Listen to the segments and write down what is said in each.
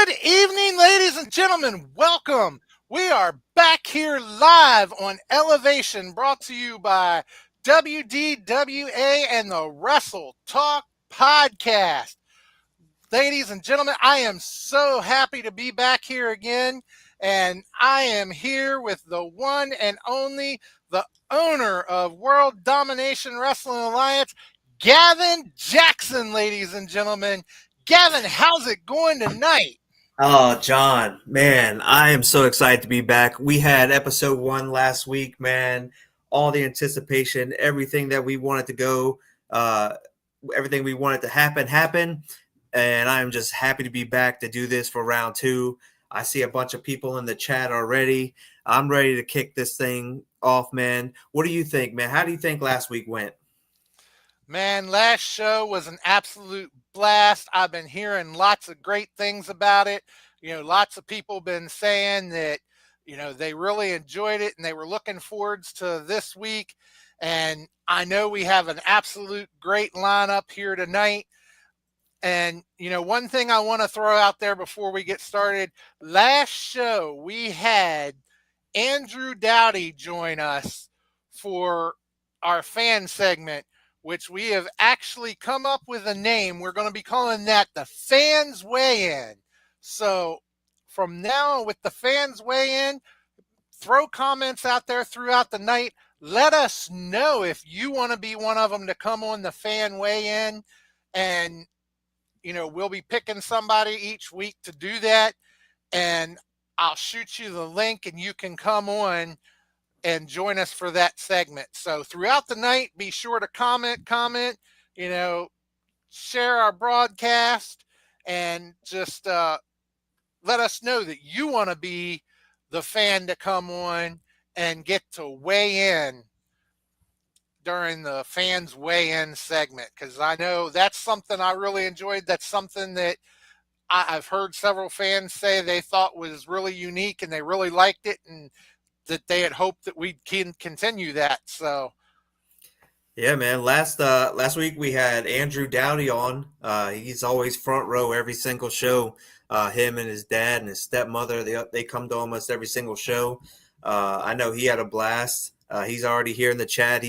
Good evening, ladies and gentlemen. Welcome. We are back here live on Elevation, brought to you by WDWA and the Wrestle Talk Podcast. Ladies and gentlemen, I am so happy to be back here again, and I am here with the one and only, the owner of World Domination Wrestling Alliance, Gaven Jaxon, ladies and gentlemen. Gaven, how's it going tonight? Oh, John, man, I am so excited to be back. We had episode 1 last week, man. All the anticipation, everything that we wanted to go, uh, everything we wanted to happen. And I'm just happy to be back to do this for round 2. I see a bunch of people in the chat already. I'm ready to kick this thing off, man. What do you think, man? How do you think last week went? Man, last show was an absolute blast. I've been hearing lots of great things about it. Lots of people been saying that, they really enjoyed it and they were looking forwards to this week. And I know we have an absolute great lineup here tonight. And, one thing I want to throw out there before we get started, last show we had Andrew Dowdy join us for our fan segment, which we have actually come up with a name. We're going to be calling that the Fans Weigh In. So from now, with the Fans Weigh In, throw comments out there throughout the night. Let us know if you want to be one of them to come on the Fan Weigh In. And, we'll be picking somebody each week to do that. And I'll shoot you the link and you can come on and join us for that segment. So throughout the night, be sure to comment, share our broadcast, and just let us know that you want to be the fan to come on and get to weigh in during the Fans Weigh In segment, because I know that's something I really enjoyed. That's something that I've heard several fans say they thought was really unique and they really liked it, and that they had hoped that we can continue that. So, yeah, man. Last week we had Andrew Dowdy on. He's always front row every single show. Him and his dad and his stepmother, they come to almost every single show. I know he had a blast. He's already here in the chat.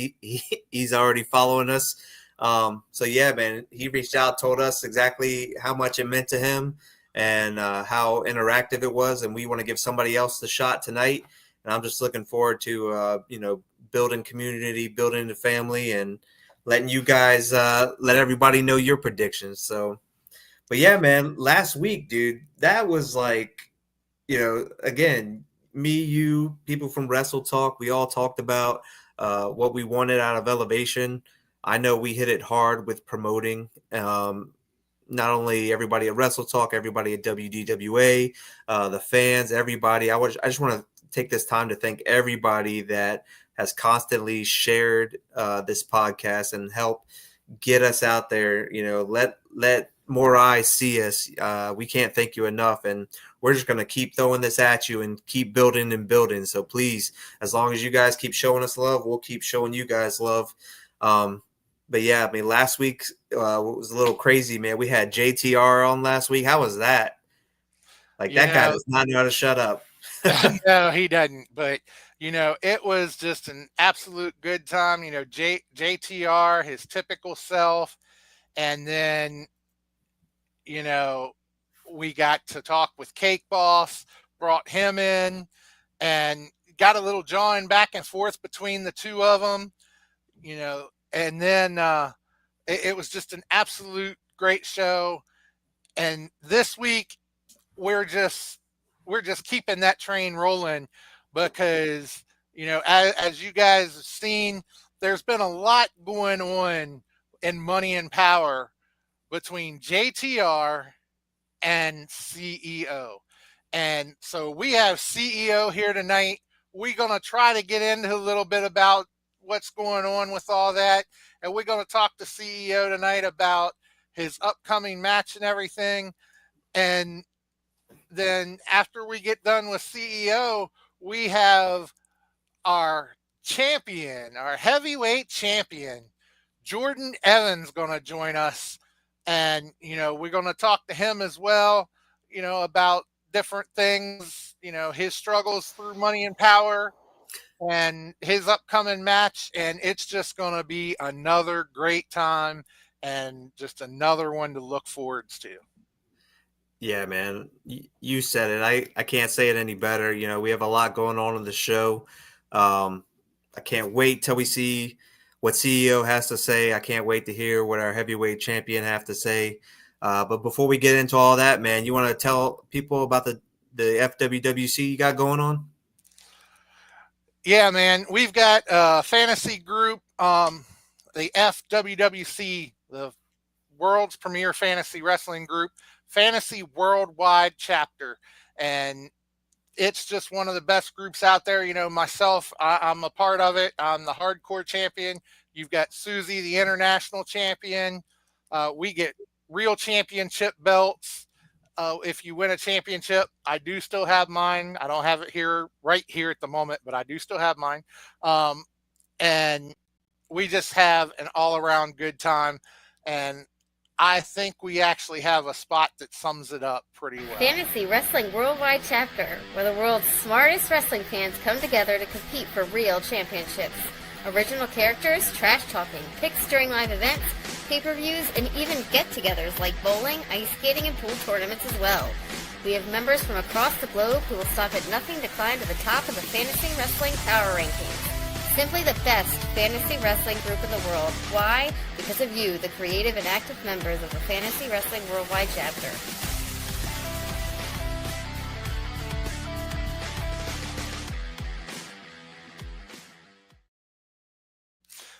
He's already following us. So yeah, man, he reached out, told us exactly how much it meant to him and how interactive it was, and we want to give somebody else the shot tonight. And I'm just looking forward to building community, building the family, and letting you guys let everybody know your predictions. So, but yeah, man, last week, dude, that was like, again, me, you, people from Wrestle Talk, we all talked about what we wanted out of Elevation. I know we hit it hard with promoting not only everybody at Wrestle Talk, everybody at WDWA, the fans, everybody. I just want to take this time to thank everybody that has constantly shared this podcast and help get us out there. Let more eyes see us. We can't thank you enough, and we're just going to keep throwing this at you and keep building and building. So please, as long as you guys keep showing us love, we'll keep showing you guys love. But yeah, I mean, last week was a little crazy, man. We had JTR on last week. How was that? Like, that guy does not know how to shut up. No, he doesn't. But, it was just an absolute good time. JTR, his typical self. And then, we got to talk with Cake Boss, brought him in, and got a little jawing back and forth between the two of them, and then it was just an absolute great show. And this week, we're just keeping that train rolling because, as you guys have seen, there's been a lot going on in Money and Power between JTR and CEO. And so we have CEO here tonight. We're going to try to get into a little bit about what's going on with all that. And we're going to talk to CEO tonight about his upcoming match and everything. And then after we get done with CEO, we have our champion, our heavyweight champion, Jordan Evans, going to join us. And, we're going to talk to him as well. about different things, his struggles through Money and Power and his upcoming match. And it's just going to be another great time and just another one to look forwards to. Yeah, man, you said it. I can't say it any better. We have a lot going on in the show. I can't wait till we see what CEO has to say. I can't wait to hear what our heavyweight champion have to say. But before we get into all that, man, you want to tell people about the FWWC you got going on? Yeah, man, we've got a fantasy group, the FWWC, the world's premier fantasy wrestling group, fantasy worldwide chapter. And it's just one of the best groups out there. Myself, I'm a part of it. I'm the hardcore champion. You've got Susie, the international champion. We get real championship belts. If you win a championship, I do still have mine. I don't have it right here at the moment, but I do still have mine. And we just have an all around good time. And I think we actually have a spot that sums it up pretty well. Fantasy Wrestling Worldwide Chapter, where the world's smartest wrestling fans come together to compete for real championships. Original characters, trash talking, picks during live events, pay-per-views, and even get-togethers like bowling, ice skating, and pool tournaments as well. We have members from across the globe who will stop at nothing to climb to the top of the fantasy wrestling power rankings. Simply the best fantasy wrestling group in the world. Why? Because of you, the creative and active members of the Fantasy Wrestling Worldwide Chapter.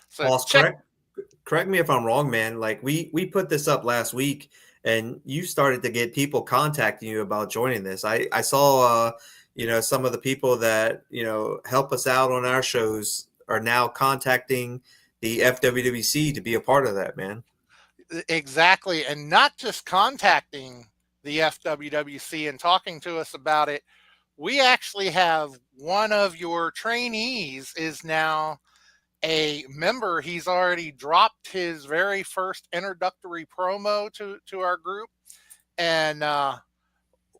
So Boss, correct me if I'm wrong, man. Like we put this up last week, and you started to get people contacting you about joining this. I saw some of the people that help us out on our shows are now contacting the FWWC to be a part of that, man. Exactly, and not just contacting the FWWC and talking to us about it. We actually have one of your trainees is now a member. He's already dropped his very first introductory promo to our group. And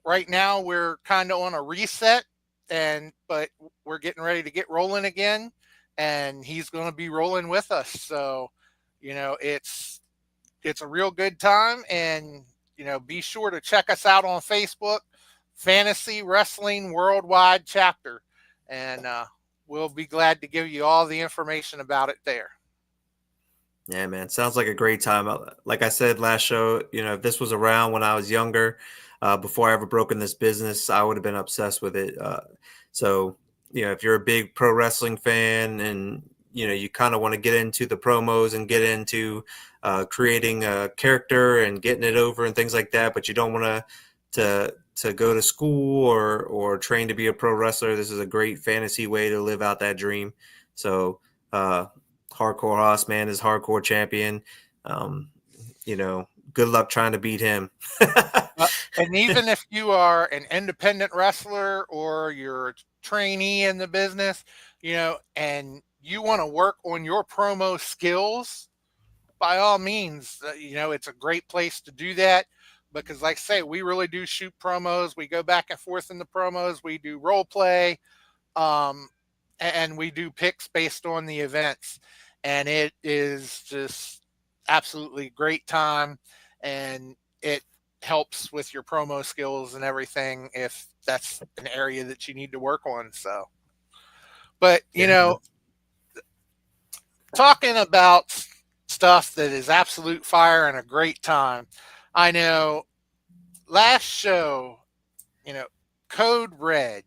right now we're kind of on a reset, but we're getting ready to get rolling again. And he's going to be rolling with us. So, it's a real good time. And, be sure to check us out on Facebook, Fantasy Wrestling Worldwide Chapter. And, we'll be glad to give you all the information about it there. Yeah, man. Sounds like a great time. Like I said last show, if this was around when I was younger, before I ever broke in this business, I would have been obsessed with it. So, if you're a big pro wrestling fan and, you kind of want to get into the promos and get into creating a character and getting it over and things like that, but you don't want to go to school or train to be a pro wrestler, this is a great fantasy way to live out that dream. So Hardcore Hoss, man, is hardcore champion. Good luck trying to beat him. And even if you are an independent wrestler or you're a trainee in the business, and you want to work on your promo skills, by all means, it's a great place to do that. Because like I say, we really do shoot promos. We go back and forth in the promos. We do role play, and we do picks based on the events. And it is just absolutely great time. And it helps with your promo skills and everything if that's an area that you need to work on. So, but, talking about stuff that is absolute fire and a great time. I know last show, Code Red.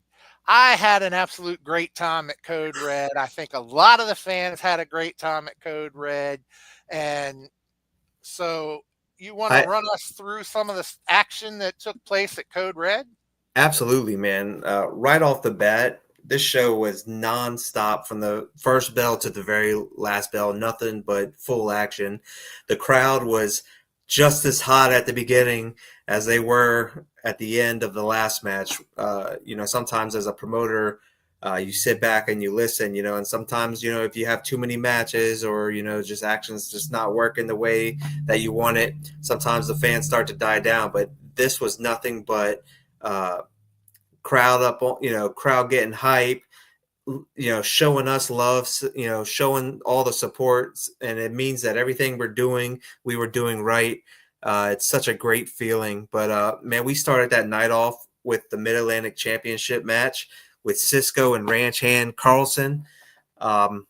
I had an absolute great time at Code Red. I think a lot of the fans had a great time at Code Red. And so you want to run us through some of the action that took place at Code Red? Absolutely, man. Right off the bat, this show was nonstop from the first bell to the very last bell, nothing but full action. The crowd was just as hot at the beginning as they were at the end of the last match. Sometimes as a promoter, you sit back and you listen, and sometimes, if you have too many matches or, just actions just not working the way that you want it, sometimes the fans start to die down. But this was nothing but crowd up, crowd getting hype, showing us love, showing all the supports, and it means that everything we were doing right. It's such a great feeling. But man, we started that night off with the Mid Atlantic Championship match with Cisco and Ranch Hand Carlson. I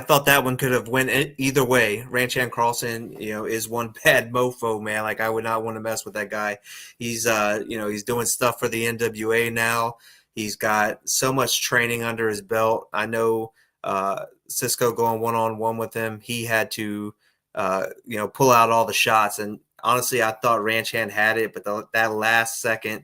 thought that one could have went either way. Ranch Hand Carlson, is one bad mofo, man. Like, I would not want to mess with that guy. He's, he's doing stuff for the NWA now. He's got so much training under his belt. I know Cisco going one-on-one with him, he had to, pull out all the shots. And honestly, I thought Ranch Hand had it, but that last second,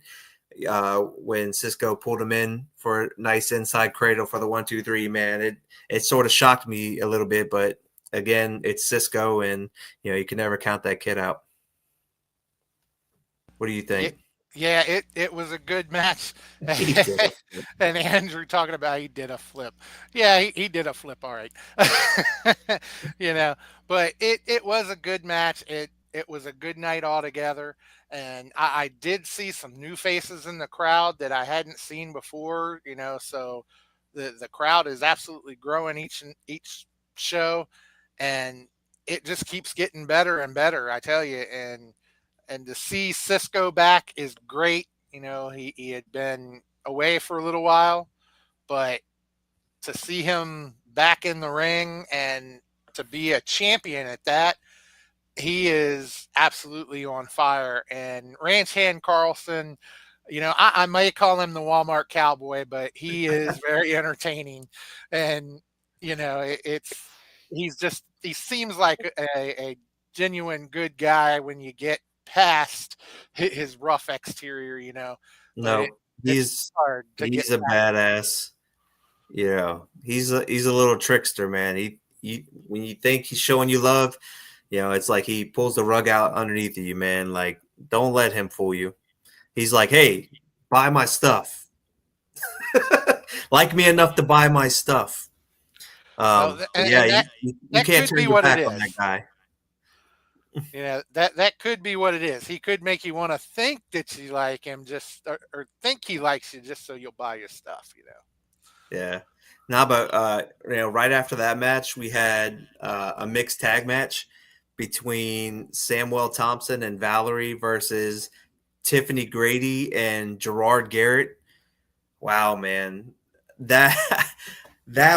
when Cisco pulled him in for a nice inside cradle for the 1-2-3, man, it sort of shocked me a little bit. But again, it's Cisco, and you can never count that kid out. What do you think? Yeah, it was a good match. And Andrew talking about he did a flip. Yeah, he did a flip, all right. But it was a good match. It was a good night altogether. And I did see some new faces in the crowd that I hadn't seen before, so the crowd is absolutely growing each show, and it just keeps getting better and better, I tell you. And to see Cisco back is great. He had been away for a little while, but to see him back in the ring and to be a champion at that, he is absolutely on fire. And Ranch Hand Carlson, I may call him the Walmart Cowboy, but he is very entertaining. And, he seems like a genuine good guy when you get past his rough exterior, No, he's a badass. He's a little trickster, man. He when you think he's showing you love, it's like he pulls the rug out underneath you, man. Like, don't let him fool you. He's like, hey, buy my stuff. Like me enough to buy my stuff. You can't turn your back on that guy. That could be what it is. He could make you want to think that you like him, or think he likes you just so you'll buy your stuff. Yeah. Now, but right after that match, we had a mixed tag match between Samuel Thompson and Valerie versus Tiffany Grady and Gerard Garrett. Wow, man, that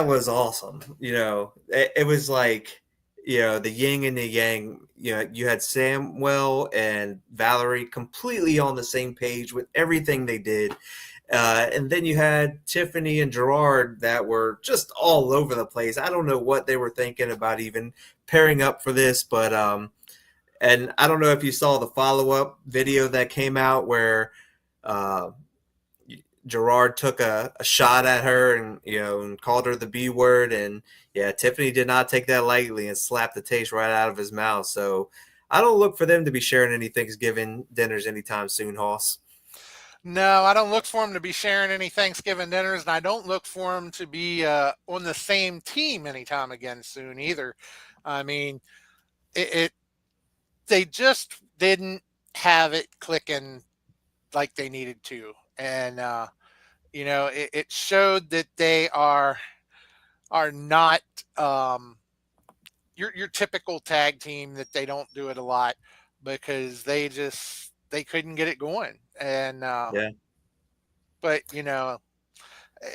was awesome. It was like, the yin and the yang. You had Samuel and Valerie completely on the same page with everything they did. And then you had Tiffany and Gerard that were just all over the place. I don't know what they were thinking about even pairing up for this, but and I don't know if you saw the follow-up video that came out where Gerard took a shot at her and called her the B word, and Tiffany did not take that lightly and slapped the taste right out of his mouth. So I don't look for them to be sharing any Thanksgiving dinners anytime soon, Hoss. No, I don't look for them to be sharing any Thanksgiving dinners, and I don't look for them to be on the same team anytime again soon either. I mean, they just didn't have it clicking like they needed to, and it showed that they are not your typical tag team, that they don't do it a lot because they couldn't get it going. And but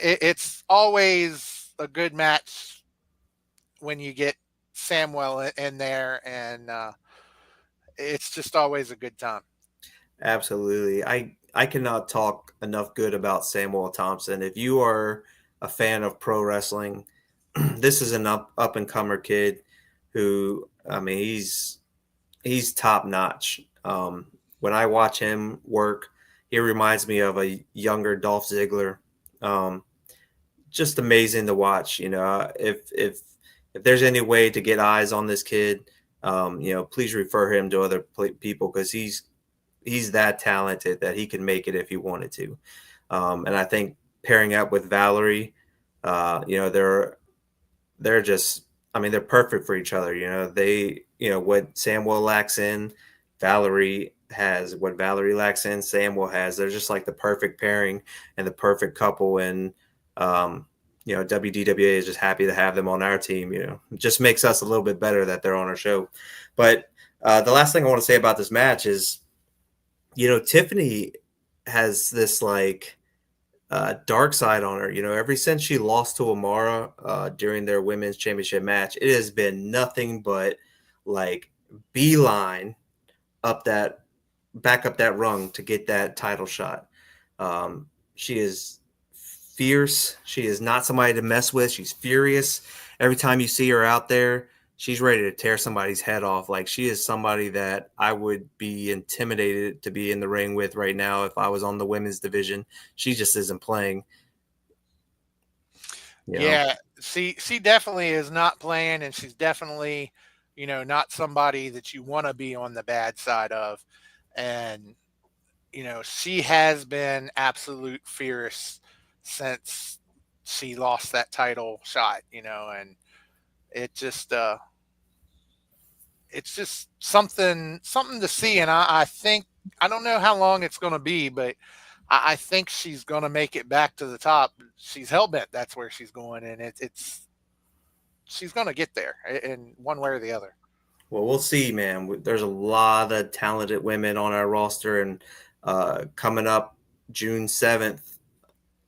it's always a good match when you get Samuel in there, and it's just always a good time. Absolutely. I cannot talk enough good about Samuel Thompson. If you are a fan of pro wrestling, this is an up and comer kid who, I mean, he's top notch. When I watch him work, he reminds me of a younger Dolph Ziggler. Just amazing to watch. If there's any way to get eyes on this kid, please refer him to other people, because he's that talented that he can make it if he wanted to. And I think pairing up with Valerie, they're just, I mean, they're perfect for each other. What Samuel lacks in, Valerie has what Valerie lacks in, Samuel has. They're just like the perfect pairing and the perfect couple. And, WDWA is just happy to have them on our team. It just makes us a little bit better that they're on our show. But the last thing I want to say about this match is, Tiffany has this like dark side on her. Ever since she lost to Amara during their women's championship match, it has been nothing but like beeline back up that rung to get that title shot. She is fierce. She is not somebody to mess with. She's furious. Every time you see her out there, she's ready to tear somebody's head off. Like, she is somebody that I would be intimidated to be in the ring with right now if I was on the women's division. She just isn't playing. Yeah, she definitely is not playing, and she's definitely, not somebody that you want to be on the bad side of. And, she has been absolute fierce since she lost that title shot, and it just it's just something to see. And I think, I don't know how long it's going to be, but I think she's going to make it back to the top. She's hell bent that's where she's going, and it's she's going to get there in one way or the other. Well, we'll see, man. There's a lot of talented women on our roster, and coming up June 7th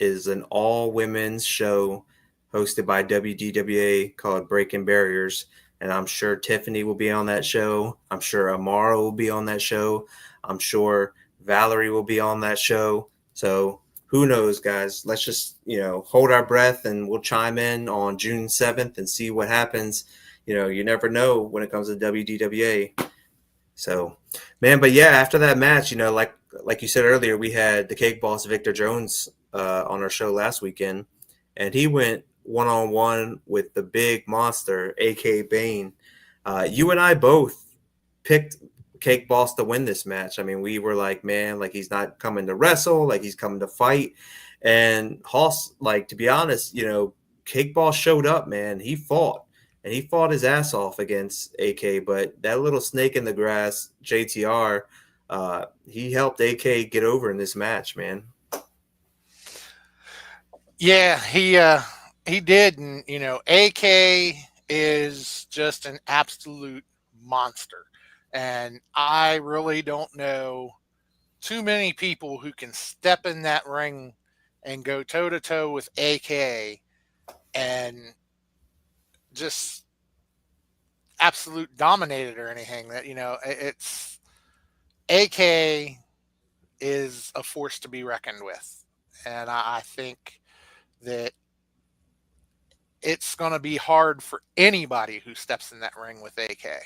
is an all-women's show hosted by WDWA called Breaking Barriers, and I'm sure Tiffany will be on that show. I'm sure Amara will be on that show. I'm sure Valerie will be on that show. So who knows, guys? Let's just, hold our breath, and we'll chime in on June 7th and see what happens. You never know when it comes to WDWA. So, man, but yeah, after that match, like you said earlier, we had the Cake Boss Victor Jones on our show last weekend, and he went one-on-one with the big monster, A.K. Bane. You and I both picked Cake Boss to win this match. I mean, we were like, man, like, he's not coming to wrestle, like, he's coming to fight. And Hoss, like, to be honest, Cake Boss showed up, man. He fought. And he fought his ass off against AK, but that little snake in the grass, JTR, he helped AK get over in this match, man. Yeah, he did, and AK is just an absolute monster, and I really don't know too many people who can step in that ring and go toe to toe with AK and just absolute dominated or anything. That it's AK is a force to be reckoned with, and I think that it's going to be hard for anybody who steps in that ring with AK.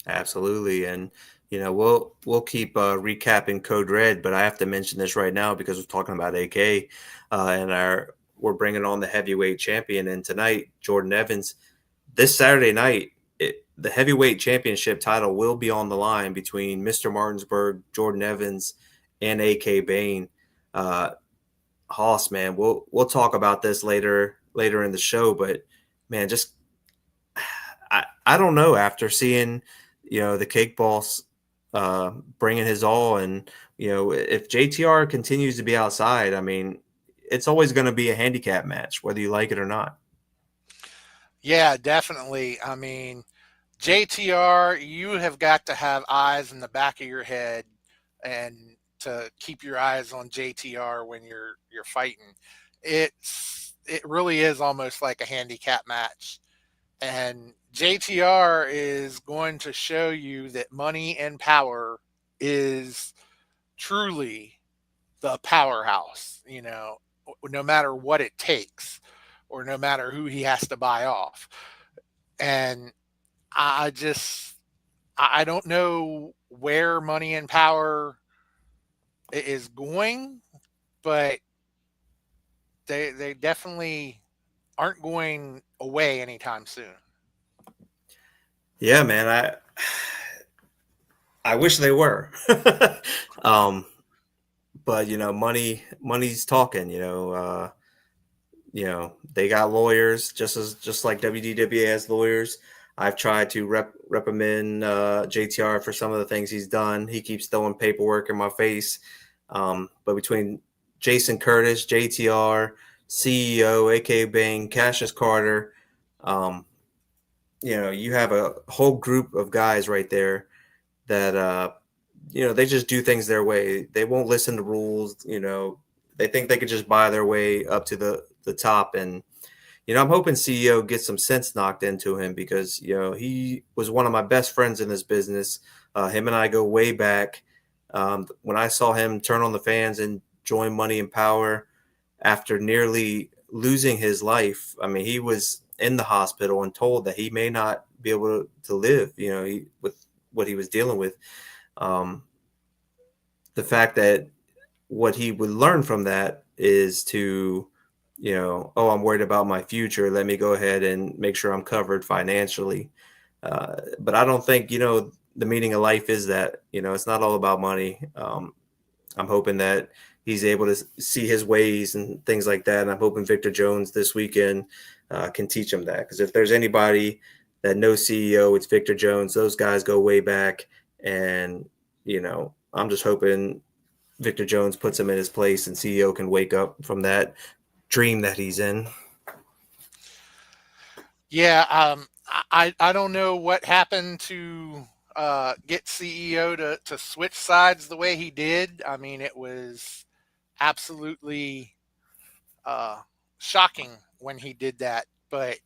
Absolutely, and we'll keep recapping Code Red, but I have to mention this right now because we're talking about AK, and we're bringing on the heavyweight champion, and tonight Jordan Evans. This Saturday night, the heavyweight championship title will be on the line between Mr. Martinsburg, Jordan Evans, and AK Bane. Hoss, man, we'll talk about this later in the show, but man, just I don't know, after seeing the Cake Boss bringing his all, and if JTR continues to be outside, I mean, it's always going to be a handicap match whether you like it or not. Yeah, definitely. I mean, JTR, you have got to have eyes in the back of your head and to keep your eyes on JTR when you're fighting. It really is almost like a handicap match. And JTR is going to show you that money and power is truly the powerhouse, no matter what it takes or no matter who he has to buy off. And I don't know where money and power is going, but they definitely aren't going away anytime soon. Yeah, man, I wish they were. But money's talking. They got lawyers just like WDWA has lawyers. I've tried to reprimand JTR for some of the things he's done. He keeps throwing paperwork in my face. But between Jason Curtis, JTR, CEO, aka Bang, Cassius Carter, you have a whole group of guys right there that they just do things their way. They won't listen to rules. They think they could just buy their way up to the top. And I'm hoping CEO gets some sense knocked into him because he was one of my best friends in this business. Him and I go way back. When I saw him turn on the fans and join Money and Power after nearly losing his life, I mean, he was in the hospital and told that he may not be able to live, with what he was dealing with. The fact that what he would learn from that is to, I'm worried about my future. Let me go ahead and make sure I'm covered financially. But I don't think, the meaning of life is that, it's not all about money. I'm hoping that he's able to see his ways and things like that. And I'm hoping Victor Jones this weekend can teach him that. Because if there's anybody that knows CEO, it's Victor Jones. Those guys go way back. And, I'm just hoping Victor Jones puts him in his place and CEO can wake up from that dream that he's in. Yeah, I don't know what happened to get CEO to switch sides the way he did. I mean, it was absolutely shocking when he did that. But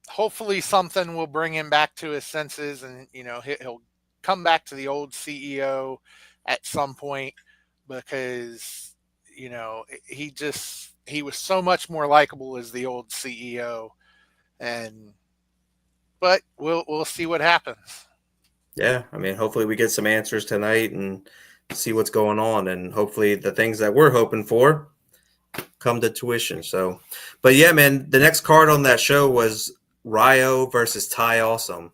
hopefully something will bring him back to his senses, and he'll come back to the old CEO at some point because he was so much more likable as the old CEO. But we'll see what happens. Yeah, I mean, hopefully we get some answers tonight and see what's going on, and hopefully the things that we're hoping for come to tuition. So, but yeah, man, the next card on that show was Ryo versus Ty Awesome.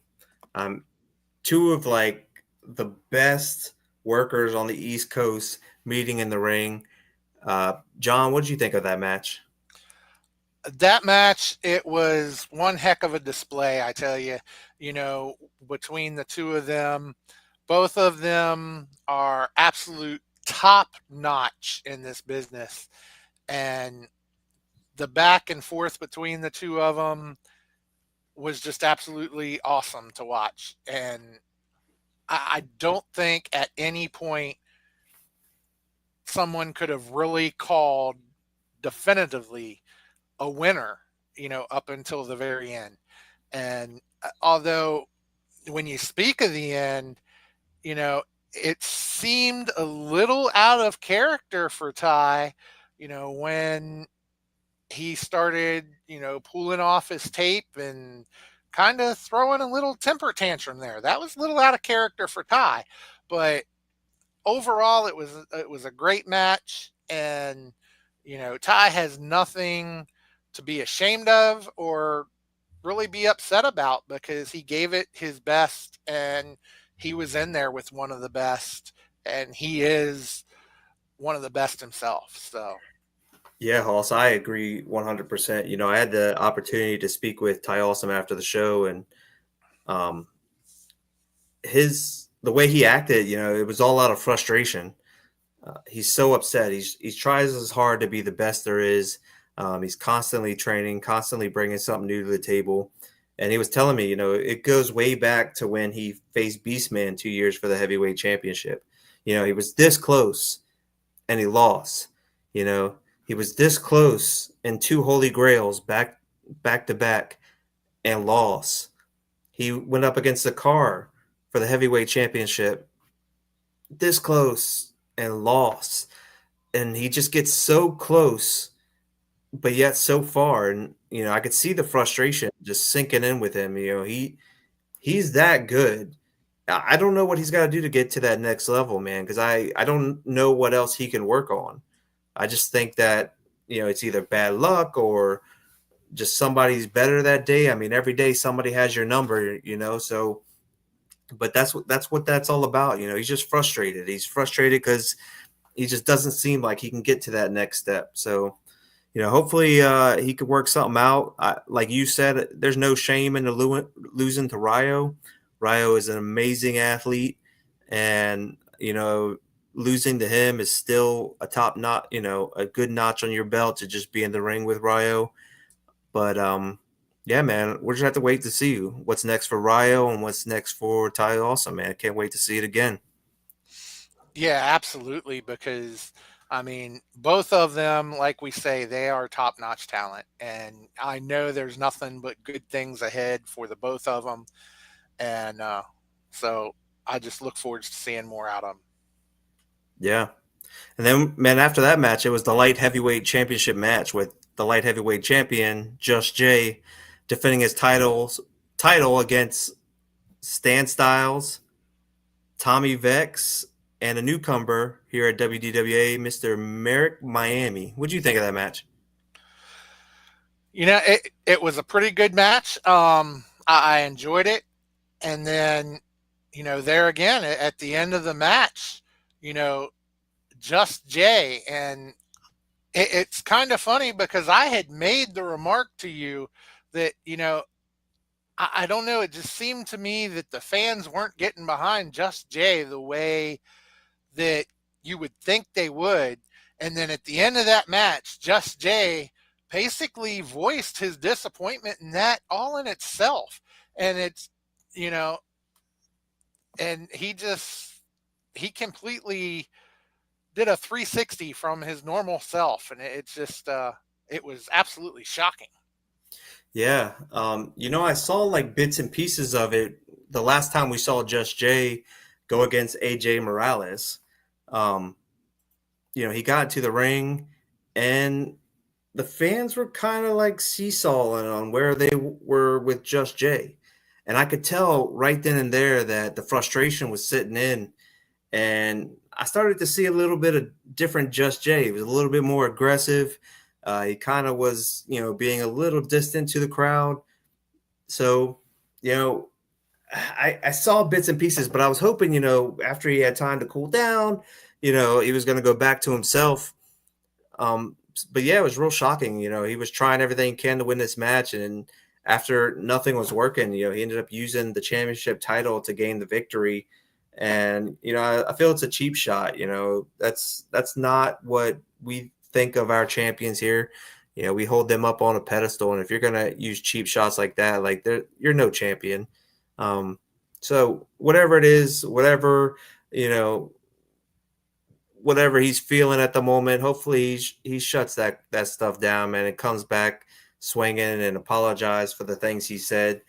Two of like the best workers on the East Coast meeting in the ring. John, what did you think of that match? That match, it was one heck of a display, I tell you. Between the two of them, both of them are absolute top notch in this business. And the back and forth between the two of them was just absolutely awesome to watch. And I don't think at any point someone could have really called definitively a winner, up until the very end. And although when you speak of the end, it seemed a little out of character for Ty, when he started, pulling off his tape and kind of throwing a little temper tantrum there. That was a little out of character for Ty, but overall it was a great match. And Ty has nothing to be ashamed of or really be upset about because he gave it his best and he was in there with one of the best, and he is one of the best himself. So yeah, Hoss, I agree 100%. I had the opportunity to speak with Ty Awesome after the show, and the way he acted, it was all out of frustration. He's so upset. He tries as hard to be the best there is. He's constantly training, constantly bringing something new to the table. And he was telling me, it goes way back to when he faced Beastman 2 years for the heavyweight championship. He was this close and he lost. He was this close in 2 Holy Grails back to back and lost. He went up against the car for the heavyweight championship, this close and lost. And he just gets so close, but yet so far. And, I could see the frustration just sinking in with him. He's that good. I don't know what he's got to do to get to that next level, man, because I don't know what else he can work on. I just think that, it's either bad luck or just somebody's better that day. I mean, every day somebody has your number, so, but that's what that's all about. He's just frustrated. He's frustrated because he just doesn't seem like he can get to that next step. So, hopefully he could work something out. Like you said, there's no shame in losing to Ryo. Ryo is an amazing athlete, and losing to him is still a top notch, a good notch on your belt to just be in the ring with Ryo. But yeah, man, we're just have to wait to see what's next for Ryo and what's next for Ty Awesome, man. I can't wait to see it again. Yeah, absolutely. Because, I mean, both of them, like we say, they are top notch talent. And I know there's nothing but good things ahead for the both of them. And so I just look forward to seeing more out of them. Yeah. And then, man, after that match, it was the light heavyweight championship match with the light heavyweight champion, Just Jay, defending his title against Stan Styles, Tommy Vex, and a newcomer here at WDWA, Mr. Merrick Miami. What'd you think of that match? It was a pretty good match. I enjoyed it. And then, there again at the end of the match, you know, Just Jay. And it's kind of funny because I had made the remark to you that, I don't know, it just seemed to me that the fans weren't getting behind Just Jay the way that you would think they would. And then at the end of that match, Just Jay basically voiced his disappointment in that all in itself. And it's, you know, and he completely did a 360 from his normal self. And it's just, it was absolutely shocking. Yeah. I saw like bits and pieces of it the last time we saw Just Jay go against AJ Morales. Um, he got into the ring and the fans were kind of like seesawing on where they were with Just Jay. And I could tell right then and there that the frustration was sitting in. And I started to see a little bit of different Just Jay. He was a little bit more aggressive. He kind of was, being a little distant to the crowd. So, you know, I saw bits and pieces, but I was hoping, after he had time to cool down, he was going to go back to himself. But yeah, it was real shocking. He was trying everything he can to win this match, and after nothing was working, he ended up using the championship title to gain the victory. And I feel it's a cheap shot. That's not what we think of our champions here. We hold them up on a pedestal, and if you're gonna use cheap shots like that, like you're no champion. So whatever it is, you know, whatever he's feeling at the moment, hopefully he shuts that stuff down, man, and comes back swinging and apologize for the things he said,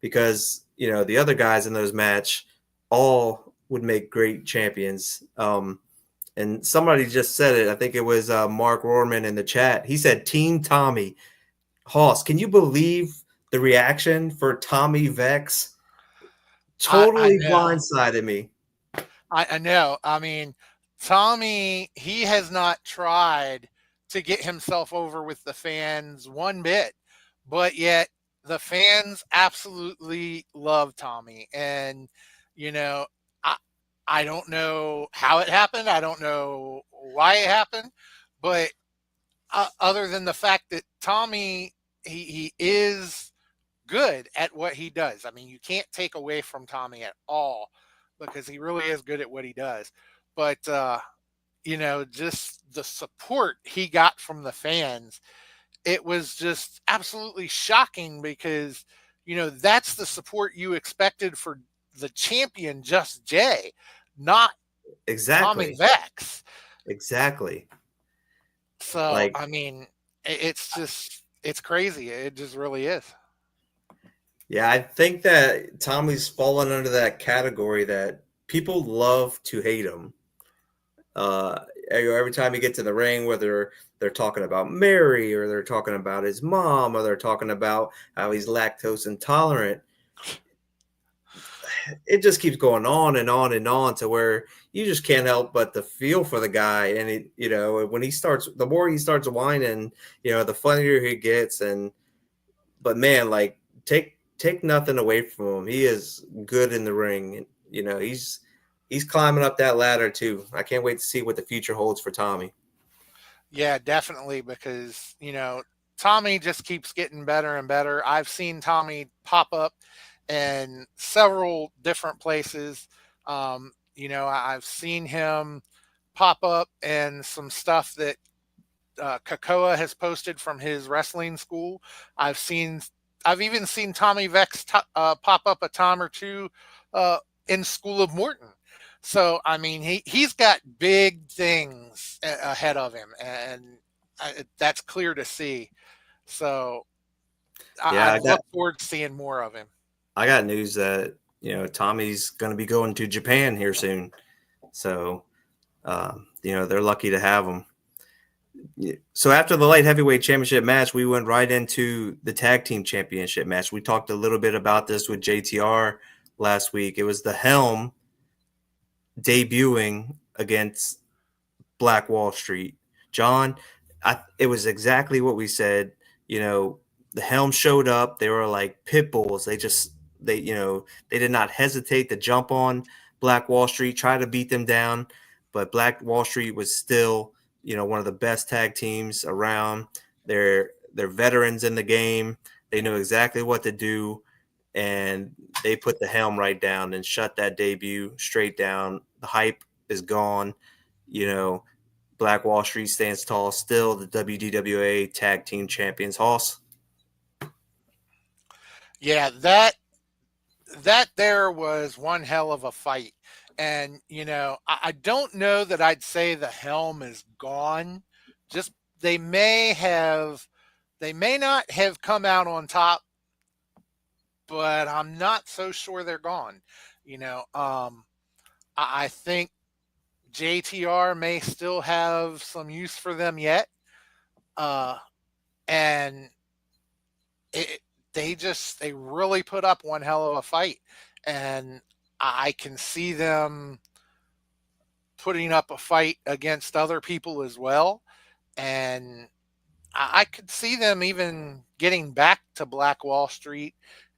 because the other guys in those match all would make great champions. And somebody just said it. I think it was Mark Rohrman in the chat. He said, "Team Tommy." Hoss, can you believe the reaction for Tommy Vex? I Totally know. blindsided me. I know. I mean, Tommy, he has not tried to get himself over with the fans one bit, but yet the fans absolutely love Tommy. And, you know, I, I don't know how it happened. I don't know why it happened, but other than the fact that Tommy, he is good at what he does. I mean, you can't take away from Tommy at all because he really is good at what he does. But just the support he got from the fans, it was just absolutely shocking because that's the support you expected for the champion Just Jay, not Tommy Exactly. Vex. Exactly. So Like, I mean, it's crazy. It just really is. yeah, I think that Tommy's fallen under that category that people love to hate him. Uh, every time he gets in the ring, whether they're talking about Mary or they're talking about his mom or they're talking about how he's lactose intolerant, it just keeps going on and on and on to where you just can't help but to feel for the guy. And when the more he starts whining, the funnier he gets. But man, like take nothing away from him. He is good in the ring. He's climbing up that ladder too. I can't wait to see what the future holds for Tommy. Yeah, definitely, because Tommy just keeps getting better and better. I've seen Tommy pop up in several different places. I've seen him pop up in some stuff that Kakoa has posted from his wrestling school. I've seen, I've even seen Tommy Vex pop up a time or two uh, in School of Morton. So I mean, he's got big things ahead of him, and that's clear to see. So Yeah, I look forward to seeing more of him. I got news that Tommy's going to be going to Japan here soon, so they're lucky to have him. So after the light heavyweight championship match, we went right into the tag team championship match. We talked a little bit about this with JTR last week. It was the Helm debuting against Black Wall Street. John, it was exactly what we said. The Helm showed up. They were like pit bulls. They did not hesitate to jump on Black Wall Street, try to beat them down. But Black Wall Street was still, one of the best tag teams around. They're veterans in the game. They knew exactly what to do, and they put the Helm right down and shut that debut straight down. The hype is gone. Black Wall Street stands tall, still the WDWA Tag Team Champions. Hoss. Yeah, that there was one hell of a fight. And, I don't know that I'd say the Helm is gone. Just they may not have come out on top, but I'm not so sure they're gone. I think JTR may still have some use for them yet. And it, they really put up one hell of a fight. And I can see them putting up a fight against other people as well. And I could see them even getting back to Black Wall Street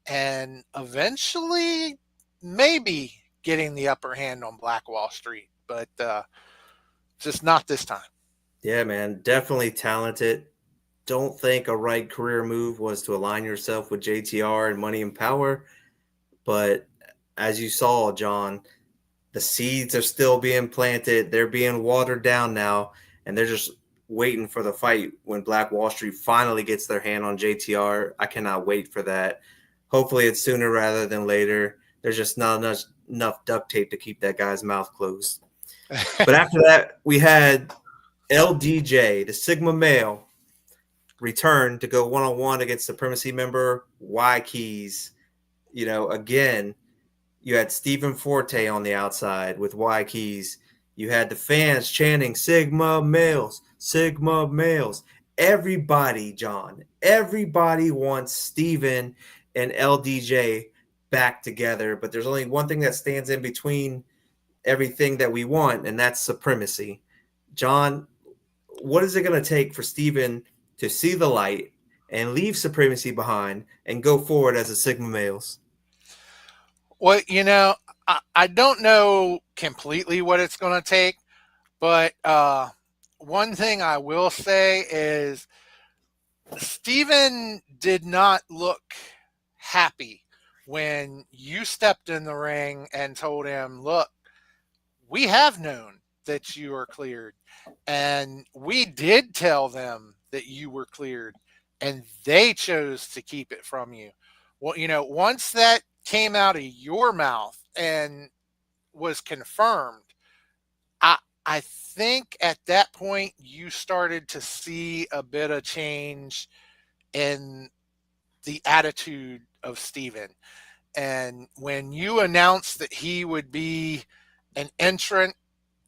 and eventually maybe getting the upper hand on Black Wall Street, but just not this time. Yeah, man, definitely talented. Don't think a right career move was to align yourself with JTR and Money and Power, but as you saw, John, the seeds are still being planted. They're being watered down now, and they're just waiting for the fight when Black Wall Street finally gets their hand on JTR. I cannot wait for that. Hopefully it's sooner rather than later. There's just not enough duct tape to keep that guy's mouth closed. But after that, we had LDJ, the Sigma male, return to go one-on-one against Supremacy member Y Keys. Again, you had Stephen Forte on the outside with Y Keys. You had the fans chanting Sigma males, Sigma males. Everybody, John, everybody wants Stephen and LDJ back together, but there's only one thing that stands in between everything that we want, and that's supremacy. John, what is it going to take for Stephen to see the light and leave supremacy behind and go forward as a Sigma males? Well, I don't know completely what it's going to take, but one thing I will say is Steven did not look happy when you stepped in the ring and told him, look, we have known that you are cleared, and we did tell them that you were cleared, and they chose to keep it from you. Well, once that came out of your mouth and was confirmed, I think at that point you started to see a bit of change in the attitude of Steven. And when you announced that he would be an entrant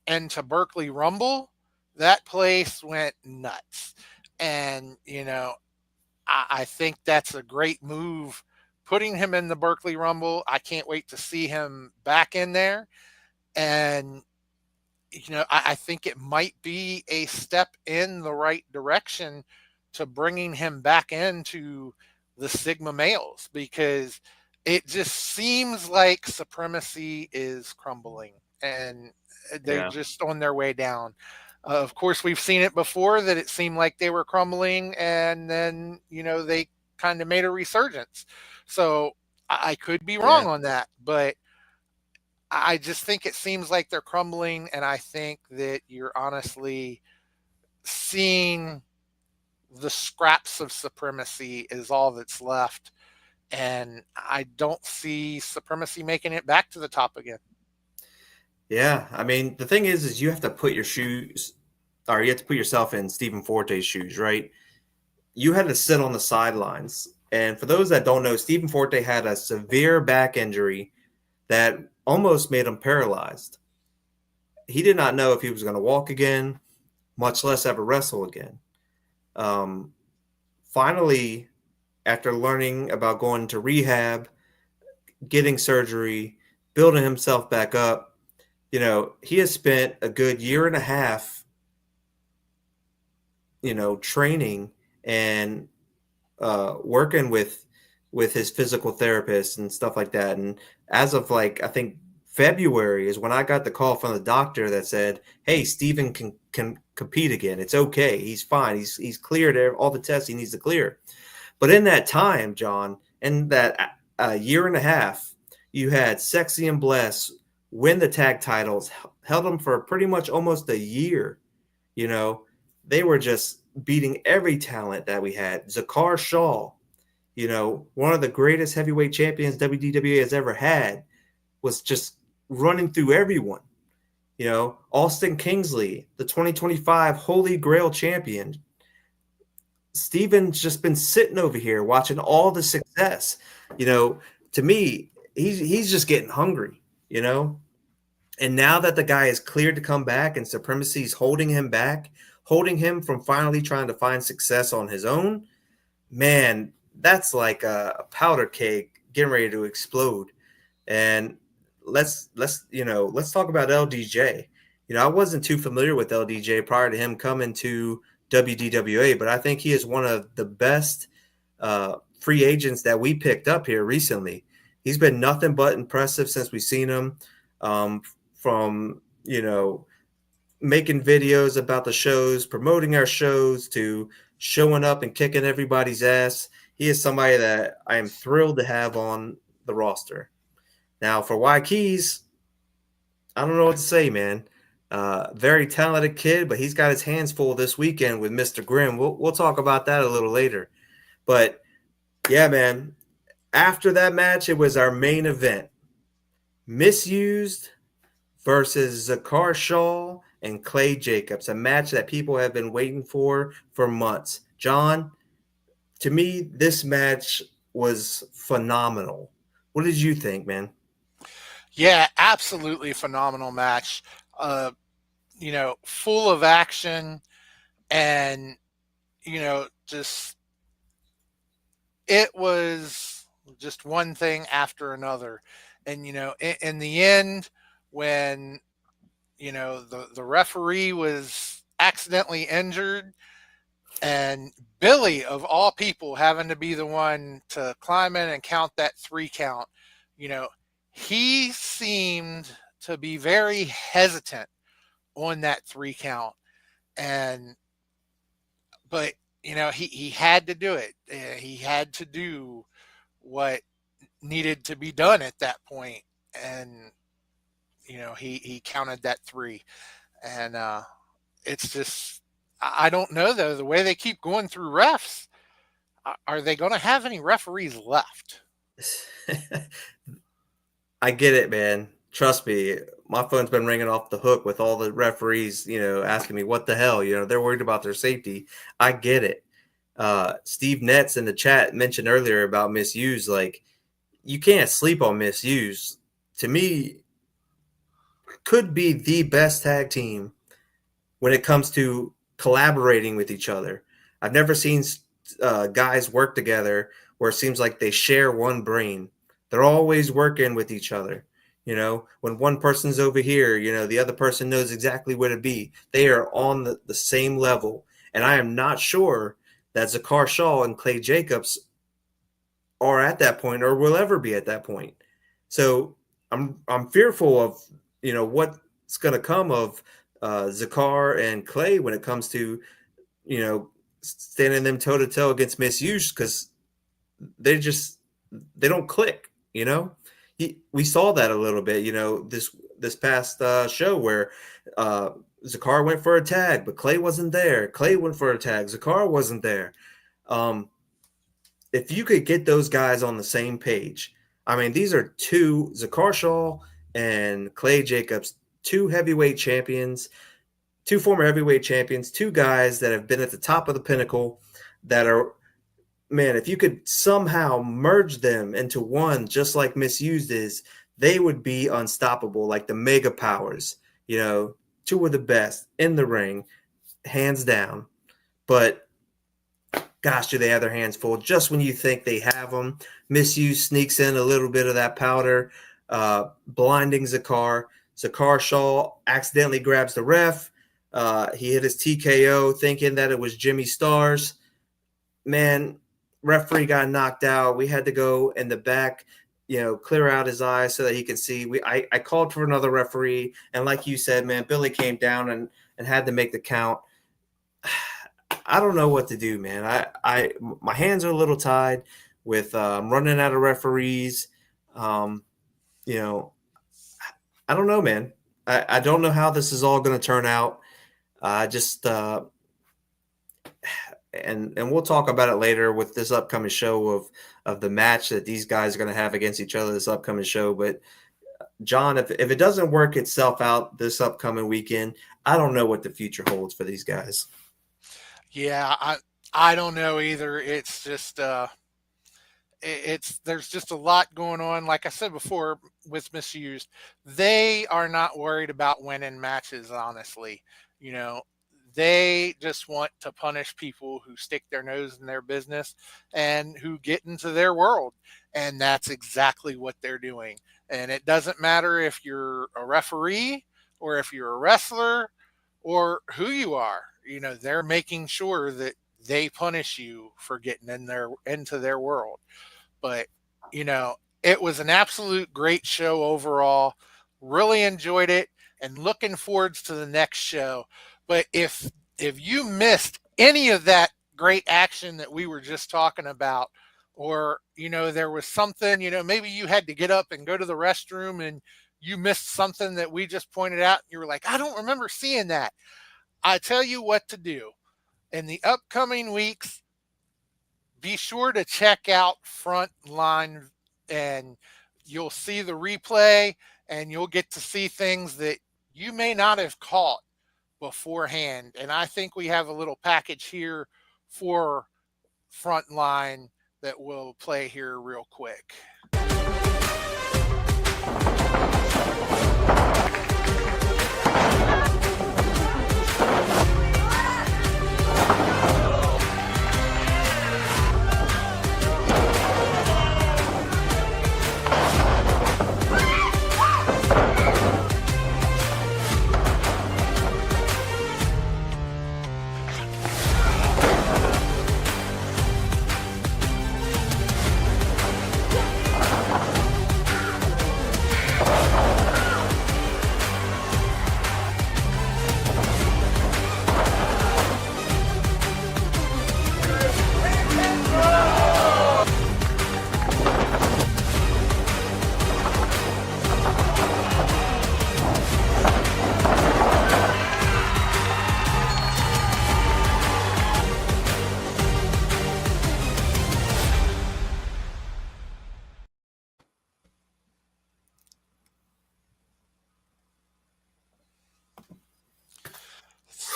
into Berkeley Rumble, that place went nuts. And, I think that's a great move, putting him in the Berkeley Rumble. I can't wait to see him back in there. And, I think it might be a step in the right direction to bringing him back into the Sigma males, because it just seems like supremacy is crumbling and they're just on their way down. Of course, we've seen it before that it seemed like they were crumbling, and then they kind of made a resurgence. So I could be wrong Yeah. on that, but I just think it seems like they're crumbling, and I think that you're honestly seeing the scraps of supremacy is all that's left, and I don't see supremacy making it back to the top again. Yeah, I mean, the thing is you have to put your shoes, or you have to put yourself in Stephen Forte's shoes, right? You had to sit on the sidelines. And for those that don't know, Stephen Forte had a severe back injury that almost made him paralyzed. He did not know if he was going to walk again, much less ever wrestle again. Um, Finally, after learning about going to rehab, getting surgery, building himself back up, he has spent a good year and a half, training and working with his physical therapist and stuff like that. And as of I think February is when I got the call from the doctor that said, "Hey, Steven can compete again. It's okay. He's fine. He's cleared all the tests he needs to clear." But in that time, John, in that year and a half, you had Sexy and Bless win the tag titles, held them for pretty much almost a year. They were just beating every talent that we had. Zakar Shaw, one of the greatest heavyweight champions WDWA has ever had, was just running through everyone. Austin Kingsley, the 2025 Holy Grail champion. Steven's just been sitting over here watching all the success. To me, he's just getting hungry, And now that the guy is cleared to come back and Supremacy's holding him back, holding him from finally trying to find success on his own, man, that's like a powder keg getting ready to explode. And let's talk about LDJ. I wasn't too familiar with LDJ prior to him coming to WDWA, but I think he is one of the best free agents that we picked up here recently. He's been nothing but impressive since we've seen him, from making videos about the shows, promoting our shows, to showing up and kicking everybody's ass. He is somebody that I am thrilled to have on the roster. Now, for Y Keys, I don't know what to say, man. Very talented kid, but he's got his hands full this weekend with Mr. Grimm. We'll talk about that a little later. But, yeah, man, after that match, it was our main event. Misused versus Zakar Shaw and Clay Jacobs, a match that people have been waiting for months. John, to me, this match was phenomenal. What did you think, man? Yeah, absolutely phenomenal match. Full of action, and just it was just one thing after another. And in the end, when the referee was accidentally injured, and Billy, of all people, having to be the one to climb in and count that 3 count, he seemed to be very hesitant on that 3 count. But he had to do it. He had to do what needed to be done at that point. And he counted that 3. And it's just, I don't know, though, the way they keep going through refs, are they going to have any referees left? I get it, man. Trust me, my phone's been ringing off the hook with all the referees, asking me what the hell, they're worried about their safety. I get it. Steve Netz in the chat mentioned earlier about Misuse. You can't sleep on Misuse. To me, could be the best tag team when it comes to collaborating with each other. I've never seen guys work together where it seems like they share one brain. They're always working with each other. When one person's over here, the other person knows exactly where to be. They are on the same level. And I am not sure that Zakar Shaw and Clay Jacobs are at that point or will ever be at that point. So I'm fearful of, what's going to come of Zakar and Clay when it comes to, standing them toe to toe against Misuse, because they don't click. We saw that a little bit. This past show where Zakar went for a tag, but Clay wasn't there. Clay went for a tag. Zakar wasn't there. If you could get those guys on the same page, I mean, these are two, Zakar Shaw and Clay Jacobs, two heavyweight champions, two former heavyweight champions, two guys that have been at the top of the pinnacle that are, man, if you could somehow merge them into one, just like Misused is, they would be unstoppable, like the mega powers, two of the best in the ring, hands down. But gosh, do they have their hands full just when you think they have them. Misuse sneaks in a little bit of that powder, blinding Zakar. Zakar Shaw accidentally grabs the ref. He hit his TKO thinking that it was Jimmy Stars. Man, referee got knocked out. We had to go in the back, clear out his eyes so that he can see. I called for another referee, and like you said, man, Billy came down and had to make the count. I don't know what to do, man. My hands are a little tied with running out of referees. I don't know, man. I don't know how this is all going to turn out. And we'll talk about it later with this upcoming show of the match that these guys are going to have against each other this upcoming show. But John, if it doesn't work itself out this upcoming weekend, I don't know what the future holds for these guys. Yeah, I don't know either. It's just there's just a lot going on. Like I said before, with Misused, they are not worried about winning matches. Honestly, they just want to punish people who stick their nose in their business and who get into their world, and that's exactly what they're doing. And it doesn't matter if you're a referee or if you're a wrestler or who you are. They're making sure that they punish you for getting into their world. But, it was an absolute great show overall. Really enjoyed it and looking forward to the next show. But if you missed any of that great action that we were just talking about, or, there was something, maybe you had to get up and go to the restroom and you missed something that we just pointed out, and you were like, I don't remember seeing that. I tell you what to do. In the upcoming weeks, be sure to check out Frontline, and you'll see the replay and you'll get to see things that you may not have caught beforehand. And I think we have a little package here for Frontline that we'll play here real quick.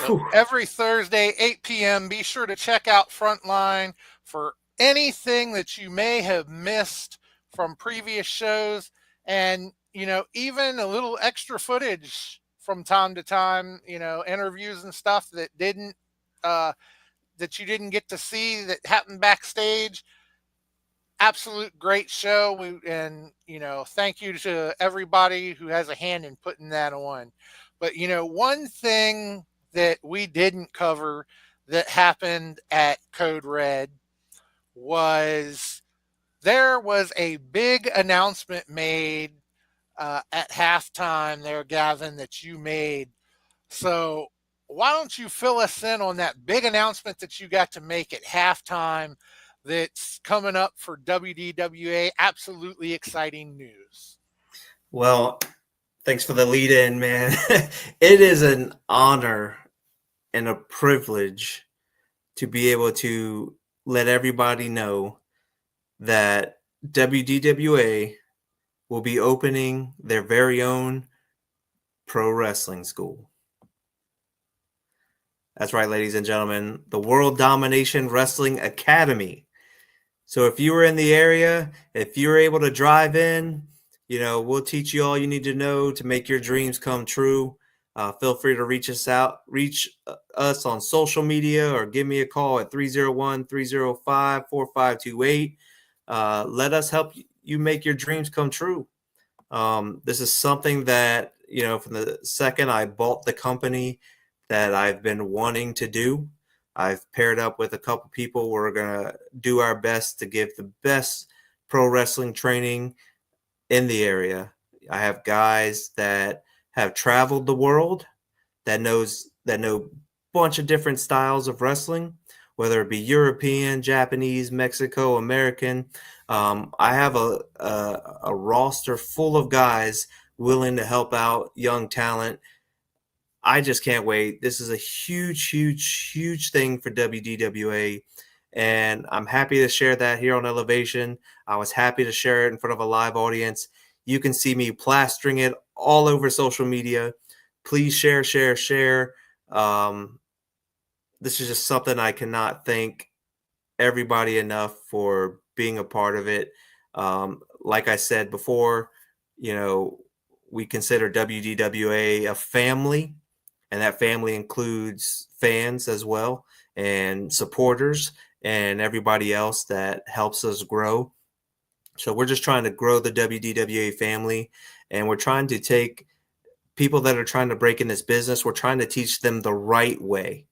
So every Thursday, 8 p.m., be sure to check out Frontline for anything that you may have missed from previous shows, and, even a little extra footage from time to time, interviews and stuff that that you didn't get to see that happened backstage. Absolute great show. Thank you to everybody who has a hand in putting that on. But, one thing that we didn't cover that happened at Code Red was there was a big announcement made at halftime there, Gavin, that you made So why don't you fill us in on that big announcement that you got to make at halftime that's coming up for WDWA? Absolutely exciting news. Well, thanks for the lead in, man. It is an honor and a privilege to be able to let everybody know that WDWA will be opening their very own pro wrestling school. That's right, ladies and gentlemen, the World Domination Wrestling Academy. So if you were in the area, if you're able to drive in, we'll teach you all you need to know to make your dreams come true. Feel free to reach us on social media, or give me a call at 301-305-4528. Let us help you make your dreams come true. This is something that, from the second I bought the company, that I've been wanting to do. I've paired up with a couple people. We're going to do our best to give the best pro wrestling training in the area. I have guys that have traveled the world, that know a bunch of different styles of wrestling, whether it be European, Japanese, Mexico, American. I have a roster full of guys willing to help out young talent. I just can't wait. This is a huge, huge, huge thing for WDWA, and I'm happy to share that here on Elevation. I was happy to share it in front of a live audience. You can see me plastering it all over social media. Please share, share, share. This is just something I cannot thank everybody enough for being a part of it. Like I said before, we consider WDWA a family, and that family includes fans as well, and supporters, and everybody else that helps us grow. So we're just trying to grow the WDWA family, and we're trying to take people that are trying to break in this business, we're trying to teach them the right way.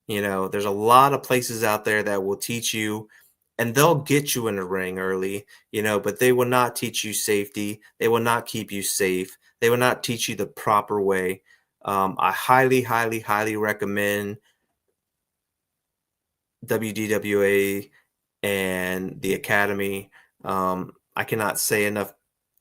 There's a lot of places out there that will teach you, and they'll get you in the ring early, but they will not teach you safety. They will not keep you safe. They will not teach you the proper way. I highly, highly, highly recommend WDWA and the Academy. I cannot say enough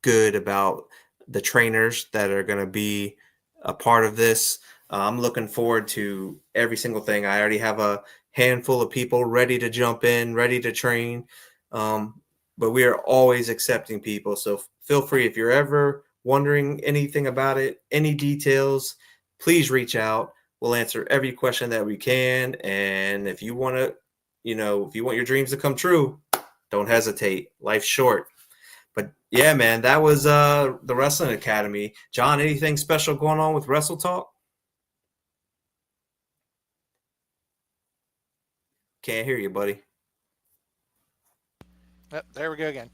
good about the trainers that are going to be a part of this. I'm looking forward to every single thing. I already have a handful of people ready to jump in, ready to train. But we are always accepting people. So feel free, if you're ever wondering anything about it, any details, please reach out. We'll answer every question that we can. And if you want to, if you want your dreams to come true, don't hesitate. Life's short. But yeah, man, that was the Wrestling Academy. John, anything special going on with Wrestle Talk? Can't hear you, buddy. Yep, there we go again.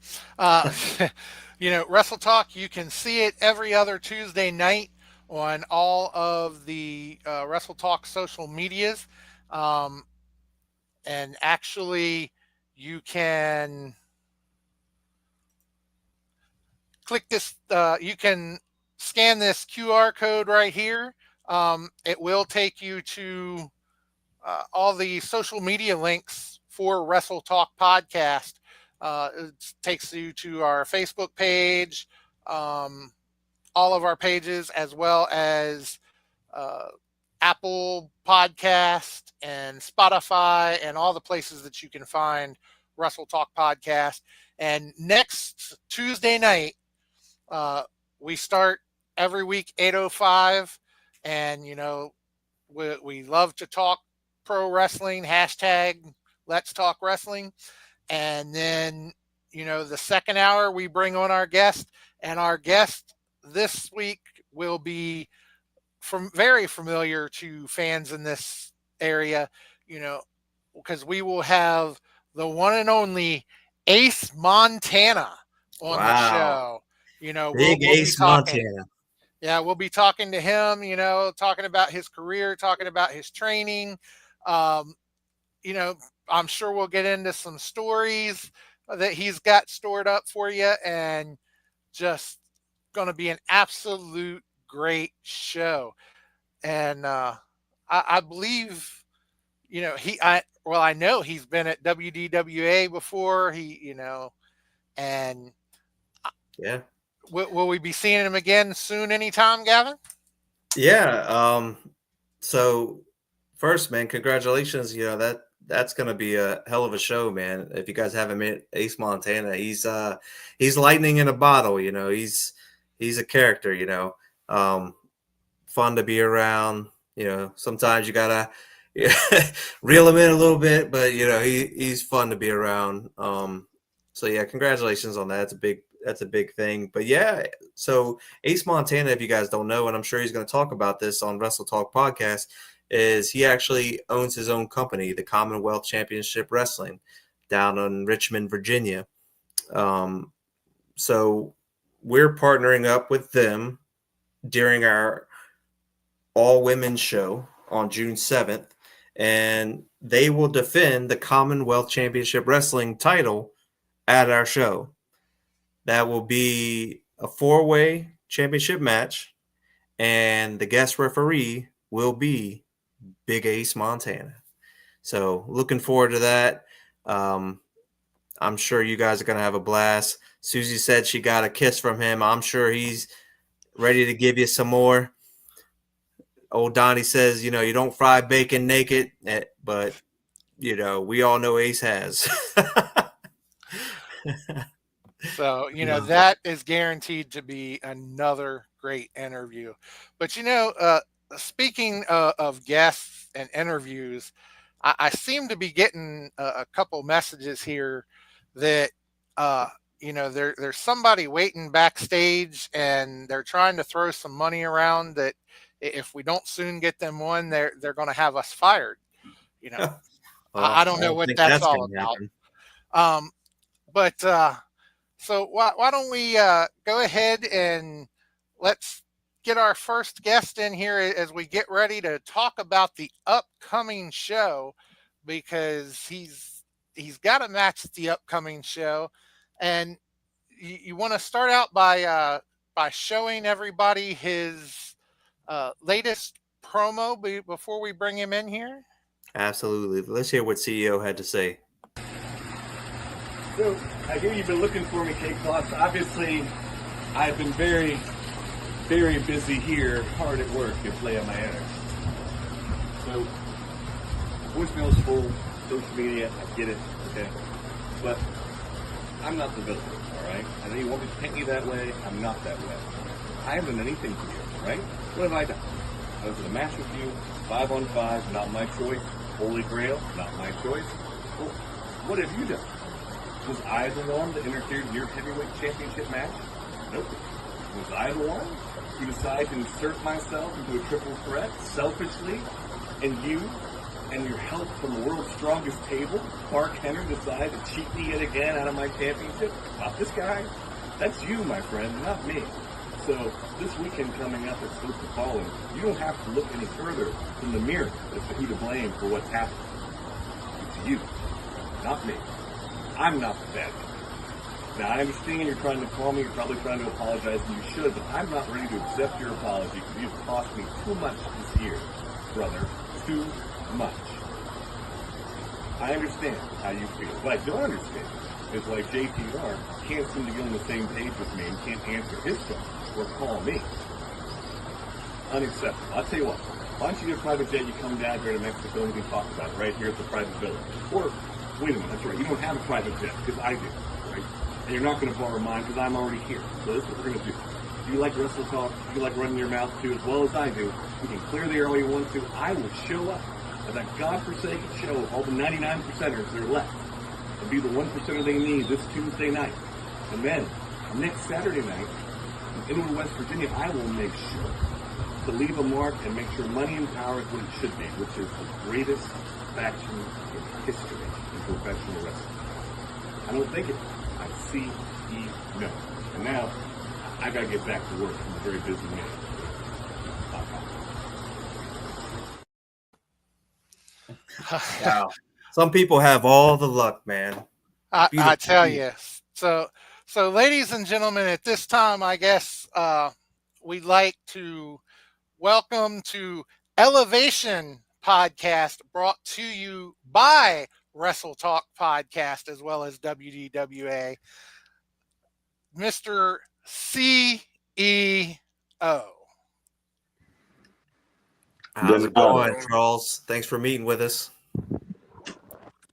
Wrestle Talk, you can see it every other Tuesday night on all of the Wrestle Talk social medias. And actually, you can click this, you can scan this QR code right here. It will take you to all the social media links for Wrestle Talk Podcast. It takes you to our Facebook page, all of our pages, as well as uh, Apple Podcast and Spotify and all the places that you can find Wrestle Talk Podcast. And next Tuesday night, we start every week 8:05, and we love to talk pro wrestling. Hashtag Let's Talk Wrestling. And then the second hour we bring on our guest, and our guest this week will be very familiar to fans in this area, because we will have the one and only Ace Montana on the Wow. show. Big we'll Ace be talking. Montana. Yeah, we'll be talking to him, talking about his career, talking about his training. Um, I'm sure we'll get into some stories that he's got stored up for you, and just going to be an absolute great show. and I believe, I know he's been at WDWA before. And Yeah. will we be seeing him again soon, anytime, Gavin? Yeah. So first, man, congratulations. That's gonna be a hell of a show, man. If you guys haven't met Ace Montana, he's lightning in a bottle. He's a character. Fun to be around. Sometimes you gotta reel him in a little bit, but he's fun to be around. So yeah, congratulations on that. That's a big thing. But yeah, so Ace Montana, if you guys don't know, and I'm sure he's going to talk about this on Wrestle Talk podcast, is he actually owns his own company, the Commonwealth Championship Wrestling, down in Richmond, Virginia. So we're partnering up with them during our all-women show on June 7th, and they will defend the Commonwealth Championship Wrestling title at our show. That will be a 4-way championship match, and the guest referee will be Big Ace Montana. So looking forward to that. I'm sure you guys are going to have a blast. Susie said she got a kiss from him. I'm sure he's ready to give you some more. Old Donnie says, you don't fry bacon naked, but, we all know Ace has. So, that is guaranteed to be another great interview. But, speaking of guests and interviews, I seem to be getting a couple messages here that, there's somebody waiting backstage and they're trying to throw some money around that if we don't soon get them one, they're going to have us fired. Well, I don't know what that's all about. So why don't we go ahead and let's get our first guest in here as we get ready to talk about the upcoming show, because he's got a match at the upcoming show, and you want to start out by showing everybody his latest promo before we bring him in here. Absolutely. Let's hear what CEO had to say. So, I hear you've been looking for me, Cake Boss. Obviously, I've been very, very busy here, hard at work to play on my annex. So, voicemail's full, social media, I get it, okay? But I'm not the villain, all right? I know you want me to paint me that way. I'm not that way. I haven't done anything for you, right? What have I done? I was in a match with you, 5-on-5, not my choice. Holy Grail, not my choice. Well, what have you done? Was I the one that interfered in your heavyweight championship match? Nope. Was I the one who decided to insert myself into a triple threat selfishly, and you and your help from the world's strongest table, Mark Henry, decided to cheat me yet again out of my championship? Not this guy. That's you, my friend, not me. So this weekend coming up is supposed to follow. You don't have to look any further than the mirror as to who to blame for what's happened. It's you, not me. I'm not the bad guy. Now, I understand you're trying to call me, you're probably trying to apologize, and you should, but I'm not ready to accept your apology because you've cost me too much this year, brother. Too much. I understand how you feel. What I don't understand is why JTR can't seem to get on the same page with me and can't answer his phone or call me. Unacceptable. I'll tell you what. Why don't you get a private jet, you come down here to Mexico and we can talk about it right here at the private village. Or, wait a minute, that's right, you don't have a private jet, because I do, right? And you're not going to borrow mine, because I'm already here. So this is what we're going to do. If you like Wrestle Talk, if you like running your mouth too, as well as I do, you can clear the air all you want to. I will show up at that godforsaken show of all the 99%ers that are left, and be the 1%er they need this Tuesday night. And then, next Saturday night, in Inwood, West Virginia, I will make sure to leave a mark and make sure Money and Power is what it should be, which is the greatest faction in history in professional wrestling. I don't think it. I see, no. And now, I gotta get back to work. I'm a very busy man. Wow. Some people have all the luck, man. I tell you. So, ladies and gentlemen, at this time, I guess we'd like to Welcome to Elevation Podcast, brought to you by Wrestle Talk Podcast as well as WDWA. Mr. CEO. How's it going, Charles? Thanks for meeting with us.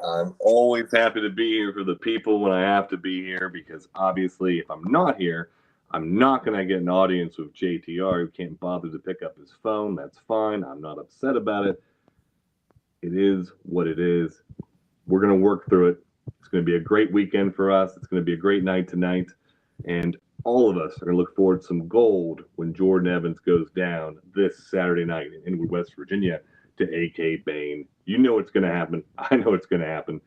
I'm always happy to be here for the people when I have to be here, because obviously if I'm not here, I'm not going to get an audience with JTR who can't bother to pick up his phone. That's fine. I'm not upset about it. It is what it is. We're going to work through it. It's going to be a great weekend for us. It's going to be a great night tonight. And all of us are going to look forward to some gold when Jordan Evans goes down this Saturday night in West Virginia to AK Bain. You know it's going to happen. I know it's going to happen.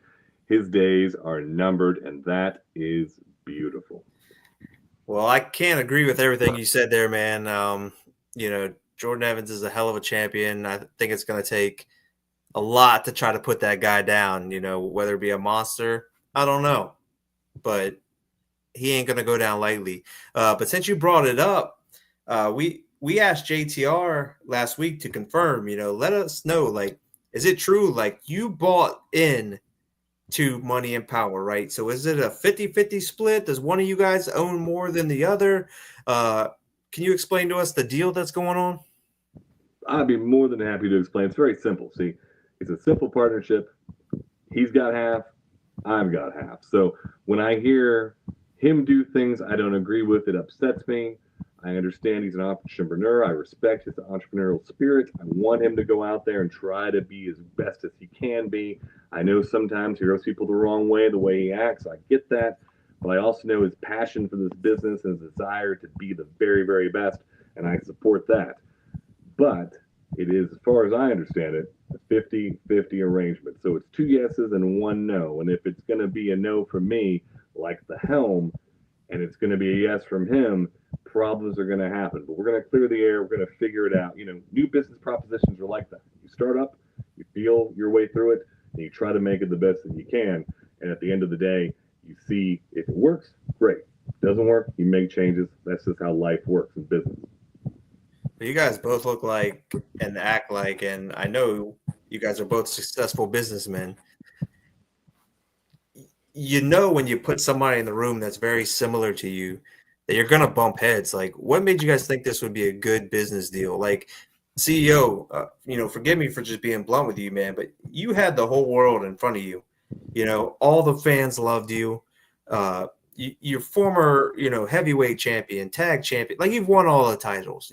His days are numbered, and that is beautiful. Well, I can't agree with everything you said there, man. Jordan Evans is a hell of a champion. I think it's going to take a lot to try to put that guy down, whether it be a monster, I don't know. But he ain't going to go down lightly. But since you brought it up, we asked JTR last week to confirm, let us know, is it true? You bought in to Money and Power, right? So is it a 50-50 split? Does one of you guys own more than the other? Can you explain to us the deal that's going on? I'd be more than happy to explain. It's very simple. See, it's a simple partnership. He's got half, I've got half. So when I hear him do things I don't agree with, it upsets me. I understand he's an entrepreneur. I respect his entrepreneurial spirit. I want him to go out there and try to be as best as he can be. I know sometimes he rubs people the wrong way, the way he acts. I get that. But I also know his passion for this business and his desire to be the very, very best, and I support that. But it is, as far as I understand it, a 50-50 arrangement. So it's 2 yeses and 1 no. And if it's going to be a no from me, like the helm, and it's going to be a yes from him, problems are going to happen. But we're going to clear the air. We're going to figure it out. New business propositions are like that. You start up, you feel your way through it, and you try to make it the best that you can. And at the end of the day, you see if it works, great. If it doesn't work, you make changes. That's just how life works in business. You guys both look like and act like, and I know you guys are both successful businessmen. When you put somebody in the room that's very similar to you, that you're going to bump heads. What made you guys think this would be a good business deal? CEO, forgive me for just being blunt with you, man, but you had the whole world in front of you. All the fans loved you. You're former, heavyweight champion, tag champion. You've won all the titles,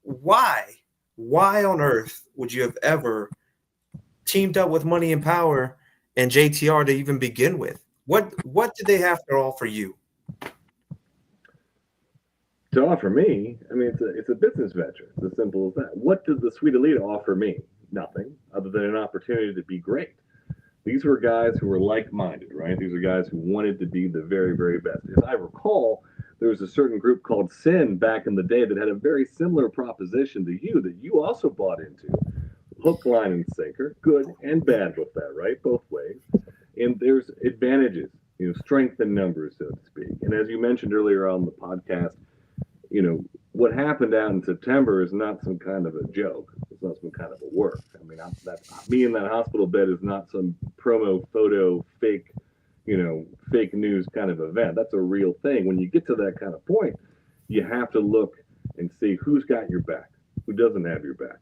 Why on earth would you have ever teamed up with Money and Power and JTR to even begin with? What did they have to offer you? To offer me, it's a business venture. It's as simple as that. What did the Sweet Elite offer me? Nothing, other than an opportunity to be great. These were guys who were like-minded, right? These are guys who wanted to be the very, very best. As I recall, there was a certain group called Sin back in the day that had a very similar proposition to you that you also bought into. Hook, line, and sinker. Good and bad with that, right? Both ways. And there's advantages, strength in numbers, so to speak. And as you mentioned earlier on the podcast, what happened out in September is not some kind of a joke. It's not some kind of a work. Me in that hospital bed is not some promo photo, fake news kind of event. That's a real thing. When you get to that kind of point, you have to look and see who's got your back, who doesn't have your back.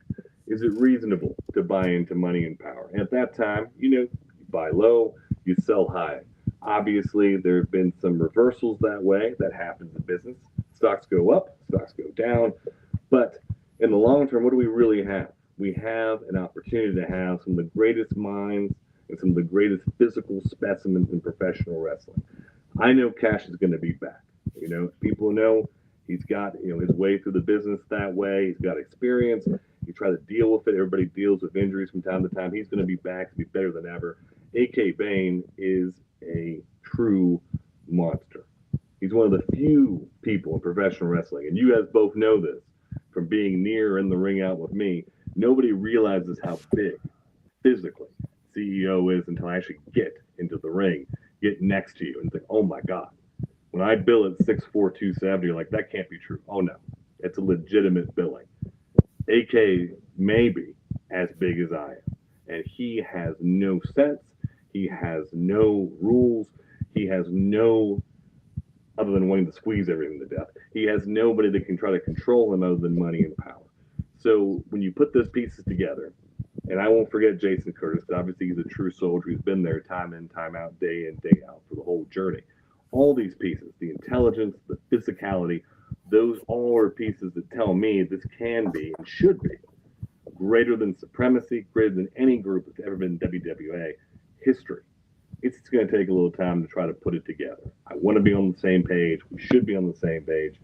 Is it reasonable to buy into Money and Power? And at that time, you buy low, you sell high. Obviously, there have been some reversals that way. That happens in business. Stocks go up, stocks go down. But in the long term, what do we really have? We have an opportunity to have some of the greatest minds and some of the greatest physical specimens in professional wrestling. I know Cash is going to be back. People know he's got his way through the business that way. He's got experience. You try to deal with it. Everybody deals with injuries from time to time. He's going to be back to be better than ever. AK Bain is a true monster. He's one of the few people in professional wrestling, and you guys both know this from being near in the ring out with me. Nobody realizes how big physically CEO is until I actually get into the ring, get next to you, and think, oh my God. When I bill at 6'4", 270, you're like, that can't be true. Oh no, it's a legitimate billing. AK may be as big as I am, and he has no sense. He has no rules. He has no, other than wanting to squeeze everything to death, he has nobody that can try to control him other than money and power. So when you put those pieces together, and I won't forget Jason Curtis, because obviously he's a true soldier. He's been there time in, time out, day in, day out for the whole journey. All these pieces, the intelligence, the physicality, those all are pieces that tell me this can be and should be greater than supremacy, greater than any group that's ever been in WWA history. It's going to take a little time to try to put it together. I want to be on the same page. We should be on the same page.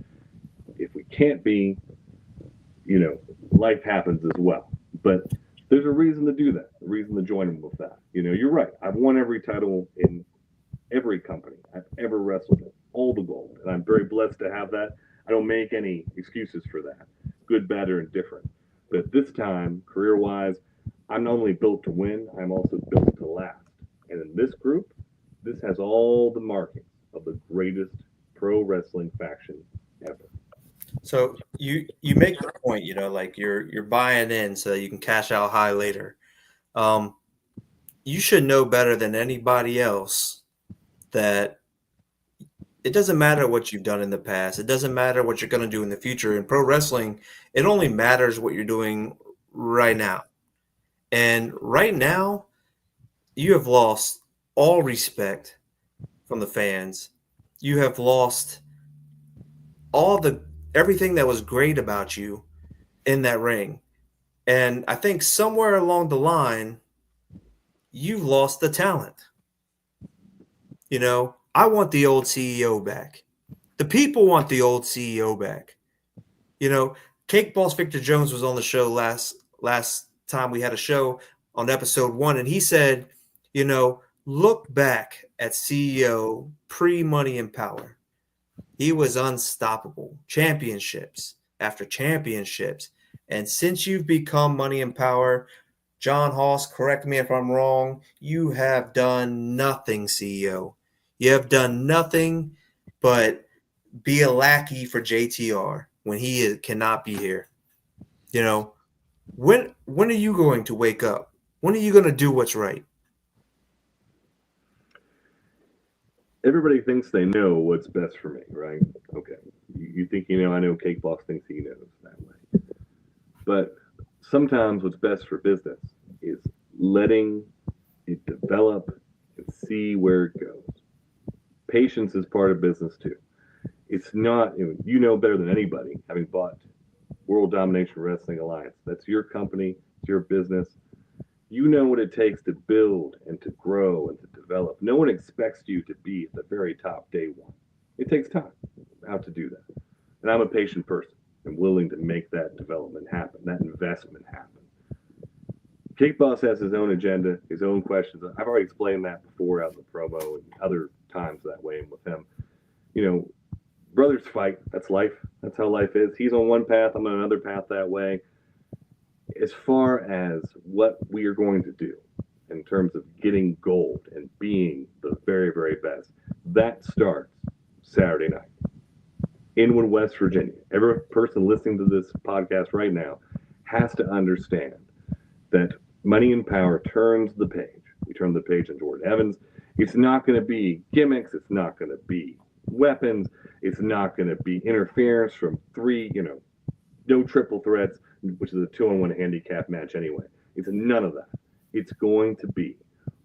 If we can't be, life happens as well. But there's a reason to do that, a reason to join them with that. You're right. I've won every title in every company I've ever wrestled in, all the gold. And I'm very blessed to have that. I don't make any excuses for that, good, bad, or indifferent. But this time, career-wise, I'm not only built to win, I'm also built to last. And in this group, this has all the markings of the greatest pro wrestling faction ever. So you make the point, like you're buying in so that you can cash out high later. You should know better than anybody else that it doesn't matter what you've done in the past. It doesn't matter what you're going to do in the future. In pro wrestling, it only matters what you're doing right now. And right now, you have lost all respect from the fans. You have lost everything that was great about you in that ring. And I think somewhere along the line, you've lost the talent. I want the old CEO back. The people want the old CEO back. Cake Boss Victor Jones was on the show last time we had a show on episode 1, and he said, look back at CEO pre-Money and Power. He was unstoppable. Championships after championships. And since you've become Money and Power, John Hoss, correct me if I'm wrong, you have done nothing, CEO. You have done nothing but be a lackey for JTR when he cannot be here. When are you going to wake up? When are you going to do what's right? Everybody thinks they know what's best for me, right? Okay. You think I know Cake Boss thinks he knows that way. But sometimes what's best for business is letting it develop and see where it goes. Patience is part of business too. It's not, better than anybody, having bought World Domination Wrestling Alliance. That's your company, it's your business. You know what it takes to build and to grow and to develop. No one expects you to be at the very top day one. It takes time how to do that. And I'm a patient person and willing to make that development happen, that investment happen. Cake Boss has his own agenda, his own questions. I've already explained that before out in the promo and other times that way with him. Brothers fight. That's life. That's how life is. He's on one path. I'm on another path that way. As far as what we are going to do in terms of getting gold and being the very, very best, that starts Saturday night. Inwood, West Virginia. Every person listening to this podcast right now has to understand that Money and Power turns the page. We turn the page on Jordan Evans. It's not going to be gimmicks. It's not going to be weapons. It's not going to be interference from three, no triple threats, which is a 2-on-1 handicap match anyway. It's none of that. It's going to be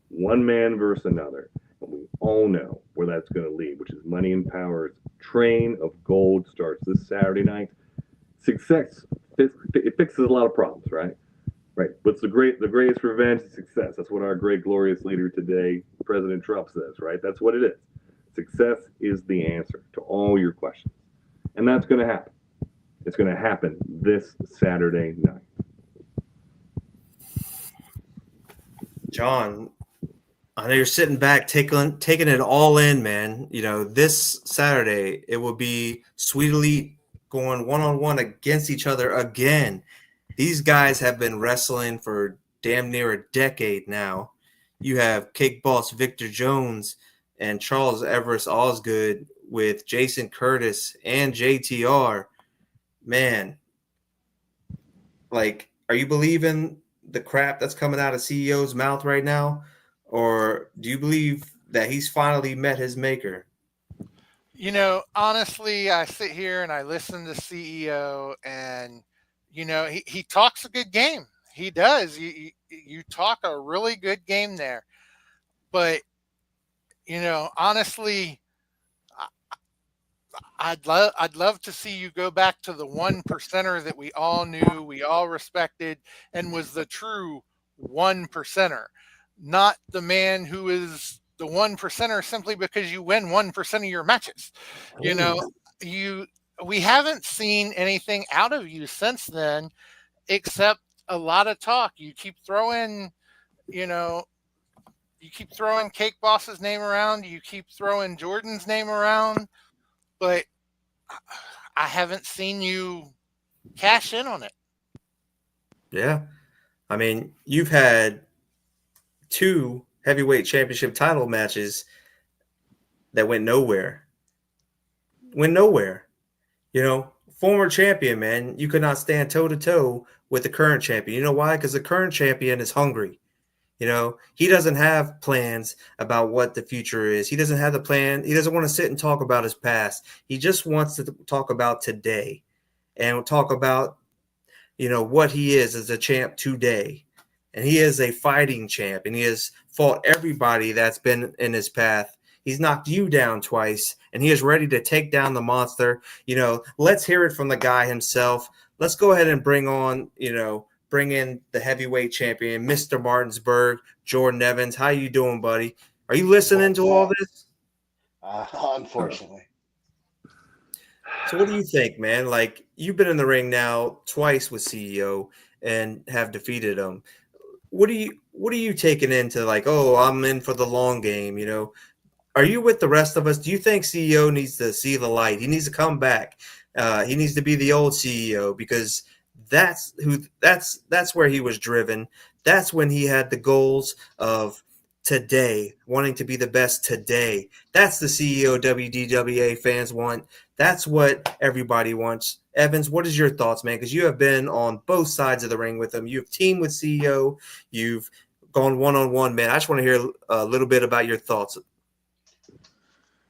one man versus another. And we all know where that's going to lead, which is Money and Power's train of gold starts this Saturday night. Success, it fixes a lot of problems, right? Right. What's the greatest revenge is success. That's what our great, glorious leader today, President Trump, says, right? That's what it is. Success is the answer to all your questions. And that's going to happen. It's going to happen this Saturday night. John, I know you're sitting back, taking it all in, man. This Saturday, it will be Sweet Elite going one-on-one against each other again. These guys have been wrestling for damn near a decade now. You have Cake Boss Victor Jones and Charles Everest Osgood with Jason Curtis and JTR. Man, like, are you believing the crap that's coming out of CEO's mouth right now, or do you believe that he's finally met his maker? Honestly, I sit here and I listen to CEO, and he talks a good game. He does. You talk a really good game there. But honestly, I'd love to see you go back to the one percenter that we all knew, we all respected, and was the true one percenter, not the man who is the one percenter simply because you win 1% of your matches. You know, you we haven't seen anything out of you since then, except a lot of talk. You know, you keep throwing Cake Boss's name around, you keep throwing Jordan's name around, but I haven't seen you cash in on it. Yeah. I mean, you've had 2 heavyweight championship title matches that went nowhere. Went nowhere. Former champion, man, you could not stand toe to toe with the current champion. You know why? Because the current champion is hungry. He doesn't have plans about what the future is. He doesn't have the plan. He doesn't want to sit and talk about his past. He just wants to talk about today and talk about, what he is as a champ today. And he is a fighting champ, and he has fought everybody that's been in his path. He's knocked you down twice, and he is ready to take down the monster. Let's hear it from the guy himself. Let's go ahead and bring in the heavyweight champion, Mr. Martinsburg, Jordan Evans. How you doing, buddy? Are you listening to all this? Unfortunately. So what do you think, man? Like, you've been in the ring now twice with CEO and have defeated him. What are you taking into, like, oh, I'm in for the long game, Are you with the rest of us? Do you think CEO needs to see the light? He needs to come back. He needs to be the old CEO, because that's where he was driven. That's when he had the goals of today, wanting to be the best today. That's the CEO WDWA fans want. That's what everybody wants. Evans, what is your thoughts, man? Because you have been on both sides of the ring with him. You've teamed with CEO. You've gone one-on-one, man. I just want to hear a little bit about your thoughts.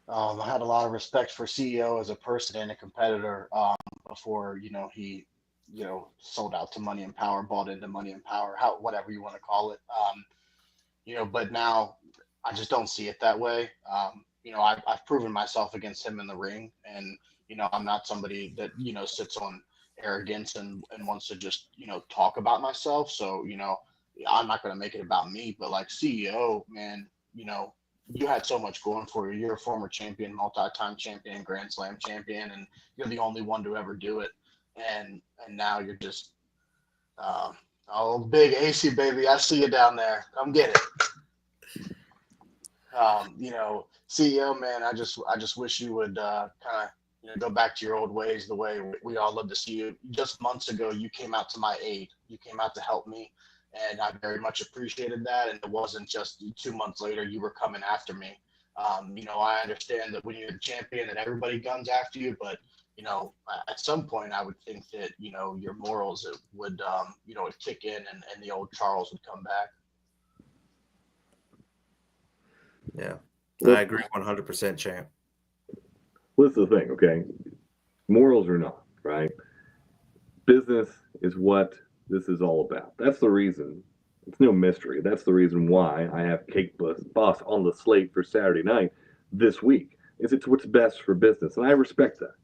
I had a lot of respect for CEO as a person and a competitor before, he, sold out to Money and Power, bought into Money and Power, whatever you want to call it. But now I just don't see it that way. I've proven myself against him in the ring, and, I'm not somebody that, sits on arrogance and wants to just, talk about myself. So, I'm not going to make it about me, but like CEO, man, you had so much going for you. You're a former champion, multi-time champion, Grand Slam champion, and you're the only one to ever do it. And now you're just, big AC baby. I see you down there. Come get it. CEO, man, I just wish you would kind of, go back to your old ways, the way we all love to see you. Just months ago, you came out to my aid. You came out to help me. And I very much appreciated that. And it wasn't just 2 months later you were coming after me. I understand that when you're the champion that everybody guns after you, but, at some point I would think that, your morals would kick in and the old Charles would come back. Yeah, I agree 100%, champ. Well, this is the thing, okay? Morals or not, right? Business is what this is all about. That's the reason. It's no mystery. That's the reason why I have Cake Boss on the slate for Saturday night this week. It's what's best for business, and I respect that.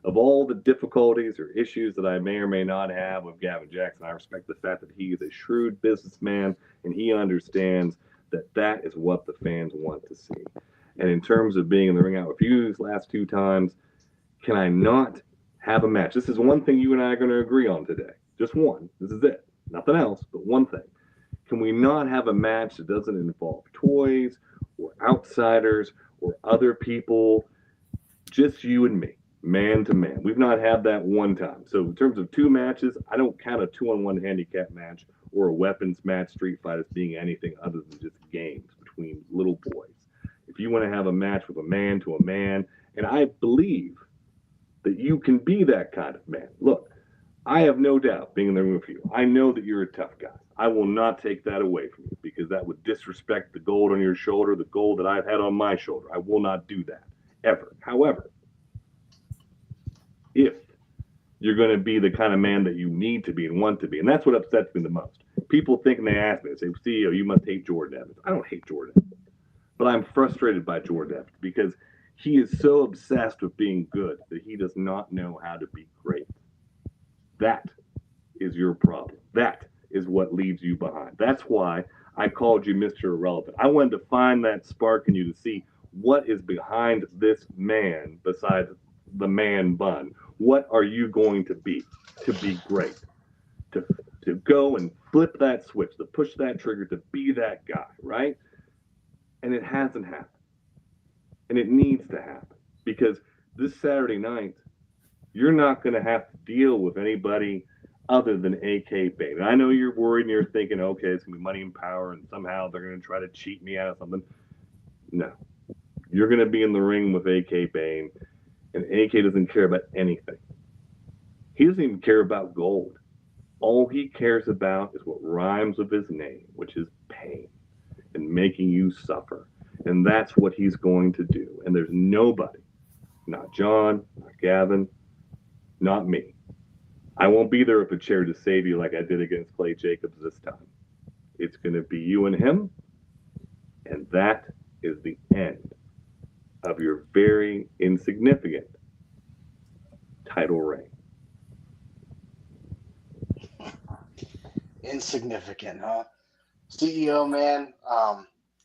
Of all the difficulties or issues that I may or may not have with Gavin Jaxon, I respect the fact that he is a shrewd businessman and he understands that that is what the fans want to see. And in terms of being in the ring out with you these last 2 times, can I not have a match? This is one thing you and I are going to agree on today. Just one. This is it. Nothing else, but one thing. Can we not have a match that doesn't involve toys or outsiders or other people? Just you and me, man to man. We've not had that one time. So in terms of 2 matches, I don't count a 2-on-1 handicap match or a weapons match, Street Fight, as being anything other than just games between little boys. If you want to have a match with a man to a man, and I believe that you can be that kind of man. Look, I have no doubt, being in the room with you, I know that you're a tough guy. I will not take that away from you because that would disrespect the gold on your shoulder, the gold that I've had on my shoulder. I will not do that, ever. However, if you're going to be the kind of man that you need to be and want to be, and that's what upsets me the most. People think, and they ask me, they say, CEO, you must hate Jordan Evans. I don't hate Jordan Evans, but I'm frustrated by Jordan Evans because he is so obsessed with being good that he does not know how to be great. That is your problem. That is what leaves you behind. That's why I called you Mr. Irrelevant. I wanted to find that spark in you to see what is behind this man besides the man bun. What are you going to be great? To go and flip that switch, to push that trigger, to be that guy, right? And it hasn't happened. And it needs to happen because this Saturday night, you're not going to have to deal with anybody other than AK Bane. And I know you're worried and you're thinking, okay, it's going to be money and power and somehow they're going to try to cheat me out of something. No. You're going to be in the ring with AK Bane, and AK doesn't care about anything. He doesn't even care about gold. All he cares about is what rhymes with his name, which is pain and making you suffer. And that's what he's going to do. And there's nobody, not John, not Gavin, not me. I won't be there with a chair to save you like I did against Clay Jacobs this time. It's going to be you and him, and that is the end of your very insignificant title reign. Insignificant, huh? CEO, man,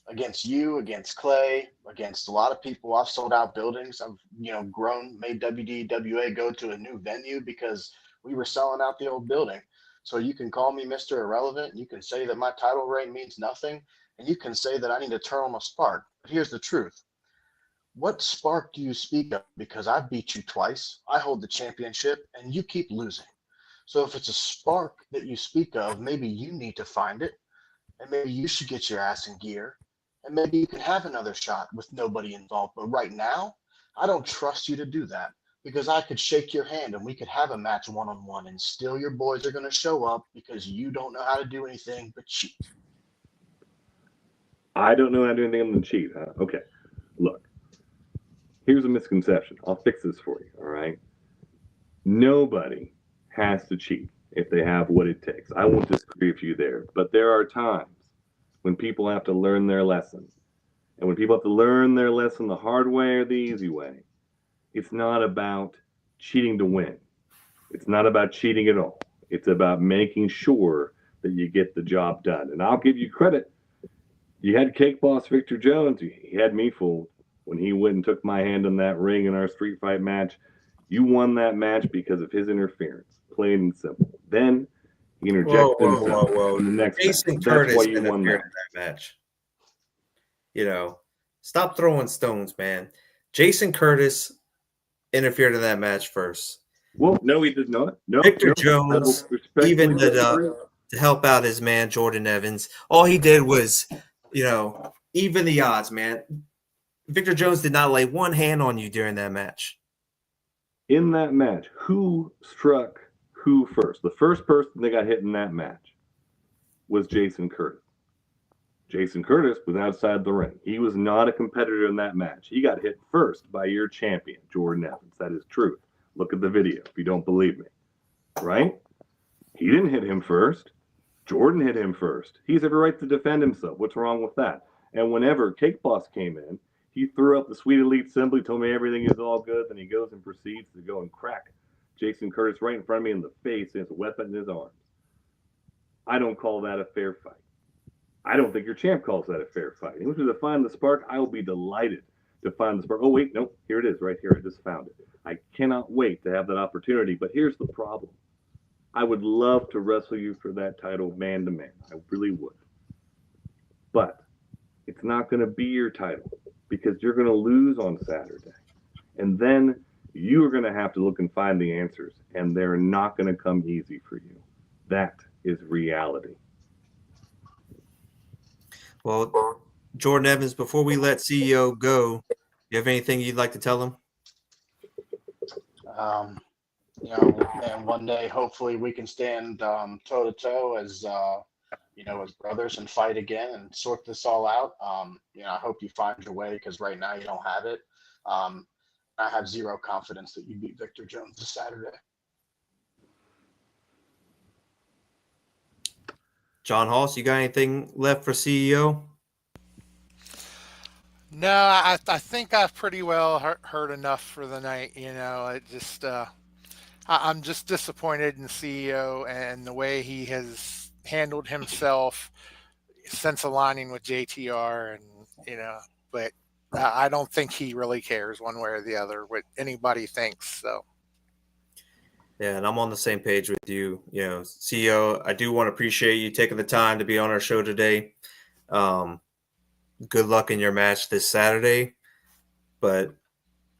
against you, against Clay, against a lot of people. I've sold out buildings. I've, grown, made WDWA go to a new venue because we were selling out the old building. So you can call me Mr. Irrelevant. You can say that my title reign means nothing. And you can say that I need to turn on a spark. But here's the truth. What spark do you speak of? Because I beat you twice. I hold the championship and you keep losing. So if it's a spark that you speak of, maybe you need to find it. And maybe you should get your ass in gear. And maybe you can have another shot with nobody involved. But right now, I don't trust you to do that because I could shake your hand and we could have a match one-on-one and still your boys are going to show up because you don't know how to do anything but cheat. I don't know how to do anything other than cheat, huh? Okay, look. Here's a misconception. I'll fix this for you, all right? Nobody has to cheat if they have what it takes. I won't disagree with you there, but there are times when people have to learn their lesson. And when people have to learn their lesson the hard way or the easy way, it's not about cheating to win. It's not about cheating at all. It's about making sure that you get the job done. And I'll give you credit. You had Cake Boss Victor Jones. He had me fooled when he went and took my hand in that ring in our street fight match. You won that match because of his interference, plain and simple. Then he interjected himself in the next Jason match. Curtis That's why you won that match. Stop throwing stones, man. Jason Curtis interfered in that match first. Well, no, he did not. No, Victor Jones, even to help out his man Jordan Evans, all he did was, even the odds, man. Victor Jones did not lay one hand on you during that match. In that match, who struck who first? The first person that got hit in that match was Jason Curtis. Jason Curtis was outside the ring. He was not a competitor in that match. He got hit first by your champion, Jordan Evans. That is truth. Look at the video if you don't believe me. Right? He didn't hit him first. Jordan hit him first. He has every right to defend himself. What's wrong with that? And whenever Cake Boss came in, he threw up the Sweet Elite symbol. He told me everything is all good. Then he goes and proceeds to go and crack Jason Curtis right in front of me in the face. He has a weapon in his arms. I don't call that a fair fight. I don't think your champ calls that a fair fight. He wants to find the spark. I will be delighted to find the spark. Oh, wait, no, here it is right here. I just found it. I cannot wait to have that opportunity. But here's the problem. I would love to wrestle you for that title man to man. I really would. But it's not going to be your title because you're going to lose on Saturday. And then you are going to have to look and find the answers. And they're not going to come easy for you. That is reality. Well, Jordan Evans, before we let CEO go, you have anything you'd like to tell him? and one day hopefully we can stand toe to toe as as brothers and fight again and sort this all out. I hope you find your way because right now you don't have it. Um, I have zero confidence that you beat Victor Jones this Saturday. John Hoss, you got anything left for CEO? No, I think I've pretty well heard enough for the night. It just I'm just disappointed in CEO and the way he has handled himself since aligning with JTR, and but I don't think he really cares one way or the other what anybody thinks. So. Yeah, and I'm on the same page with you. CEO, I do want to appreciate you taking the time to be on our show today. Good luck in your match this Saturday, but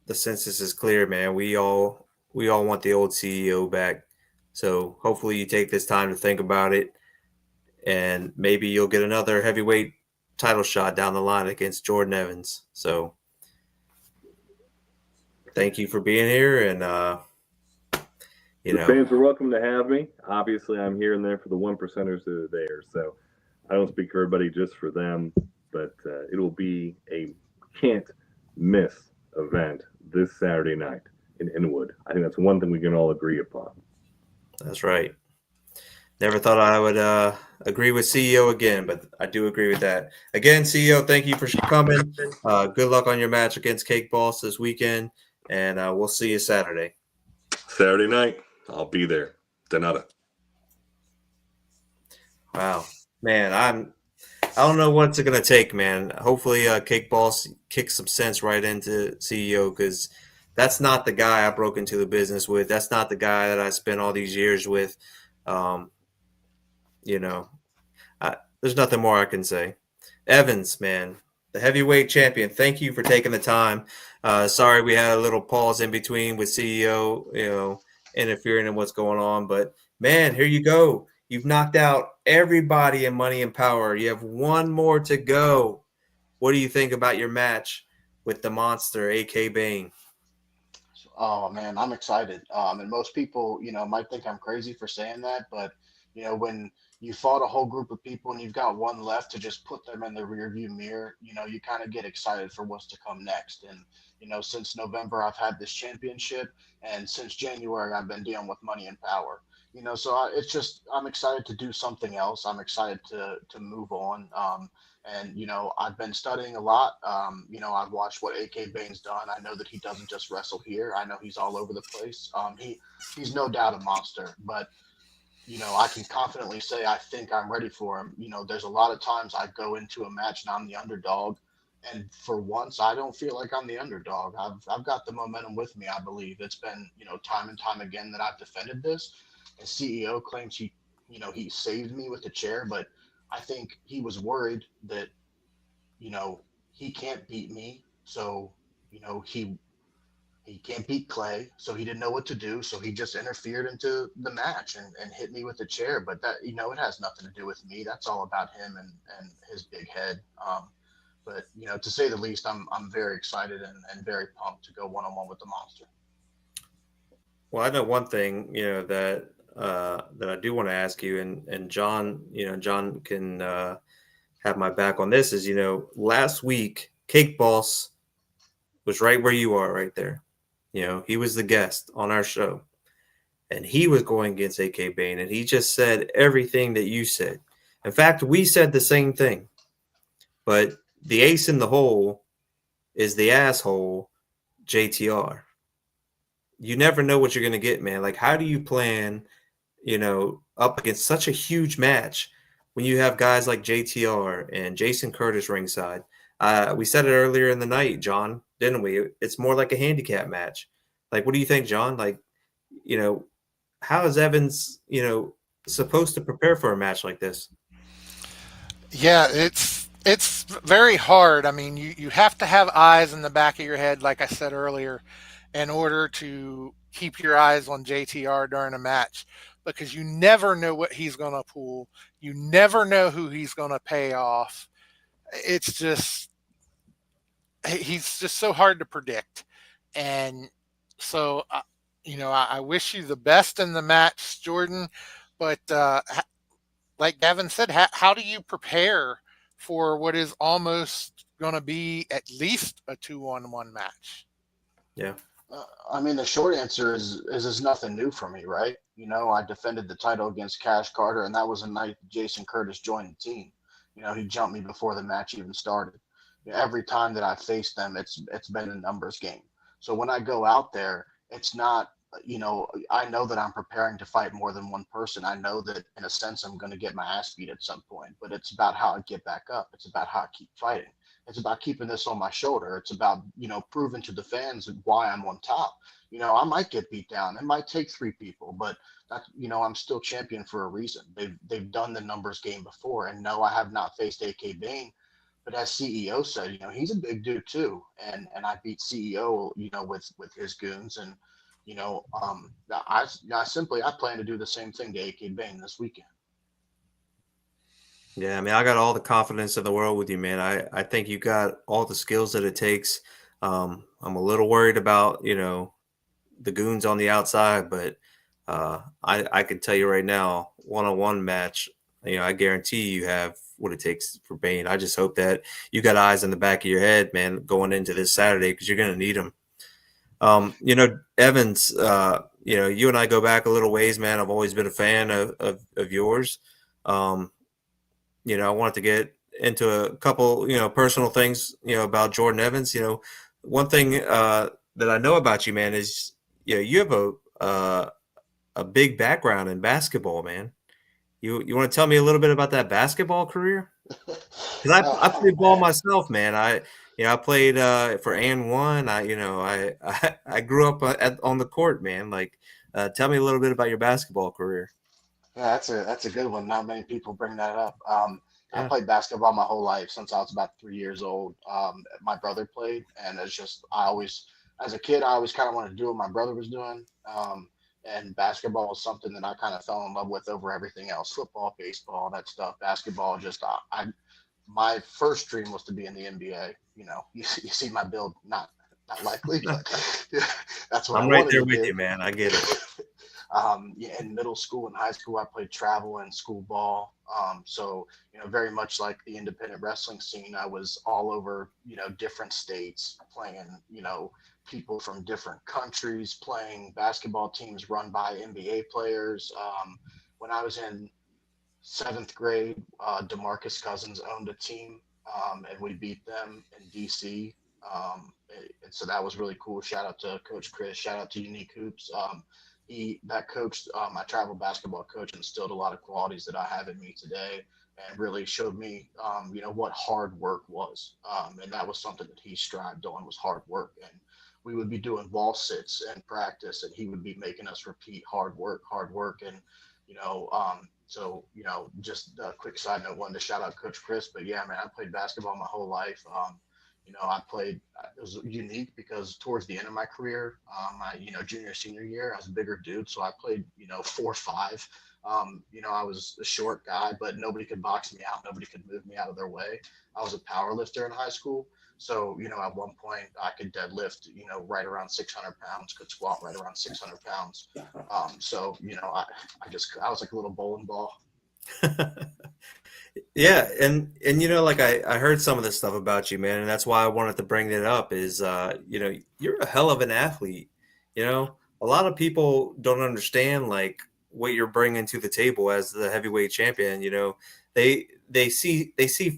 the census is clear, man. We all want the old CEO back. So hopefully you take this time to think about it, and maybe you'll get another heavyweight title shot down the line against Jordan Evans. So thank you for being here, and the fans are welcome to have me. Obviously, I'm here and there for the 1%ers that are there. So I don't speak for everybody, just for them. But it'll be a can't miss event this Saturday night in Inwood. I think that's one thing we can all agree upon. That's right. Never thought I would agree with CEO again, but I do agree with that. Again, CEO, thank you for coming. Good luck on your match against Cake Boss this weekend, and we'll see you Saturday. Saturday night, I'll be there. Denata. Wow, man, I don't know what's it gonna take, man. Hopefully, Cake Boss kicks some sense right into CEO, because that's not the guy I broke into the business with. That's not the guy that I spent all these years with. There's nothing more I can say. Evans, man, the heavyweight champion. Thank you for taking the time. Sorry we had a little pause in between with CEO, interfering in what's going on. But man, here you go. You've knocked out everybody in Money and Power. You have one more to go. What do you think about your match with the monster, AK Bane? Oh man, I'm excited. And most people, might think I'm crazy for saying that, but when you fought a whole group of people and you've got one left to just put them in the rearview mirror, you kind of get excited for what's to come next. And since November I've had this championship, and since January I've been dealing with Money and Power. So it's just I'm excited to do something else. I'm excited to move on. And I've been studying a lot. I've watched what AK Bane's done. I know that he doesn't just wrestle here. I know he's all over the place. He's no doubt a monster, but I can confidently say I think I'm ready for him. There's a lot of times I go into a match and I'm the underdog, and for once I don't feel like I'm the underdog. I've got the momentum with me. I believe it's been time and time again that I've defended this. And CEO claims he saved me with the chair, but I think he was worried that he can't beat me, so he can't beat Clay, so he didn't know what to do. So he just interfered into the match and hit me with the chair. But that, it has nothing to do with me. That's all about him and his big head. But to say the least, I'm very excited and very pumped to go one-on-one with the monster. Well, I know one thing, that I do want to ask you, and John, John can have my back on this, is, last week, Cake Boss was right where you are right there. He was the guest on our show, and he was going against AK Bane, and he just said everything that you said. In fact, we said the same thing, but the ace in the hole is the asshole, JTR. You never know what you're going to get, man. Like, how do you plan, up against such a huge match when you have guys like JTR and Jason Curtis ringside? We said it earlier in the night, John, didn't we? It's more like a handicap match. Like, what do you think, John? Like, how is Evans, supposed to prepare for a match like this? Yeah, it's very hard. I mean, you have to have eyes in the back of your head, like I said earlier, in order to keep your eyes on JTR during a match, because you never know what he's going to pull. You never know who he's going to pay off. It's just, he's just so hard to predict. And so I wish you the best in the match, Jordan. But like Gavin said, how do you prepare for what is almost going to be at least a 2-on-1 match? Yeah. I mean, the short answer is nothing new for me, right? I defended the title against Cash Carter, and that was a night Jason Curtis joined the team. He jumped me before the match even started. Every time that I faced them, it's been a numbers game. So when I go out there, it's not. I know that I'm preparing to fight more than one person. I know that in a sense I'm going to get my ass beat at some point, but it's about how I get back up. It's about how I keep fighting. It's about keeping this on my shoulder. It's about, proving to the fans why I'm on top. I might get beat down. It might take three people, but I'm still champion for a reason. They've done the numbers game before, and no, I have not faced AK Bane. But as CEO said, he's a big dude too, and I beat CEO, with his goons, and I plan to do the same thing to AK Bane this weekend. Yeah, I mean, I got all the confidence in the world with you, man. I think you got all the skills that it takes. I'm a little worried about, the goons on the outside, but I can tell you right now, one-on-one match, I guarantee you have what it takes for Bane. I just hope that you got eyes in the back of your head, man, going into this Saturday, because you're going to need them. Evans, you and I go back a little ways, man. I've always been a fan of yours. I wanted to get into a couple, personal things, about Jordan Evans. One thing that I know about you, man, is, you have a big background in basketball, man. You want to tell me a little bit about that basketball career? Because I played ball myself, man. I played for N1. I grew up on the court, man. Like, tell me a little bit about your basketball career. Yeah, that's a good one. Not many people bring that up. I Yeah. played basketball my whole life since I was about 3 years old. My brother played, and it's just as a kid, I always kind of wanted to do what my brother was doing. And basketball was something that I kind of fell in love with over everything else: football, baseball, that stuff. Basketball, my first dream was to be in the NBA. You see my build, not likely, but yeah, that's what I I'm right wanted there to with do. you, man. I get it. Yeah, in middle school and high school, I played travel and school ball. So, very much like the independent wrestling scene, I was all over, different states playing, people from different countries playing basketball teams run by NBA players. When I was in seventh grade, DeMarcus Cousins owned a team, and we beat them in DC. And so that was really cool. Shout out to Coach Chris. Shout out to Unique Hoops. That coach, my travel basketball coach, instilled a lot of qualities that I have in me today, and really showed me, what hard work was. And that was something that he strived on, was hard work. And we would be doing wall sits and practice, and he would be making us repeat hard work. And, so, just a quick side note, wanted to shout out Coach Chris. But yeah, man, I played basketball my whole life. I played, it was unique because towards the end of my career, my, junior, senior year, I was a bigger dude. So I played, 4-5. I was a short guy, but nobody could box me out. Nobody could move me out of their way. I was a power lifter in high school. So, at one point I could deadlift, right around 600 pounds, could squat right around 600 pounds. So, I was like a little bowling ball. Yeah, and like I heard some of this stuff about you, man, and that's why I wanted to bring it up is you're a hell of an athlete. A lot of people don't understand like what you're bringing to the table as the heavyweight champion. They see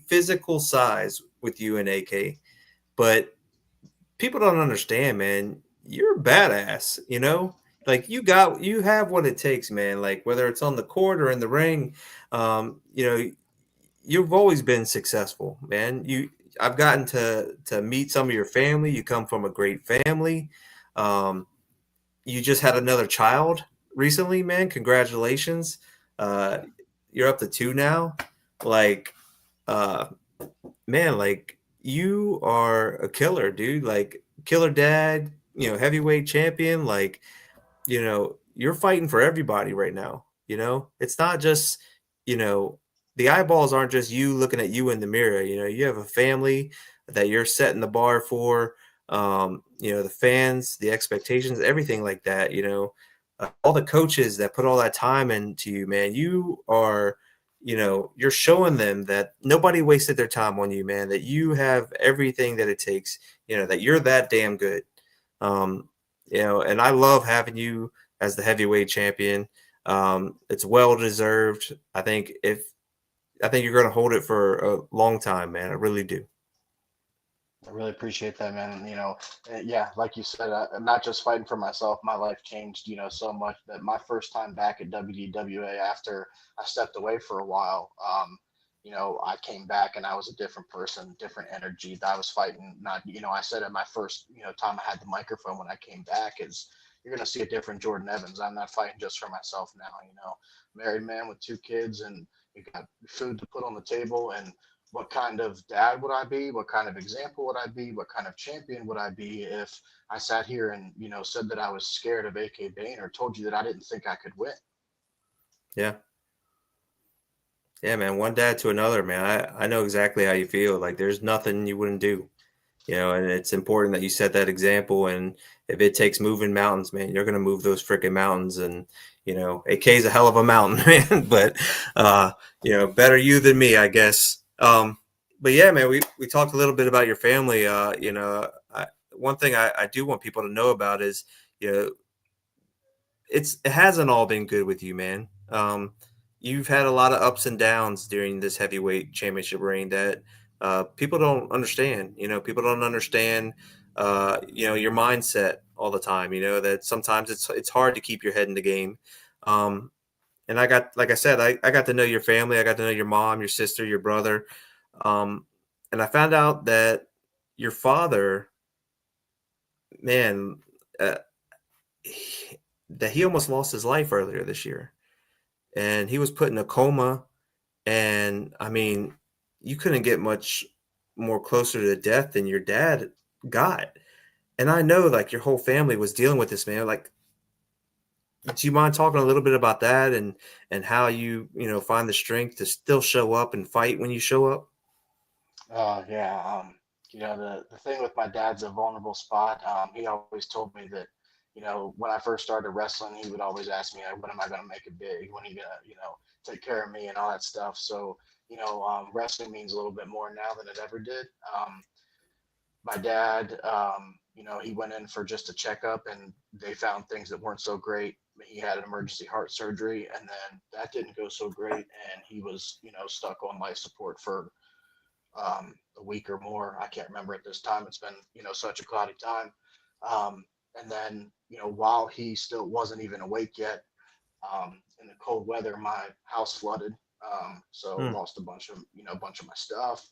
physical size with you and AK, but people don't understand, man. You're a badass, like you have what it takes, man. Like whether it's on the court or in the ring, um, you know, you've always been successful, man. I've gotten to meet some of your family. You come from a great family. Um, you just had another child recently, man. Congratulations. Uh, you're up to 2 now. Like, uh, man, like you are a killer, dude. Like killer dad, heavyweight champion. Like, you're fighting for everybody right now. It's not just, the eyeballs aren't just you looking at you in the mirror. You have a family that you're setting the bar for. the fans, the expectations, everything like that, all the coaches that put all that time into you, man, you are, you're showing them that nobody wasted their time on you, man, that you have everything that it takes, that you're that damn good. And I love having you as the heavyweight champion. It's well deserved. I think you're going to hold it for a long time, man. I really do. I really appreciate that, man. And, yeah, like you said, I'm not just fighting for myself. My life changed, so much that my first time back at WDWA after I stepped away for a while, I came back and I was a different person, different energy. I was fighting, not, I said at my first, time I had the microphone when I came back is you're going to see a different Jordan Evans. I'm not fighting just for myself now, married man with 2 kids and you got food to put on the table and what kind of dad would I be? What kind of example would I be? What kind of champion would I be if I sat here and, said that I was scared of AK Bain or told you that I didn't think I could win? Yeah. Yeah, man. One dad to another, man. I know exactly how you feel. Like there's nothing you wouldn't do, and it's important that you set that example. And if it takes moving mountains, man, you're going to move those freaking mountains. And, AK is a hell of a mountain, man, but, better you than me, I guess. But yeah, man, we talked a little bit about your family. One thing I do want people to know about is, it hasn't all been good with you, man. You've had a lot of ups and downs during this heavyweight championship reign that people don't understand. People don't understand. Your mindset all the time. That sometimes it's hard to keep your head in the game. And like I said, I got to know your family. I got to know your mom, your sister, your brother. And I found out that your father, man, that he almost lost his life earlier this year. And he was put in a coma. And I mean, you couldn't get much more closer to death than your dad got. And I know like your whole family was dealing with this, man. Like, do you mind talking a little bit about that and how you find the strength to still show up and fight when you show up? Yeah. The thing with my dad's a vulnerable spot. He always told me that, when I first started wrestling, he would always ask me, when am I going to make it big? When are you going to, take care of me and all that stuff. So, wrestling means a little bit more now than it ever did. My dad, he went in for just a checkup and they found things that weren't so great. He had an emergency heart surgery and then that didn't go so great. And he was, stuck on life support for a week or more. I can't remember at this time. It's been, such a cloudy time. And then, while he still wasn't even awake yet, in the cold weather, my house flooded. So lost a bunch of my stuff.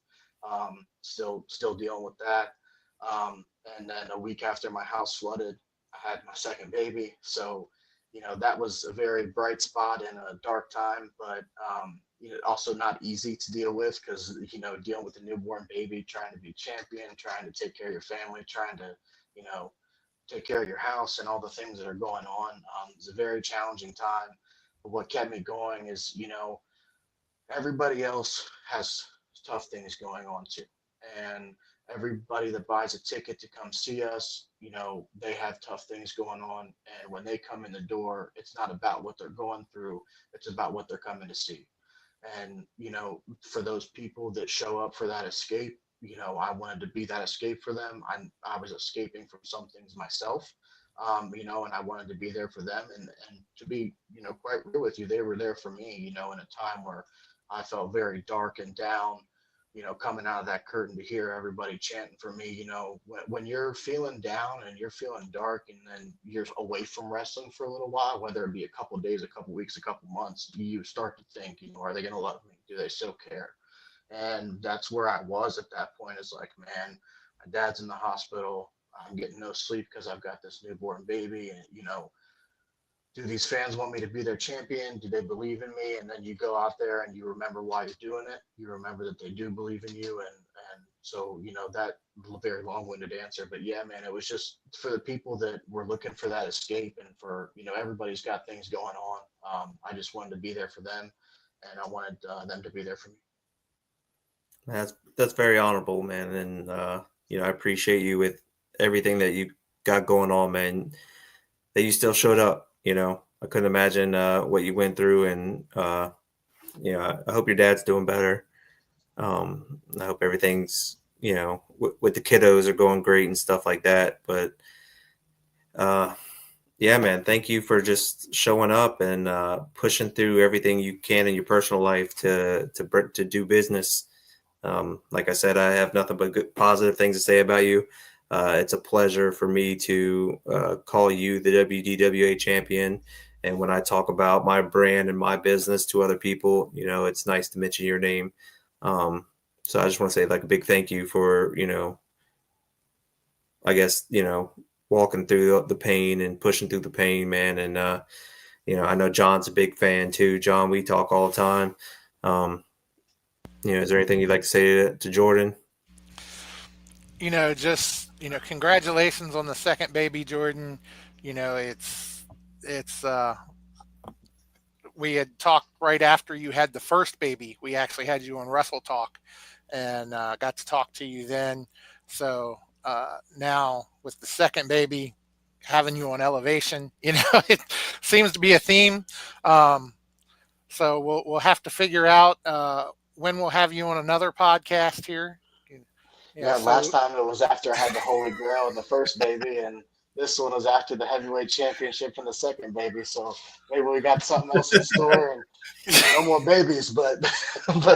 Still dealing with that. And then a week after my house flooded, I had my second baby. So, that was a very bright spot in a dark time, but also not easy to deal with because, dealing with a newborn baby, trying to be champion, trying to take care of your family, trying to, take care of your house and all the things that are going on. It's a very challenging time. But what kept me going is, everybody else has tough things going on too. And everybody that buys a ticket to come see us, they have tough things going on. And when they come in the door, it's not about what they're going through, it's about what they're coming to see. And, for those people that show up for that escape, I wanted to be that escape for them. I was escaping from some things myself, and I wanted to be there for them. And to be, quite real with you, they were there for me, in a time where I felt very dark and down, coming out of that curtain to hear everybody chanting for me, when you're feeling down and you're feeling dark and then you're away from wrestling for a little while, whether it be a couple of days, a couple of weeks, a couple of months, you start to think, are they going to love me? Do they still care? And that's where I was at that point. It's like, man, my dad's in the hospital. I'm getting no sleep because I've got this newborn baby. And, do these fans want me to be their champion? Do they believe in me? And then you go out there and you remember why you're doing it. You remember that they do believe in you. And so, that very long-winded answer, but yeah, man, it was just for the people that were looking for that escape and for, everybody's got things going on. I just wanted to be there for them and I wanted them to be there for me. That's very honorable, man. And, I appreciate you with everything that you got going on, man, that you still showed up. I couldn't imagine what you went through, and I hope your dad's doing better. I hope everything's with the kiddos are going great and stuff like that. But yeah, man, thank you for just showing up and pushing through everything you can in your personal life to do business. Like I said, I have nothing but good, positive things to say about you. It's a pleasure for me to call you the WDWA champion. And when I talk about my brand and my business to other people, it's nice to mention your name. So I just want to say like a big thank you for, I guess, walking through the pain and pushing through the pain, man. And, I know John's a big fan too. John, we talk all the time. Is there anything you'd like to say to Jordan? Just, congratulations on the second baby, Jordan. It's we had talked right after you had the first baby. We actually had you on Wrestle Talk and got to talk to you then. So now with the second baby, having you on Elevation, it seems to be a theme. So we'll have to figure out when we'll have you on another podcast here. Yeah, last time it was after I had the Holy Grail and the first baby, and this one was after the heavyweight championship and the second baby. So maybe we got something else in store, and no more babies, but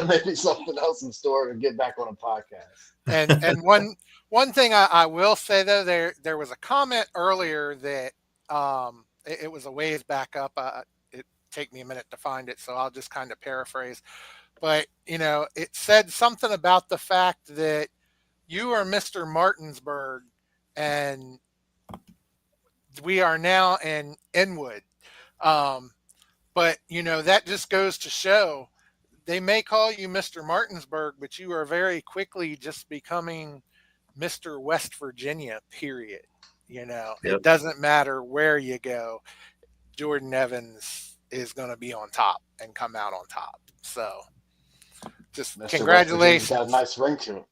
maybe something else in store to get back on a podcast. And one thing I will say though, there was a comment earlier that it was a ways back up. It take me a minute to find it, so I'll just kind of paraphrase. But it said something about the fact that you are Mr. Martinsburg, and we are now in Inwood. But that just goes to show they may call you Mr. Martinsburg, but you are very quickly just becoming Mr. West Virginia, period. Yep. It doesn't matter where you go. Jordan Evans is going to be on top and come out on top. So just Mr. congratulations. Got a nice ring to it.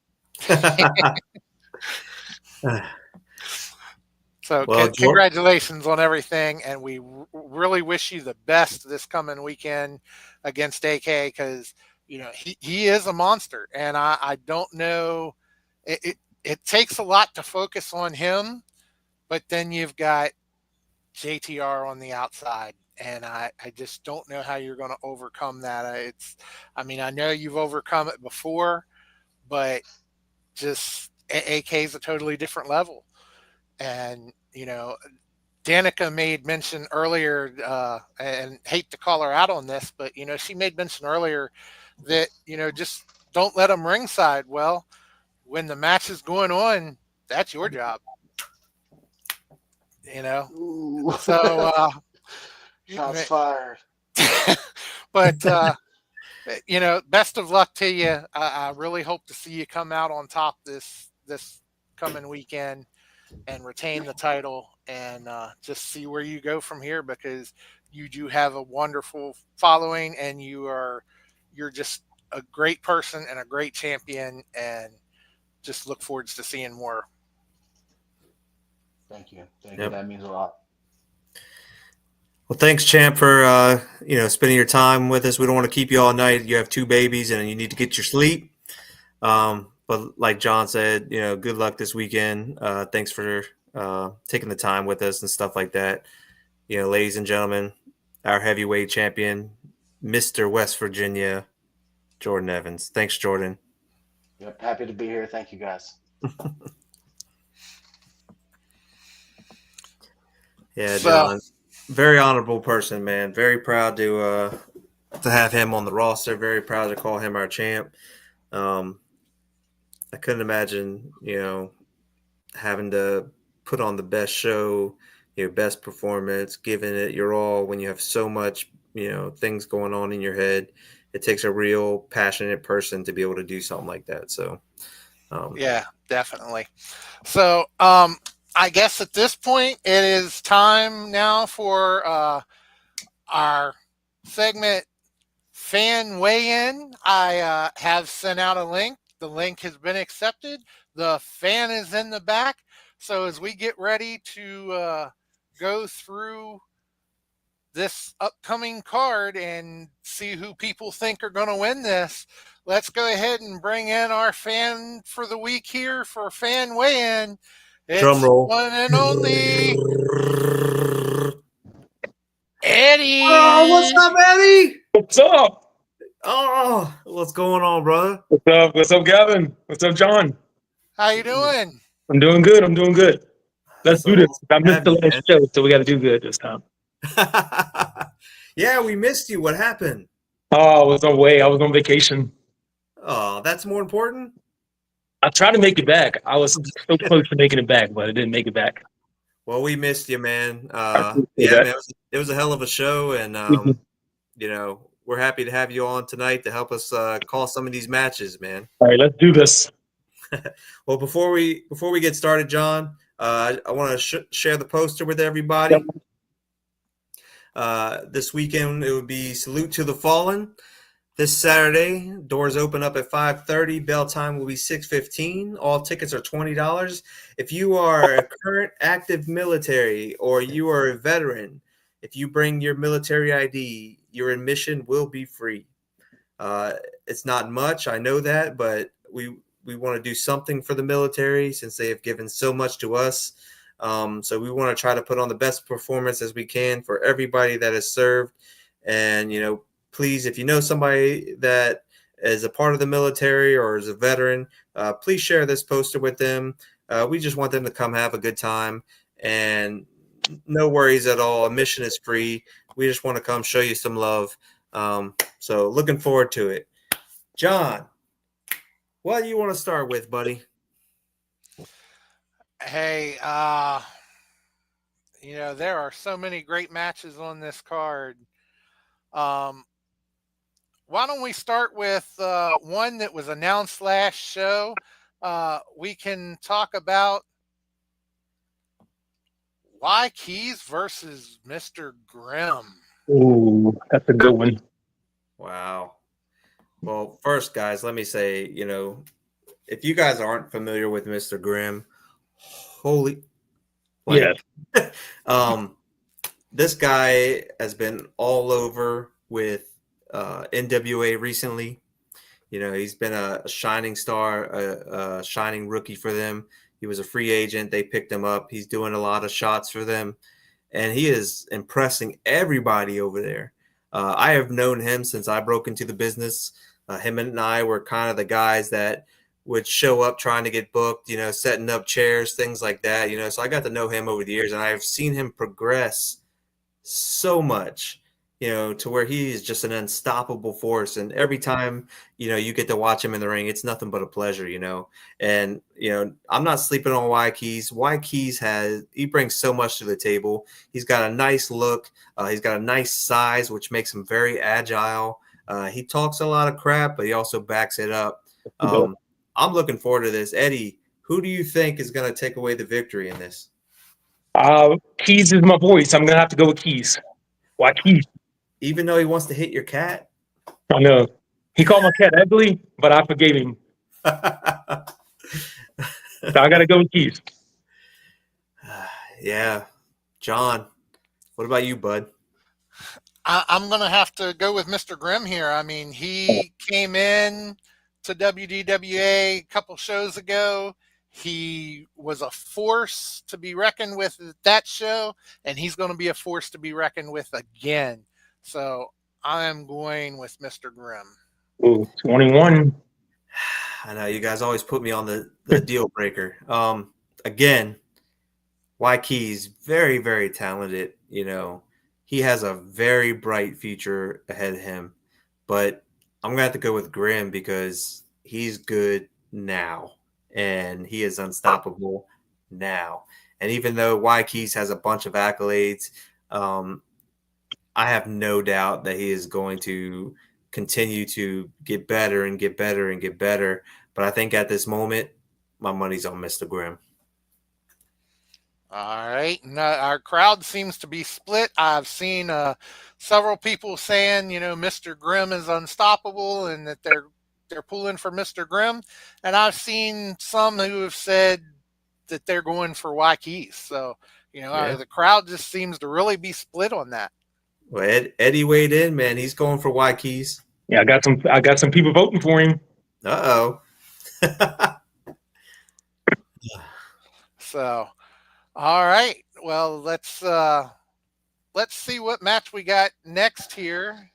So congratulations on everything, and we really wish you the best this coming weekend against AK, because he is a monster, and I don't know, it takes a lot to focus on him, but then you've got JTR on the outside, and I just don't know how you're going to overcome that. I know you've overcome it before, but just AK is a totally different level. And Danica made mention earlier, and hate to call her out on this, but she made mention earlier that just don't let them ringside. Well, when the match is going on, that's your job. So shots fired. But best of luck to you. I really hope to see you come out on top this coming weekend and retain the title, and just see where you go from here, because you do have a wonderful following, and you're just a great person and a great champion, and just look forward to seeing more. Thank you. That means a lot. Well, thanks, champ, for spending your time with us. We don't want to keep you all night. You have two babies, and you need to get your sleep. But like John said, good luck this weekend. Thanks for taking the time with us and stuff like that. Ladies and gentlemen, our heavyweight champion, Mr. West Virginia, Jordan Evans. Thanks, Jordan. Yep, happy to be here. Thank you, guys. Yeah, John, very honorable person, man. Very proud to have him on the roster. Very proud to call him our champ. I couldn't imagine, having to put on the best show, your best performance, giving it your all when you have so much, things going on in your head. It takes a real passionate person to be able to do something like that. So, yeah, definitely. So, I guess at this point, it is time now for our segment, Fan Weigh-In. I have sent out a link. The link has been accepted. The fan is in the back. So as we get ready to go through this upcoming card and see who people think are going to win this, let's go ahead and bring in our fan for the week here for fan weigh-in. Drum It's roll. one and only Eddie. Oh, what's up, Eddie? What's up? Oh, what's going on, brother? What's up? What's up, Gavin? What's up, John? How you doing? I'm doing good. I'm doing good. Let's So do this. I missed have the you, last show, so we got to do good this time. Yeah, we missed you. What happened? Oh, I was away. I was on vacation. Oh, that's more important. I tried to make it back. I was so close to making it back, but I didn't make it back. Well, we missed you, man. appreciate Yeah, that. man, it was a hell of a show, and Mhm. you know, we're happy to have you on tonight to help us call some of these matches, man. All right, let's do this. Well, before we get started, John, I want to share the poster with everybody. This weekend it would be Salute to the Fallen. This Saturday, doors open up at 5:30. Bell time will be 6:15. All tickets are $20. If you are a current active military or you are a veteran, if you bring your military ID, your admission will be free. It's not much, I know that, but we want to do something for the military since they have given so much to us. So we want to try to put on the best performance as we can for everybody that has served. And, you know, please, if you know somebody that is a part of the military or is a veteran, please share this poster with them. We just want them to come have a good time, and no worries at all. Admission is free. We just want to come show you some love. So looking forward to it. John, what do you want to start with, buddy? Hey, you know, there are so many great matches on this card. Why don't we start with one that was announced last show? We can talk about Y Keys versus Mr. Grimm. Ooh, that's a good one. Wow. Well, first, guys, let me say, you know, if you guys aren't familiar with Mr. Grimm, holy, like, this guy has been all over with NWA recently. You know, he's been a shining star, a shining rookie for them. He was a free agent. They picked him up. He's doing a lot of shots for them, and he is impressing everybody over there. I have known him since I broke into the business. Him and I were kind of the guys that would show up trying to get booked, you know, setting up chairs, things like that, you know. So I got to know him over the years, and I've seen him progress so much, you know, to where he is just an unstoppable force. And every time, you know, you get to watch him in the ring, it's nothing but a pleasure, you know. And, you know, I'm not sleeping on Y Keys. Y Keys he brings so much to the table. He's got a nice look. He's got a nice size, which makes him very agile. He talks a lot of crap, but he also backs it up. I'm looking forward to this. Eddie, who do you think is going to take away the victory in this? Keys is my voice. I'm gonna have to go with Keys. Why Keys? Even though he wants to hit your cat? I know he called my cat ugly, but I forgave him. So I gotta go with Keys. Yeah. John, what about you, bud? I'm going to have to go with Mr. Grimm here. I mean, he came in to WDWA a couple shows ago. He was a force to be reckoned with at that show, and he's going to be a force to be reckoned with again. So I'm going with Mr. Grimm. Ooh, 21. I know you guys always put me on the deal breaker. Again, Y Keys, very, very talented. You know, he has a very bright future ahead of him. But I'm going to have to go with Grimm because he's good now. And he is unstoppable now. And even though Y Keys has a bunch of accolades, I have no doubt that he is going to continue to get better and get better and get better. But I think at this moment, my money's on Mr. Grimm. All right. Now, our crowd seems to be split. I've seen several people saying, you know, Mr. Grimm is unstoppable and that they're pulling for Mr. Grimm. And I've seen some who have said that they're going for Waikese. So, Yeah. the crowd just seems to really be split on that. Well, Eddie weighed in, man. He's going for Waikese. Yeah, I got some people voting for him. Uh-oh. So, all right. Well, let's see what match we got next here.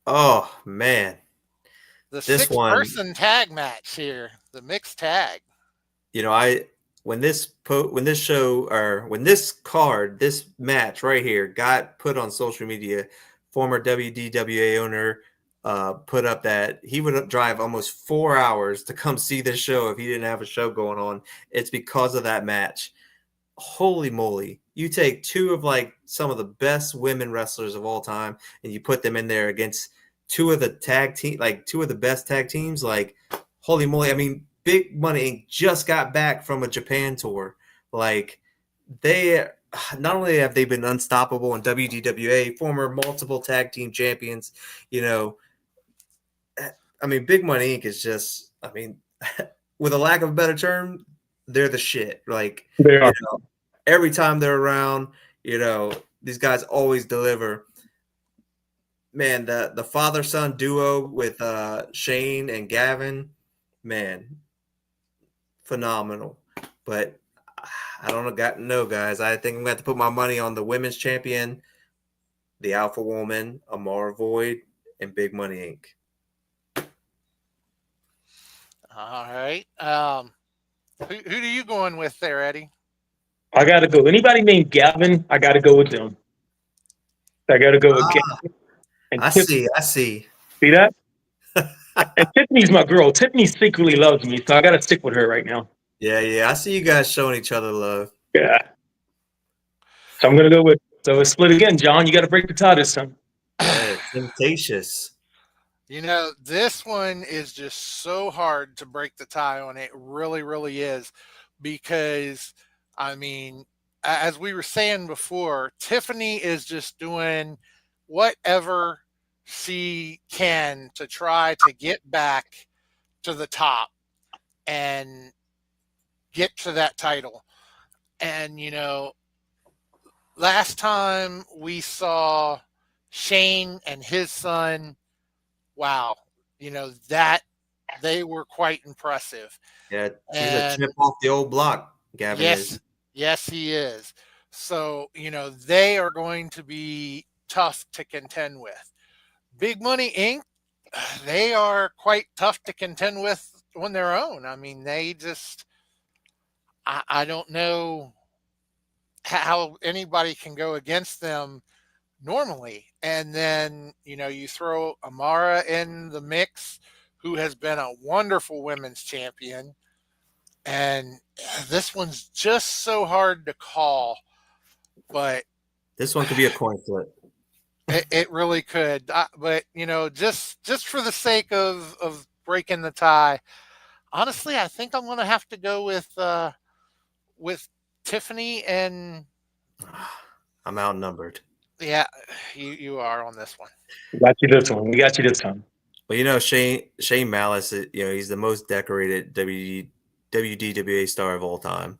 Oh, man. The This one, six-person tag match here, the mixed tag. when this match right here got put on social media, former WDWA owner put up that he would drive almost 4 hours to come see this show if he didn't have a show going on. It's because of that match. Holy moly. You take two of some of the best women wrestlers of all time and you put them in there against two of the best tag teams. Holy moly. I mean, Big Money Inc. just got back from a Japan tour. They not only have they been unstoppable in WDWA, former multiple tag team champions, Big Money Inc. is just, with a lack of a better term, they're the shit. They are. Every time they're around, these guys always deliver. Man, the father-son duo with Shane and Gaven, man, phenomenal. But I don't know, guys. I think I'm going to have to put my money on the women's champion, the Alpha Woman, Amara Void, and Big Money Inc. All right. Who do you going with there, Eddie? I got to go. Anybody named Gavin, I got to go with them. I got to go with Gavin. And I see. See that? And Tiffany's my girl. Tiffany secretly loves me, so I got to stick with her right now. Yeah. I see you guys showing each other love. Yeah. So I'm going to go with. So it's split again, John. You got to break the tie this time. Yeah, temptatious. This one is just so hard to break the tie on. It really, really is. Because, as we were saying before, Tiffany is just doing whatever she can to try to get back to the top and get to that title. And, last time we saw Shane and his son, wow, that they were quite impressive. Yeah, he's a chip off the old block, Gavin is. Yes, he is. So, they are going to be tough to contend with. Big Money Inc., they are quite tough to contend with on their own. They just, I don't know how anybody can go against them normally. And then, you throw Amara in the mix, who has been a wonderful women's champion. And this one's just so hard to call, but this one could be a coin flip. It really could. But, just for the sake of breaking the tie, honestly, I think I'm going to have to go with Tiffany and. I'm outnumbered. Yeah, you are on this one. We got you this one. We got you this time. Well, Shane Malice, he's the most decorated WDWA star of all time.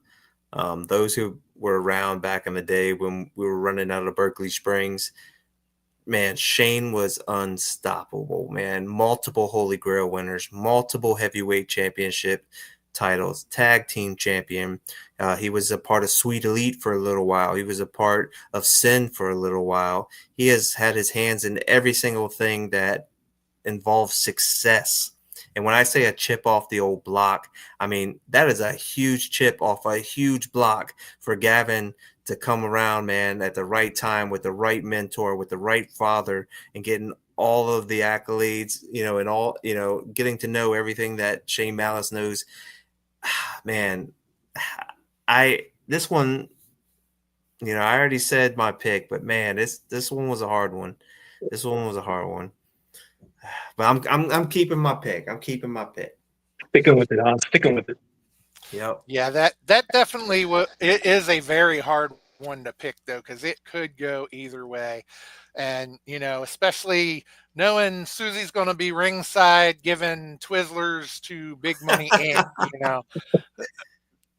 Those who were around back in the day when we were running out of Berkeley Springs, man, Shane was unstoppable, man. Multiple Holy Grail winners, multiple heavyweight championship titles, tag team champion. He was a part of Sweet Elite for a little while. He was a part of Sin for a little while. He has had his hands in every single thing that involves success. And when I say a chip off the old block, that is a huge chip off a huge block for Gavin to come around, man, at the right time with the right mentor, with the right father, and getting all of the accolades, and all, getting to know everything that Shane Malice knows. Man, this one, I already said my pick, but man, this one was a hard one. This one was a hard one. But I'm keeping my pick. Sticking with it. I'm sticking with it. Yep. Yeah, that definitely it is a very hard one to pick, though, because it could go either way. And, especially knowing Susie's going to be ringside giving Twizzlers to Big Money Inc.,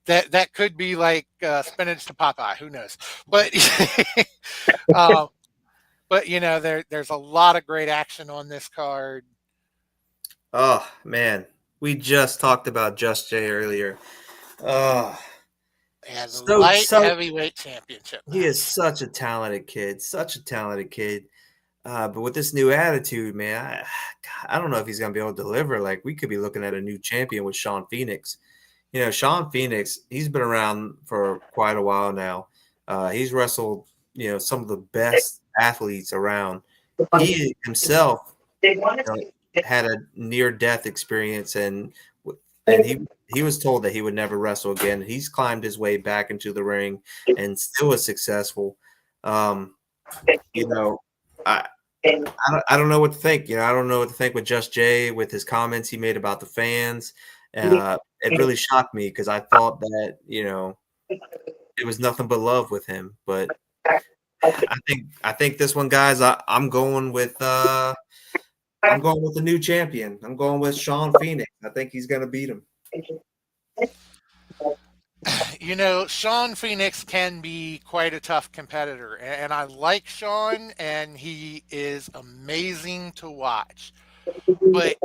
that could be like spinach to Popeye. Who knows? But, uh, there's a lot of great action on this card. Oh, man. We just talked about Just Jay earlier. Oh, And the light heavyweight championship. He is such a talented kid. But with this new attitude, man, I don't know if he's going to be able to deliver. Like, we could be looking at a new champion with Sean Phoenix. Sean Phoenix, he's been around for quite a while now. He's wrestled, some of the best athletes around. He himself had a near-death experience, and he was told that he would never wrestle again. He's climbed his way back into the ring and still is successful. I don't know what to think. I don't know what to think with Just Jay, with his comments he made about the fans. It really shocked me because I thought that, it was nothing but love with him. But I think this one, guys, I'm going with the new champion. I'm going with Sean Phoenix. I think he's going to beat him. Sean Phoenix can be quite a tough competitor, and I like Sean, and he is amazing to watch. But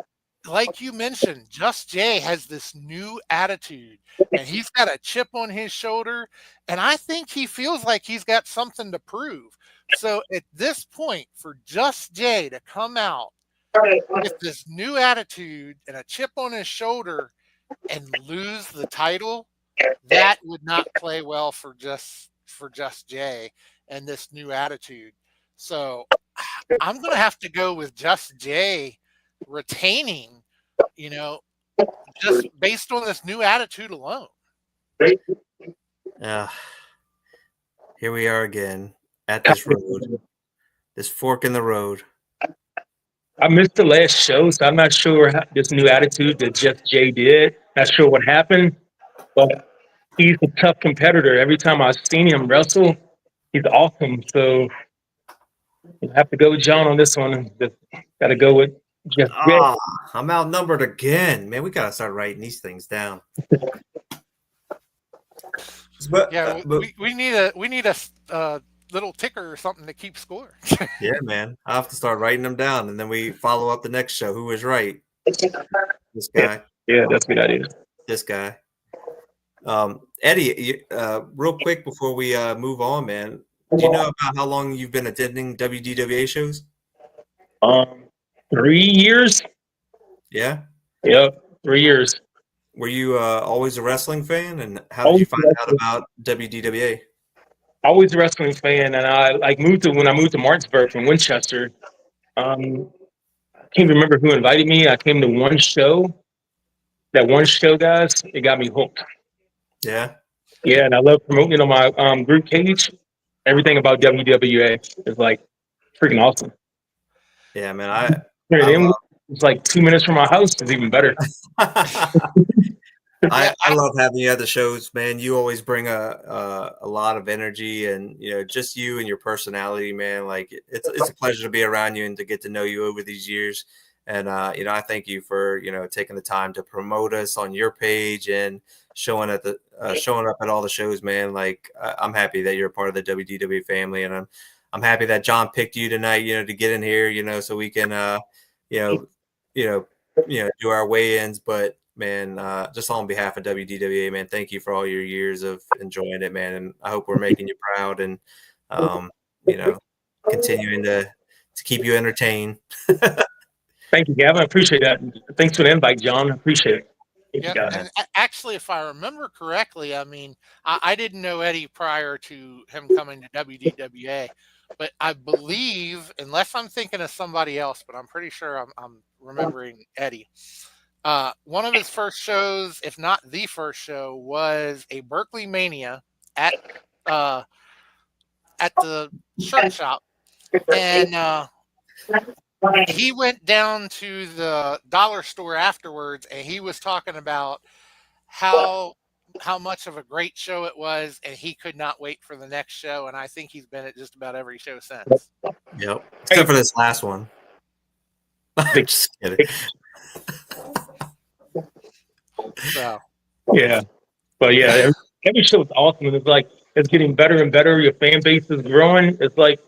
like you mentioned, Just Jay has this new attitude, and he's got a chip on his shoulder, and I think he feels like he's got something to prove. So at this point, for Just Jay to come out with this new attitude and a chip on his shoulder and lose the title, that would not play well for Just Jay and this new attitude. So I'm going to have to go with Just Jay retaining, just based on this new attitude alone. Here we are again at this road, this fork in the road. I missed the last show, so I'm not sure how this new attitude that Just Jay did. Not sure what happened, but he's a tough competitor. Every time I've seen him wrestle, he's awesome. So I have to go with John on this one. Got to go with Just Jay. I'm outnumbered again. Man, we got to start writing these things down. We need a little ticker or something to keep score. Yeah, man. I have to start writing them down, and then we follow up the next show. Who was right? This guy. Yeah, that's a good idea. This guy. Eddie, real quick before we move on, man. Do you know about how long you've been attending WDWA shows? 3 years. Yeah? Yep, 3 years. Were you always a wrestling fan? And how did you find out about WDWA? Always a wrestling fan, and I moved to Martinsburg from Winchester. I can't remember who invited me. I came to one show. That one show, guys, it got me hooked. Yeah. Yeah, and I love promoting it on my group page. Everything about WWA is like freaking awesome. Yeah, man. It's like 2 minutes from my house. It's even better. I love having you at the shows, man. You always bring a lot of energy, and just you and your personality, man. Like it's a pleasure to be around you and to get to know you over these years. And I thank you for taking the time to promote us on your page and showing up at all the shows, man. Like I'm happy that you're a part of the WDW family, and I'm happy that John picked you tonight, to get in here, so we can do our weigh-ins. But man, just on behalf of WDWA, man, thank you for all your years of enjoying it, man. And I hope we're making you proud and, continuing to keep you entertained. Thank you, Gavin. I appreciate that. Thanks for the invite, John. I appreciate it. Yeah, and actually, if I remember correctly, I didn't know Eddie prior to him coming to WDWA, but I believe, unless I'm thinking of somebody else, but I'm pretty sure I'm remembering Eddie. One of his first shows, if not the first show, was a Berkeley Mania at the shirt shop, and he went down to the dollar store afterwards, and he was talking about how how much of a great show it was, and he could not wait for the next show. And I think he's been at just about every show since. Yep. Except for this last one. Just kidding. So Yeah. But yeah, every show is awesome. And it's like, it's getting better and better. Your fan base is growing. It's like,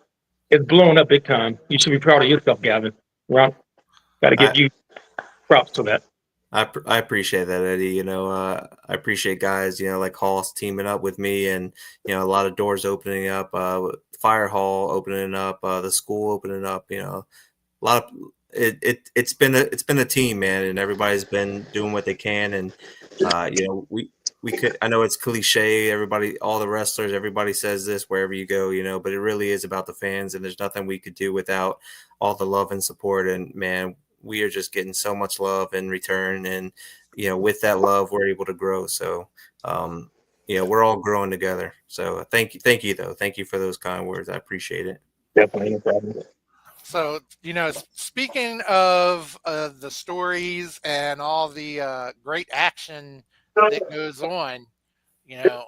it's blowing up big time. You should be proud of yourself, Gavin. Ron, got to give you props for that. I appreciate that, Eddie. You know, I appreciate guys, you know, like Hoss teaming up with me, and, you know, a lot of doors opening up, fire hall opening up, the school opening up, you know, a lot of it's been a team, man, and everybody's been doing what they can. And, you know, we could, I know it's cliche. Everybody, all the wrestlers, everybody says this wherever you go, you know, but it really is about the fans, and there's nothing we could do without all the love and support. And man, we are just getting so much love in return, and, you know, with that love, we're able to grow. So, you know, we're all growing together. So thank you though. Thank you for those kind words. I appreciate it. Definitely, no problem. So, you know, speaking of the stories and all the great action that goes on, you know,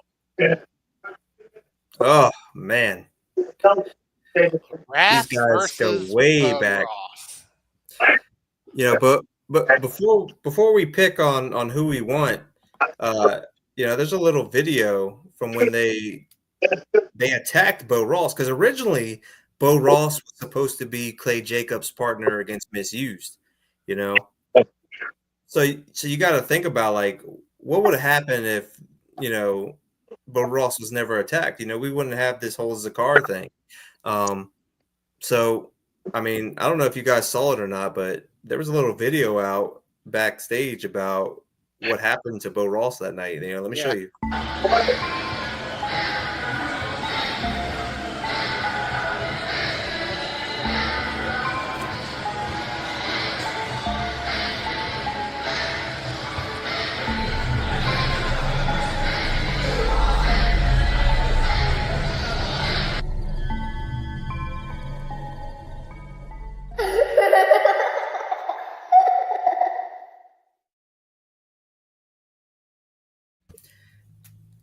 oh man, Wrath these guys go versus way back. Ross. You know, but before we pick on who we want, you know, there's a little video from when they attacked Bo Ross, because originally Bo Ross was supposed to be Clay Jacobs' partner against Misused, you know. So you got to think about, like, what would have happened if, you know, Bo Ross was never attacked. You know, we wouldn't have this whole Zakar thing. So, I mean, I don't know if you guys saw it or not, but there was a little video out backstage about what happened to Bo Ross that night. You know, let me show you.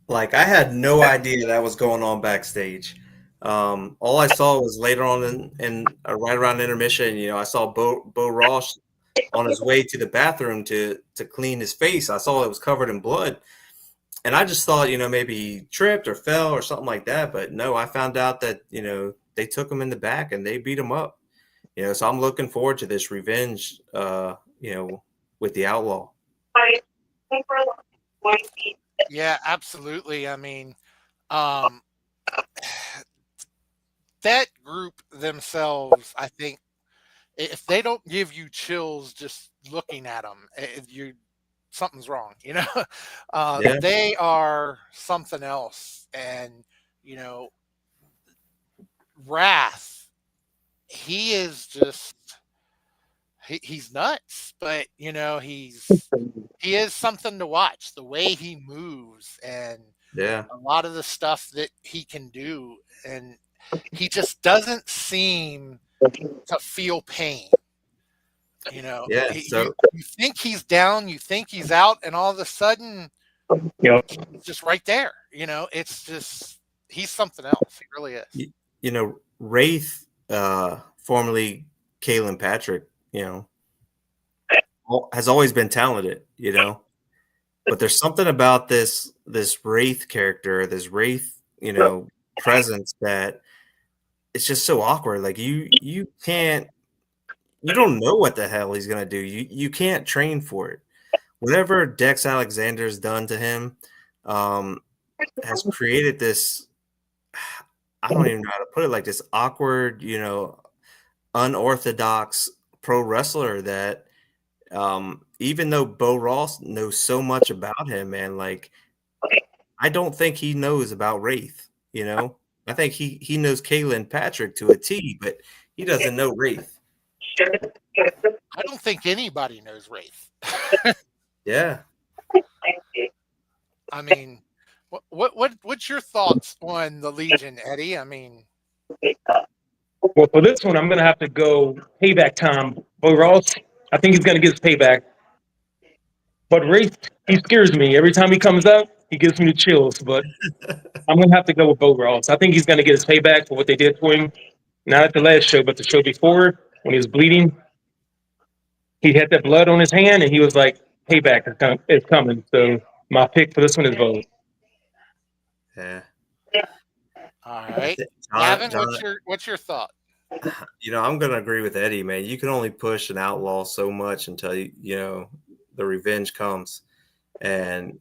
Like, I had no idea that was going on backstage. All I saw was later on in right around intermission, you know, I saw Bo Ross on his way to the bathroom to clean his face. I saw it was covered in blood. And I just thought, you know, maybe he tripped or fell or something like that. But no, I found out that, you know, they took him in the back and they beat him up. You know, so I'm looking forward to this revenge, you know, with the Outlaw. Yeah, absolutely. I mean, that group themselves, I think, if they don't give you chills just looking at them, something's wrong. You know, Yeah. they are something else. And, you know, Wrath, he is just. He's nuts, but, you know, he is something to watch. The way he moves and Yeah. a lot of the stuff that he can do, and he just doesn't seem to feel pain. You know, Yeah. So you think he's down, you think he's out, and all of a sudden, he's just right there. You know, it's just, he's something else. He really is. you know, Wraith, formerly Kalen Patrick, you know, has always been talented, you know, but there's something about this Wraith character, this Wraith, you know, presence that it's just so awkward. Like you don't know what the hell he's gonna do. You can't train for it. Whatever Dex Alexander's done to him has created this. I don't even know how to put it. Like this awkward, you know, unorthodox pro wrestler that even though Bo Ross knows so much about him, man, like I don't think he knows about Wraith, you know. I think he knows Kalen Patrick to a T, but he doesn't know Wraith. I don't think anybody knows Wraith. Yeah. I mean, what's your thoughts on the Legion, Eddie? I mean, Well, for this one, I'm going to have to go payback time. Bo Ross, I think he's going to get his payback. But Wraith, he scares me. Every time he comes up, He gives me the chills, but I'm gonna have to go with Bo Ross. I think he's gonna get his payback for what they did for him. Not at the last show, but the show before when he was bleeding. He had that blood on his hand, and he was like, "Payback is coming." So my pick for this one is Bo. Yeah. All right, John, Gavin, what's your thought? I'm going to agree with Eddie, man. You can only push an outlaw so much until the revenge comes, and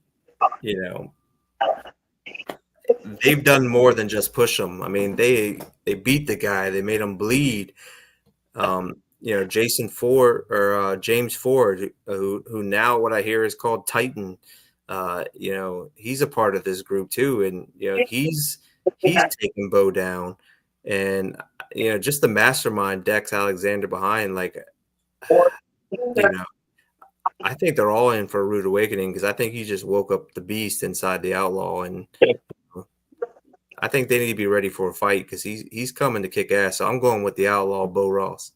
they've done more than just push him. I mean, they beat the guy, they made him bleed. Jason Ford or James Ford, who now what I hear is called Titan. He's a part of this group too, and he's taking Bo down, and just the mastermind Dex Alexander behind. Like, I think they're all in for a rude awakening because I think he just woke up the beast inside the outlaw, and I think they need to be ready for a fight because he's coming to kick ass. So I'm going with the outlaw Bo Ross.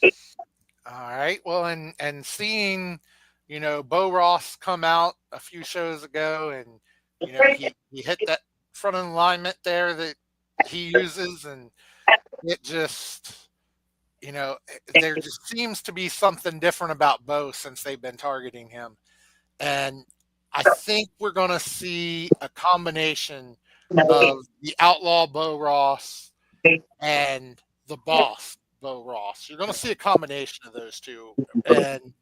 All right. Well, and seeing, Bo Ross come out a few shows ago, and he hit that front alignment there that he uses, and it just, there just seems to be something different about Bo since they've been targeting him, and I think we're going to see a combination of the outlaw Bo Ross and the boss Bo Ross. You're going to see a combination of those two, and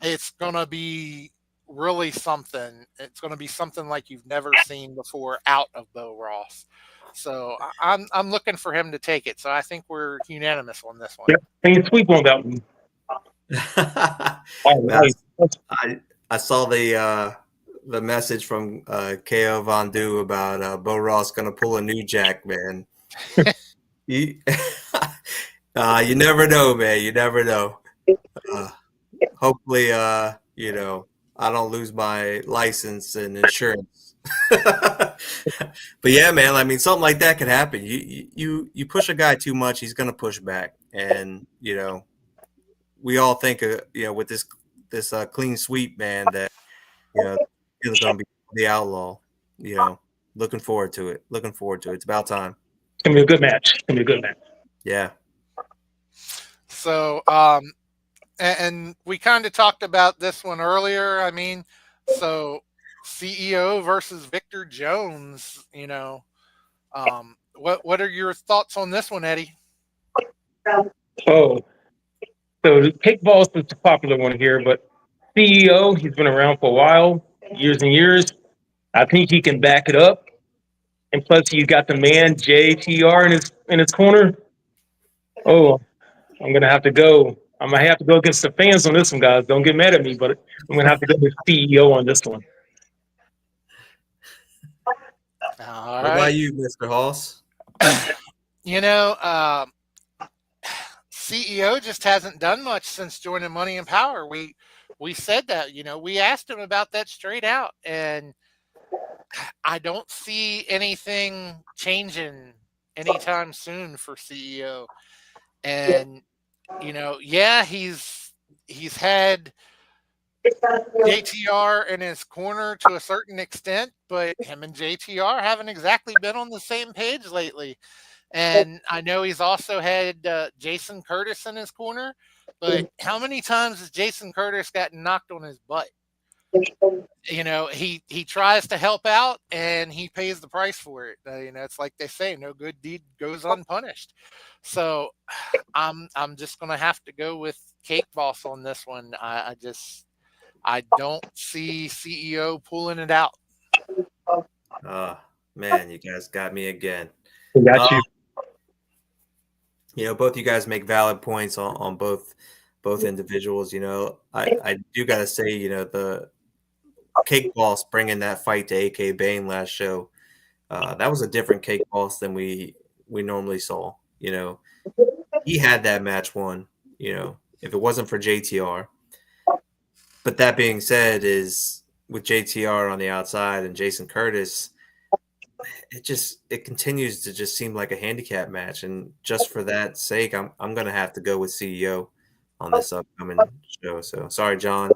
it's going to be really something. It's going to be something like you've never seen before out of Bo Ross. So I'm looking for him to take it. So I think we're unanimous on this one. Yeah, clean sweep on that one. I saw the message from K.O. Von Du about Bo Ross going to pull a new Jack, man. You never know, man. You never know. Hopefully, I don't lose my license and insurance. But yeah, man. I mean, something like that could happen. You push a guy too much, he's going to push back, and we all think with this clean sweep, man, that it's going to be the outlaw. Looking forward to it. It's about time. It's gonna be a good match. Yeah. So, and we kind of talked about this one earlier. I mean, so CEO versus Victor Jones. What are your thoughts on this one, Eddie? Oh, so the kickballs is the popular one here, but CEO, he's been around for a while, years and years. I think he can back it up. And plus, you got the man JTR in his corner. Oh, I'm gonna have to go. I'm gonna have to go against the fans on this one, guys. Don't get mad at me, but I'm gonna have to go with CEO on this one. All what about you, Mr. Hoss? CEO just hasn't done much since joining Money and Power. We said that, we asked him about that straight out, and I don't see anything changing anytime soon for CEO. And he's had JTR in his corner to a certain extent, but him and JTR haven't exactly been on the same page lately. And I know he's also had Jason Curtis in his corner, but how many times has Jason Curtis gotten knocked on his butt? He tries to help out and he pays the price for it. It's like they say, no good deed goes unpunished. So I'm just gonna have to go with Cake Boss on this one. I don't see CEO pulling it out. Man, you guys got me again. I got you. Both you guys make valid points on both individuals. I do gotta say, the Cake Boss bringing that fight to AK Bane last show, that was a different Cake Boss than we normally saw. He had that match won, if it wasn't for JTR. But that being said, is with JTR on the outside and Jason Curtis, it continues to just seem like a handicap match. And just for that sake, I'm gonna have to go with CEO on this upcoming show. So sorry, John.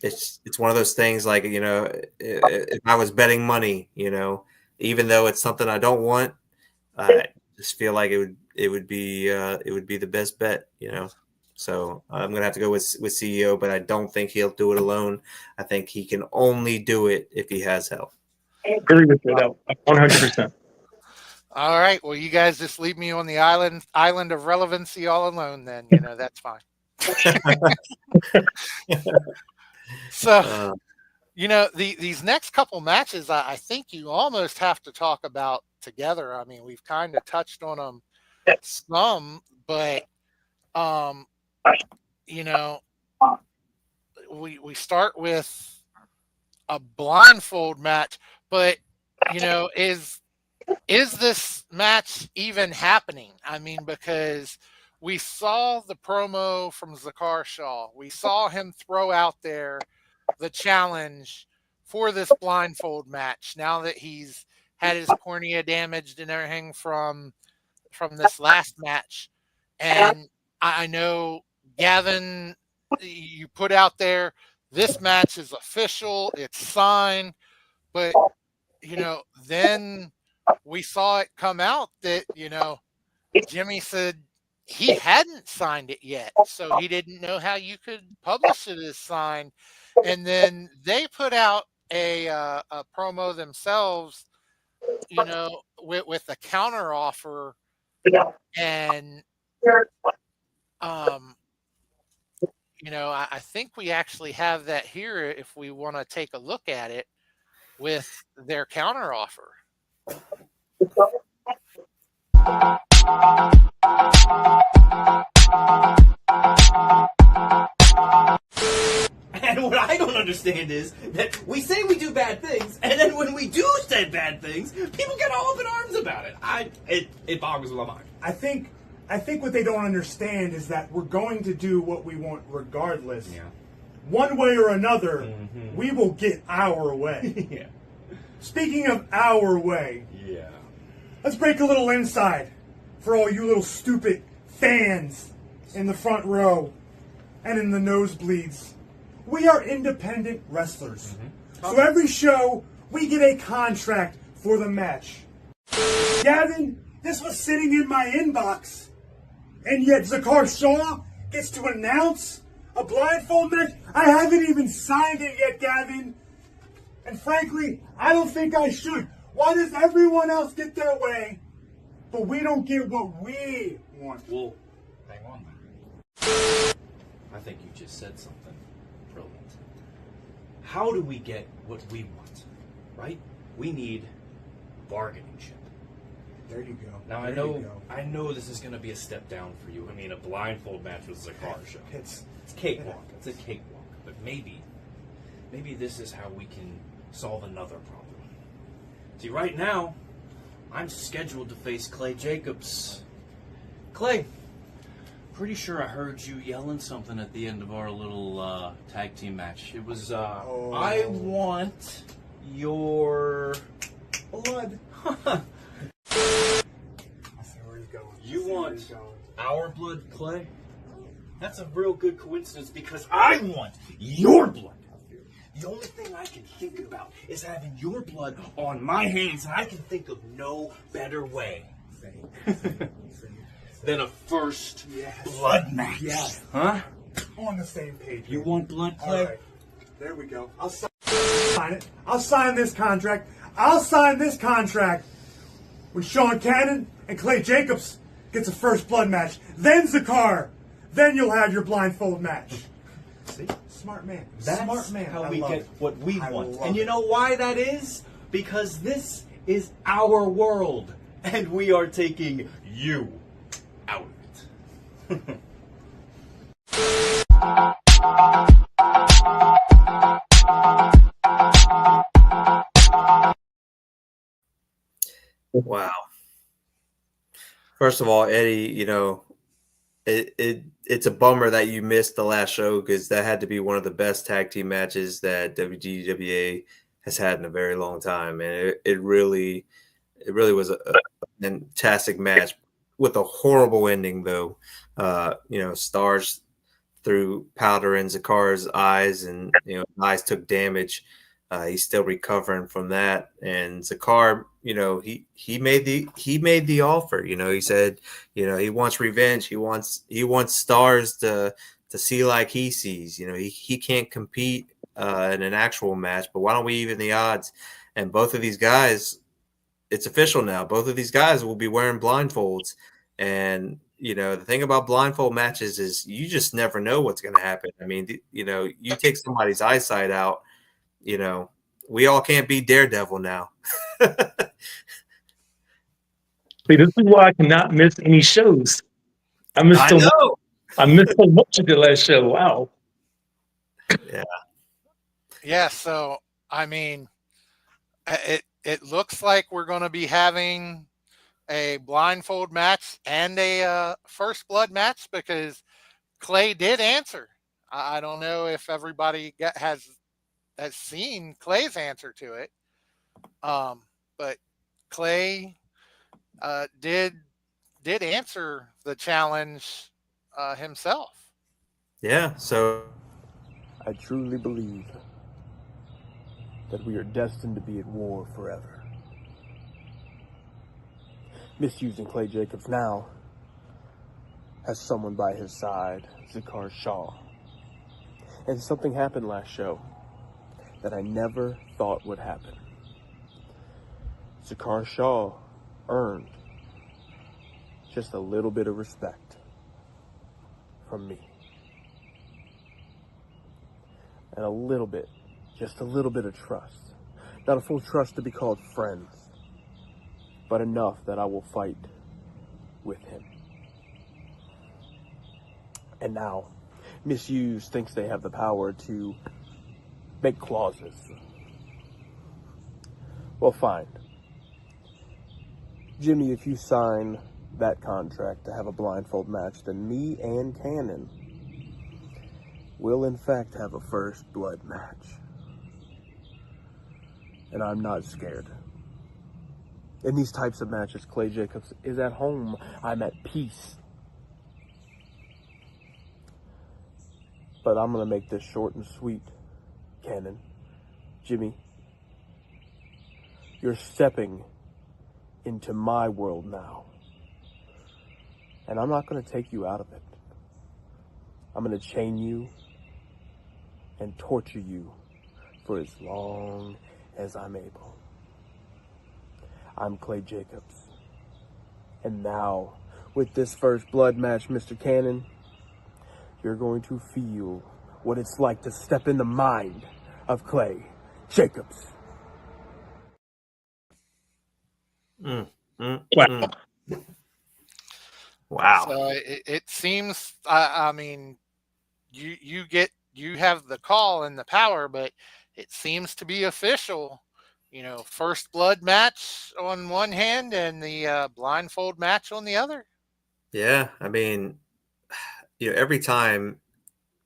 it's one of those things like, if I was betting money, even though it's something I don't want, I just feel like it would be the best bet, So I'm gonna have to go with CEO, but I don't think he'll do it alone. I think he can only do it if he has help. I agree with you though, 100%. All right. Well, you guys just leave me on the island of relevancy all alone. Then that's fine. So these next couple matches, I think you almost have to talk about together. I mean, we've kind of touched on them some, but we start with a blindfold match, but is this match even happening? I mean, because we saw the promo from Zakar Shaw. We saw him throw out there the challenge for this blindfold match now that he's had his cornea damaged and everything from this last match. And I know, Gaven, you put out there, this match is official, it's signed, but then we saw it come out that, Jimmy said he hadn't signed it yet. So he didn't know how you could publish it as signed. And then they put out a promo themselves, with a counter offer. And, I think we actually have that here if we want to take a look at it with their counter offer. And what I don't understand is that we say we do bad things, and then when we do say bad things, people get all up in arms about it. It boggles my mind. I think what they don't understand is that we're going to do what we want regardless. Yeah. One way or another, we will get our way. Yeah. Speaking of our way, Yeah. let's break a little inside for all you little stupid fans in the front row and in the nosebleeds. We are independent wrestlers. So every show, we get a contract for the match. Gavin, this was sitting in my inbox, and yet Zakar Shaw gets to announce a blindfold match. I haven't even signed it yet, Gavin. And frankly, I don't think I should. Why does everyone else get their way, but we don't get what we want? Well, hang on there. I think you just said something brilliant. How do we get what we want, right? We need bargaining chip. There you go. Now I know this is going to be a step down for you. I mean, a blindfold match was a car show. It's cakewalk. It's a cakewalk. But maybe this is how we can solve another problem. See, right now, I'm scheduled to face Clay Jacobs. Clay, pretty sure I heard you yelling something at the end of our little tag team match. It was, I want your blood. I see where he's going. You want our blood, Clay? That's a real good coincidence because I want your blood. The only thing I can think about is having your blood on my hands, and I can think of no better way than a first blood match. Yes. Huh? On the same page. You want blood, Clay? All right. There we go. I'll sign it. I'll sign this contract. I'll sign this contract when Sean Cannon and Clay Jacobs gets a first blood match. Then Zakar. Then you'll have your blindfold match. See? Smart man. That's Smart man. how I we love get it. what we I want. love And you it. know why that is? Because this is our world, and we are taking you out of it. Wow. First of all, Eddie, it's a bummer that you missed the last show because that had to be one of the best tag team matches that WDWA has had in a very long time, and it really was a fantastic match with a horrible ending, though. Stars threw powder in Zakar's eyes, and his eyes took damage. He's still recovering from that. And Zakar, he made the offer. He said, he wants revenge. He wants stars to see like he sees. He can't compete in an actual match, but why don't we even the odds? And both of these guys, it's official now. Both of these guys will be wearing blindfolds. And, the thing about blindfold matches is you just never know what's going to happen. I mean, you take somebody's eyesight out, we all can't be Daredevil now. See, this is why I cannot miss any shows. I missed so much of the last show. Wow. Yeah. Yeah. So, I mean, it looks like we're going to be having a blindfold match and a first blood match, because Clay did answer. I don't know if everybody has seen Clay's answer to it, but Clay did answer the challenge himself. Yeah. So I truly believe that we are destined to be at war forever. Misusing Clay Jacobs now has someone by his side, Zakar Shaw. And something happened last show that I never thought would happen. Zakar Shaw earned just a little bit of respect from me. And just a little bit of trust. Not a full trust to be called friends, but enough that I will fight with him. And now, Misuse thinks they have the power to make clauses. Well, fine. Jimmy, if you sign that contract to have a blindfold match, then me and Cannon will in fact have a first blood match. And I'm not scared. In these types of matches, Clay Jacobs is at home. I'm at peace. But I'm going to make this short and sweet, Cannon. Jimmy, you're stepping into my world now. And I'm not going to take you out of it. I'm going to chain you and torture you for as long as I'm able. I'm Clay Jacobs. And now, with this first blood match, Mr. Cannon, you're going to feel what it's like to step in the mind of Clay Jacobs. Wow. So it seems, I mean, you have the call and the power, but it seems to be official. First blood match on one hand and the blindfold match on the other. Yeah, I mean, every time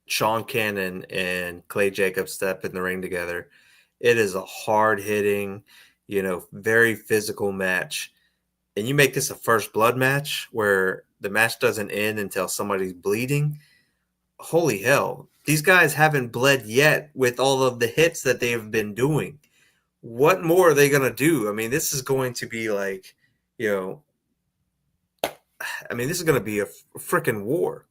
Sean Cannon and Clay Jacobs step in the ring together, it is a hard-hitting, very physical match. And you make this a first blood match where the match doesn't end until somebody's bleeding. Holy hell. These guys haven't bled yet with all of the hits that they have been doing. What more are they going to do? I mean, this is going to be like, this is going to be a freaking war,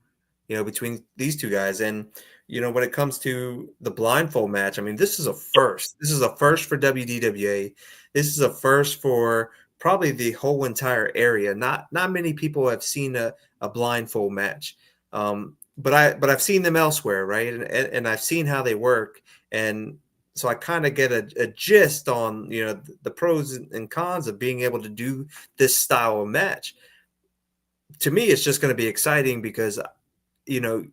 between these two guys. And, when it comes to the blindfold match, I mean, this is a first. This is a first for WDWA. This is a first for probably the whole entire area. Not many people have seen a blindfold match. But I've seen them elsewhere, right? And I've seen how they work. And so I kind of get a gist on, the pros and cons of being able to do this style of match. To me, it's just going to be exciting because, you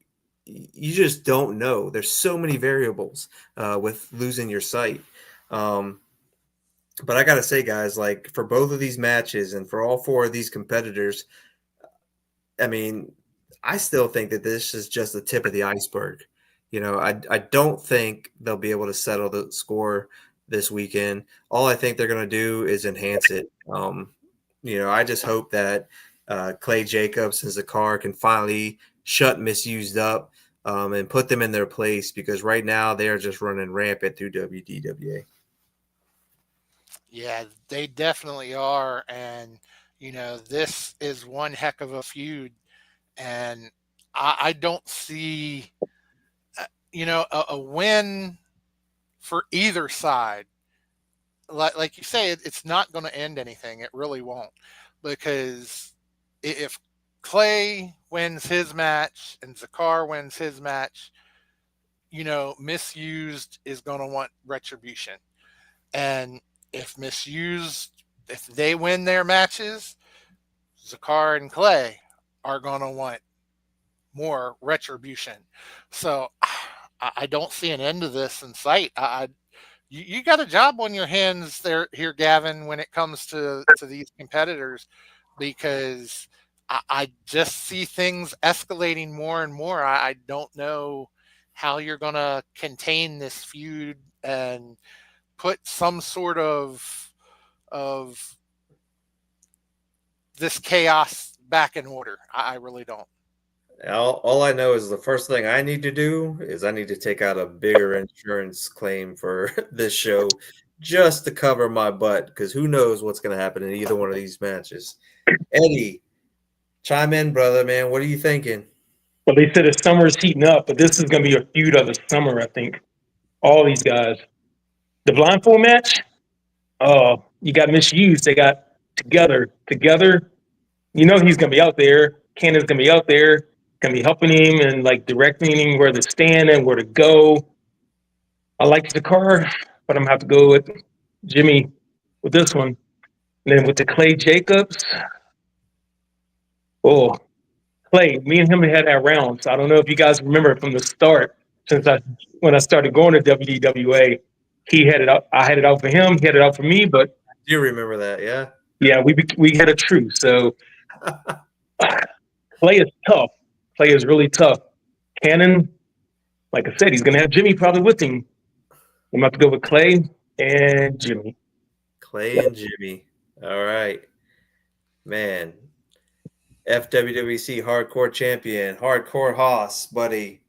just don't know. There's so many variables with losing your sight. But I got to say, guys, like for both of these matches and for all four of these competitors, I mean, I still think that this is just the tip of the iceberg. I don't think they'll be able to settle the score this weekend. All I think they're going to do is enhance it. I just hope that Clay Jacobs and Zakar can finally shut Misused up. and put them in their place, because right now they are just running rampant through WDWA. Yeah, they definitely are. And, this is one heck of a feud. And I don't see, a win for either side. Like you say, it's not going to end anything. It really won't. Because if Clay wins his match and Zakar wins his match, Misused is going to want retribution. And if Misused, if they win their matches, Zakar and Clay are going to want more retribution. So I don't see an end to this in sight. You got a job on your hands there here, Gavin, when it comes to these competitors, because I just see things escalating more and more. I don't know how you're going to contain this feud and put some sort of this chaos back in order. I really don't. All I know is the first thing I need to do is I need to take out a bigger insurance claim for this show just to cover my butt, because who knows what's going to happen in either one of these matches. Eddie, chime in, brother, man. What are you thinking? Well, they said the summer is heating up, but this is going to be a feud of the summer, I think. All these guys. The blindfold match, oh, you got Misused. They got together. You know he's going to be out there. Cannon's going to be out there, going to be helping him and like directing him where to stand and where to go. I like the car, but I'm going to have to go with Jimmy with this one. And then with the Clay Jacobs, oh, Clay, me and him had that round. So I don't know if you guys remember from the start, when I started going to WDWA, he had it out. I had it out for him. He had it out for me. But I do remember that, yeah. Yeah, we had a truce. So Clay is tough. Clay is really tough. Cannon, like I said, he's going to have Jimmy probably with him. I'm about to go with Clay and Jimmy. Clay and Jimmy. All right. Man. FWWC Hardcore Champion, Hardcore Haas, buddy.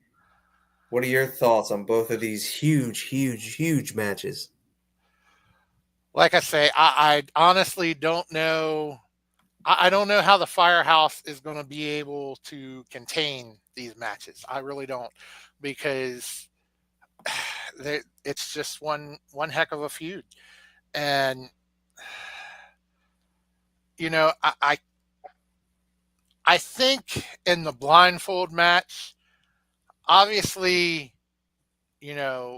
What are your thoughts on both of these huge matches? Like I say, I honestly don't know. I don't know how the Firehouse is going to be able to contain these matches. I really don't, because it's just one heck of a feud. And I think in the blindfold match, obviously,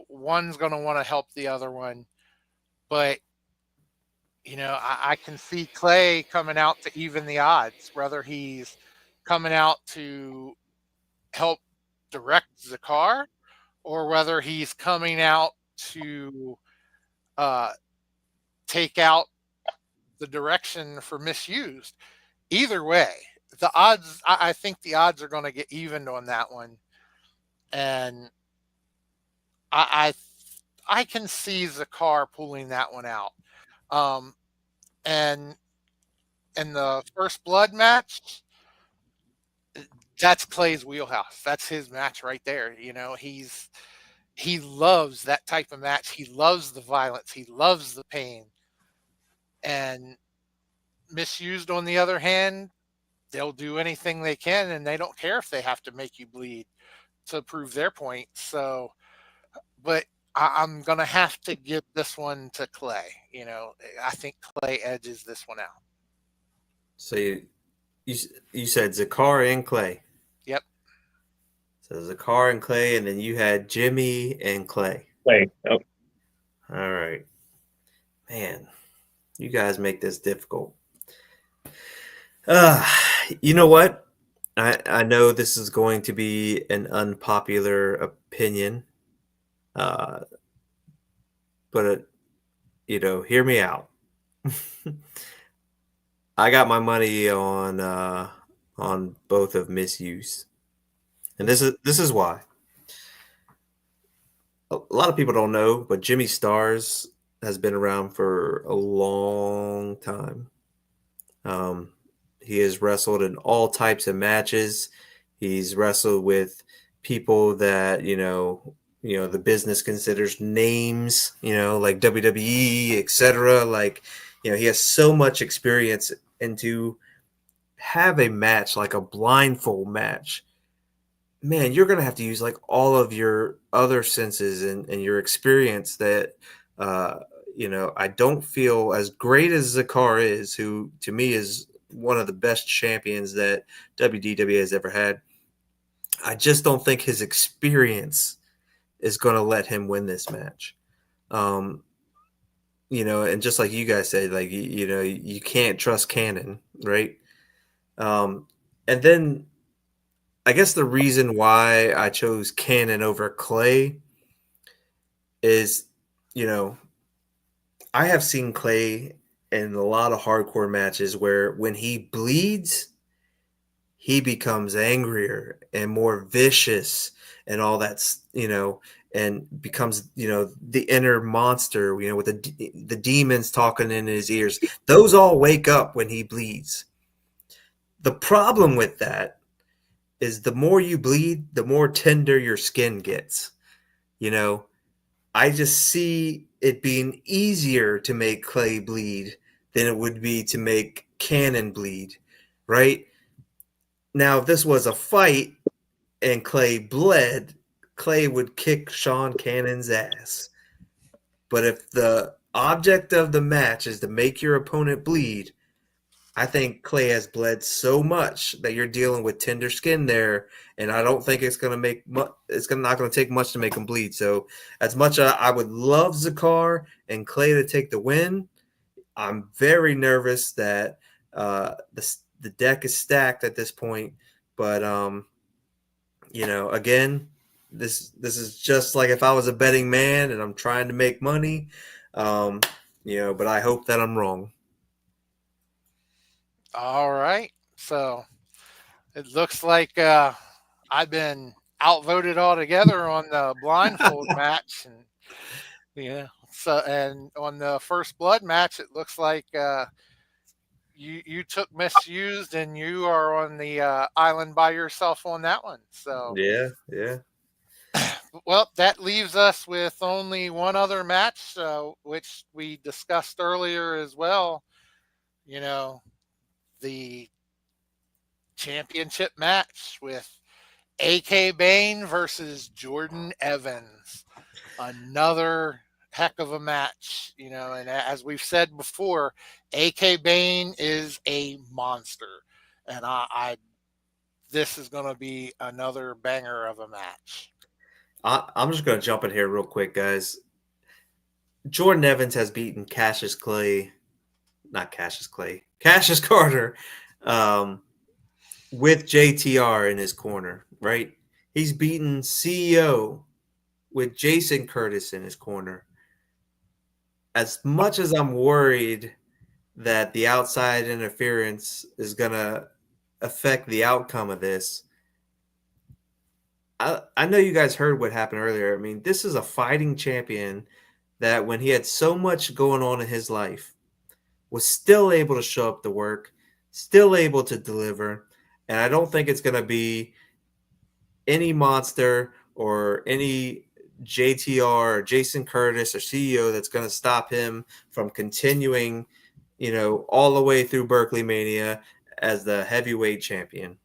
one's going to want to help the other one, but I can see Clay coming out to even the odds, whether he's coming out to help direct Zakar or whether he's coming out to take out the direction for Misused. Either way, the odds, I think the odds are going to get evened on that one. And I can see Zakar pulling that one out. And in the first blood match, that's Clay's wheelhouse. That's his match right there. He loves that type of match. He loves the violence. He loves the pain. And Misused, on the other hand, they'll do anything they can, and they don't care if they have to make you bleed to prove their point. So, but I'm going to have to give this one to Clay. I think Clay edges this one out. So you said Zakar and Clay. Yep. So Zakar and Clay, and then you had Jimmy and Clay. Clay. Oh. All right. Man, you guys make this difficult. You know what? I know this is going to be an unpopular opinion, but hear me out. I got my money on both of Misuse, and this is why. A lot of people don't know, but Jimmy Stars has been around for a long time. He has wrestled in all types of matches. He's wrestled with people that the business considers names, like WWE, etc. Like, he has so much experience, and to have a match like a blindfold match, man, you're gonna have to use like all of your other senses and your experience that I don't feel as great as Zakar is, who to me is one of the best champions that WDWA has ever had. I just don't think his experience is going to let him win this match. And just like you guys said, like, you can't trust Cannon, right? And then I guess the reason why I chose Cannon over Clay is, I have seen Clay in a lot of hardcore matches where when he bleeds, he becomes angrier and more vicious and all that's, and becomes, the inner monster, with the demons talking in his ears. Those all wake up when he bleeds. The problem with that is the more you bleed, the more tender your skin gets. I just see it being easier to make Clay bleed than it would be to make Cannon bleed, right? Now, if this was a fight and Clay bled, Clay would kick Sean Cannon's ass. But if the object of the match is to make your opponent bleed, I think Clay has bled so much that you're dealing with tender skin there, and I don't think it's going to not going to take much to make him bleed. So, as much as I would love Zakar and Clay to take the win, I'm very nervous that the deck is stacked at this point. But again, this is just like if I was a betting man and I'm trying to make money, but I hope that I'm wrong. All right. So it looks like I've been outvoted altogether on the blindfold match, and and on the first blood match, it looks like you took misused, and you are on the island by yourself on that one. So Yeah. well, that leaves us with only one other match, which we discussed earlier as well. The championship match with AK Bane versus Jordan Evans. Another heck of a match, and as we've said before, AK Bane is a monster. And this is going to be another banger of a match. I'm just going to jump in here real quick, guys. Jordan Evans has beaten Cassius Carter, with JTR in his corner, right? He's beaten CEO with Jason Curtis in his corner. As much as I'm worried that the outside interference is going to affect the outcome of this, I know you guys heard what happened earlier. I mean, this is a fighting champion that when he had so much going on in his life was still able to show up to work, still able to deliver. And I don't think it's going to be any monster or any JTR or Jason Curtis or CEO that's going to stop him from continuing, all the way through Berkeley Mania as the heavyweight champion.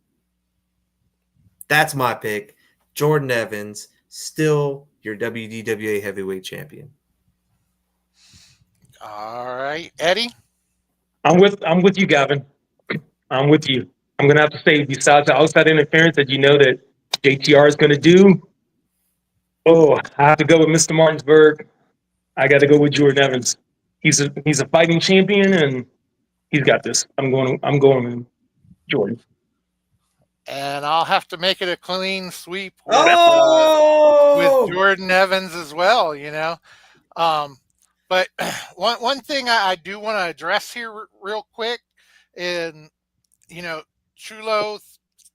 That's my pick. Jordan Evans, still your WDWA heavyweight champion. All right, Eddie. I'm with you, Gavin. I'm with you. I'm gonna have to say, besides the outside interference that that JTR is gonna do, I have to go with Mr. Martinsburg. I got to go with Jordan Evans. He's a fighting champion, and he's got this. I'm going with Jordan. And I'll have to make it a clean sweep with Jordan Evans as well, But one thing I do want to address here real quick, and Chulo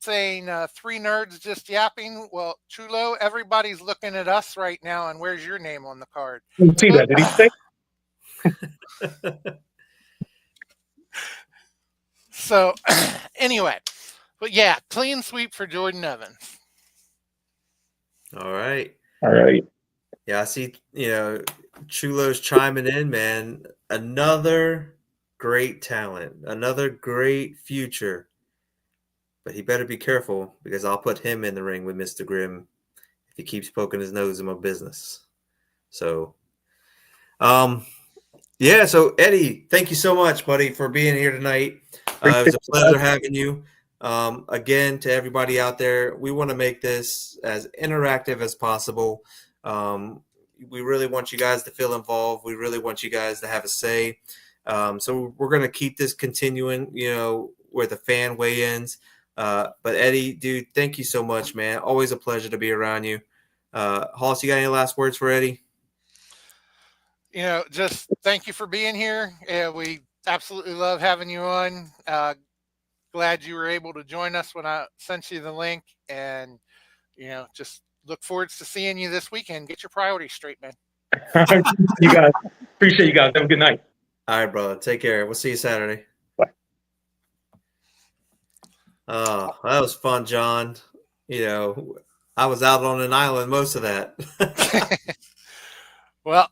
saying 3 nerds just yapping. Well, Chulo, everybody's looking at us right now, and where's your name on the card? Let's see that. Did he say? So, anyway, but yeah, clean sweep for Jordan Evans. All right. All right. Yeah, I see, Chulo's chiming in, man. Another great talent, another great future. But he better be careful because I'll put him in the ring with Mr. Grimm if he keeps poking his nose in my business. So, yeah. So Eddie, thank you so much, buddy, for being here tonight. It was a pleasure having you. Again, to everybody out there, we want to make this as interactive as possible. We really want you guys to feel involved. We really want you guys to have a say. So we're going to keep this continuing, where the fan weigh-ins. But Eddie, dude, thank you so much, man. Always a pleasure to be around you. Hoss, you got any last words for Eddie? Just thank you for being here. We absolutely love having you on. Glad you were able to join us when I sent you the link, and just look forward to seeing you this weekend. Get your priorities straight, man. You guys, appreciate you guys. Have a good night. All right, brother. Take care. We'll see you Saturday. Bye. Oh, that was fun, John. I was out on an island most of that. Well,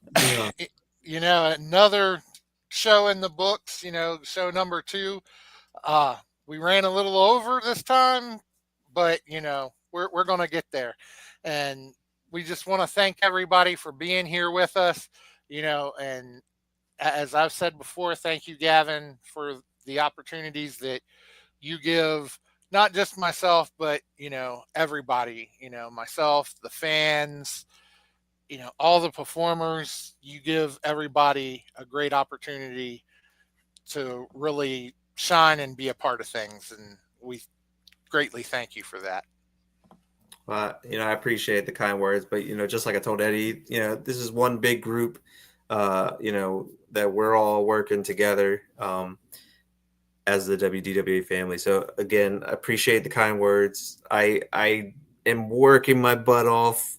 another show in the books, show number 2. We ran a little over this time, but we're going to get there. And we just want to thank everybody for being here with us, and as I've said before, thank you, Gaven, for the opportunities that you give, not just myself, but, everybody, myself, the fans, all the performers. You give everybody a great opportunity to really shine and be a part of things. And we greatly thank you for that. I appreciate the kind words, but, just like I told Eddie, this is one big group, that we're all working together as the WDWA family. So again, I appreciate the kind words. I am working my butt off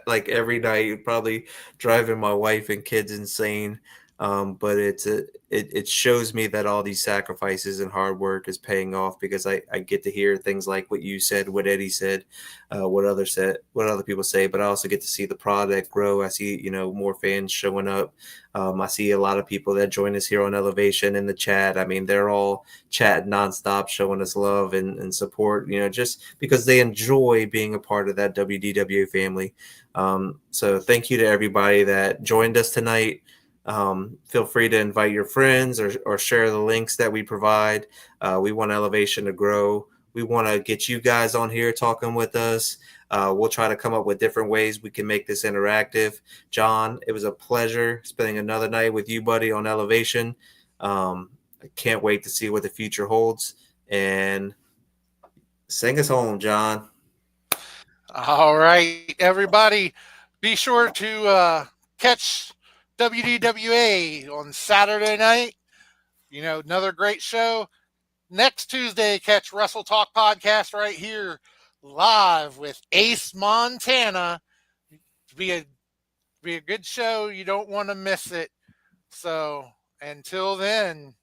like every night, probably driving my wife and kids insane. But it shows me that all these sacrifices and hard work is paying off, because I get to hear things like what you said, what Eddie said, what other people say, but I also get to see the product grow. I see, more fans showing up. I see a lot of people that join us here on Elevation in the chat. I mean, they're all chatting nonstop, showing us love and support, just because they enjoy being a part of that WDWA family. So thank you to everybody that joined us tonight. Feel free to invite your friends or share the links that we provide. We want Elevation to grow. We want to get you guys on here talking with us. We'll try to come up with different ways we can make this interactive. John, it was a pleasure spending another night with you, buddy, on Elevation. I can't wait to see what the future holds. And sing us home, John. All right, everybody, be sure to catch WDWA on Saturday night. Another great show. Next Tuesday, catch Wrestle Talk Podcast right here live with Ace Montana. Be a good show. You don't want to miss it. So until then,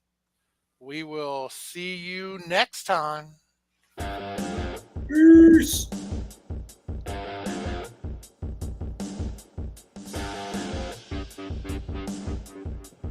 we will see you next time. Peace.